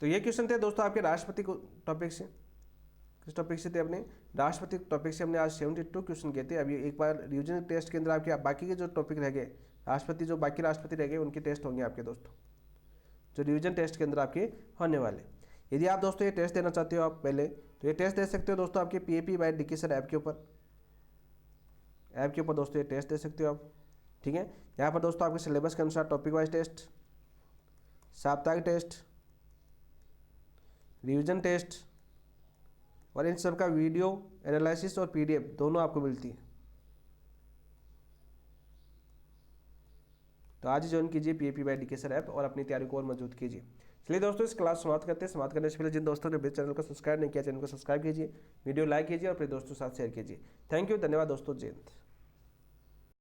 तो ये क्वेश्चन थे दोस्तों आपके राष्ट्रपति को टॉपिक से। किस टॉपिक से थे? अपने राष्ट्रपति टॉपिक से हमने आज 72 क्वेश्चन किए थे। अभी एक बार रिवीजन टेस्ट के अंदर आपके बाकी के जो टॉपिक रह गए राष्ट्रपति, जो बाकी राष्ट्रपति रह गए उनके टेस्ट होंगे आपके दोस्तों, जो रिवीजन टेस्ट के अंदर आपके होने वाले। यदि आप दोस्तों ये टेस्ट देना चाहते हो आप पहले, तो ये टेस्ट दे सकते हो दोस्तों आपके PAP by DK sir app के ऊपर दोस्तों ये टेस्ट दे सकते हो आप। ठीक है। यहाँ पर दोस्तों आपके सिलेबस के अनुसार टॉपिक वाइज टेस्ट, साप्ताहिक टेस्ट, रिवीजन टेस्ट और इन सब का वीडियो एनालिसिस और पीडीएफ दोनों आपको मिलती है। तो आज ही ज्वाइन कीजिए PAP by DK sir app और अपनी तैयारी को और मजबूत कीजिए। चलिए दोस्तों, इस क्लास समाप्त करते हैं। समाप्त करने से पहले जिन दोस्तों ने मेरे चैनल को सब्सक्राइब नहीं किया, चैनल को सब्सक्राइब कीजिए, वीडियो लाइक कीजिए और अपने दोस्तों के साथ शेयर कीजिए। थैंक यू, धन्यवाद दोस्तों, जय हिंद।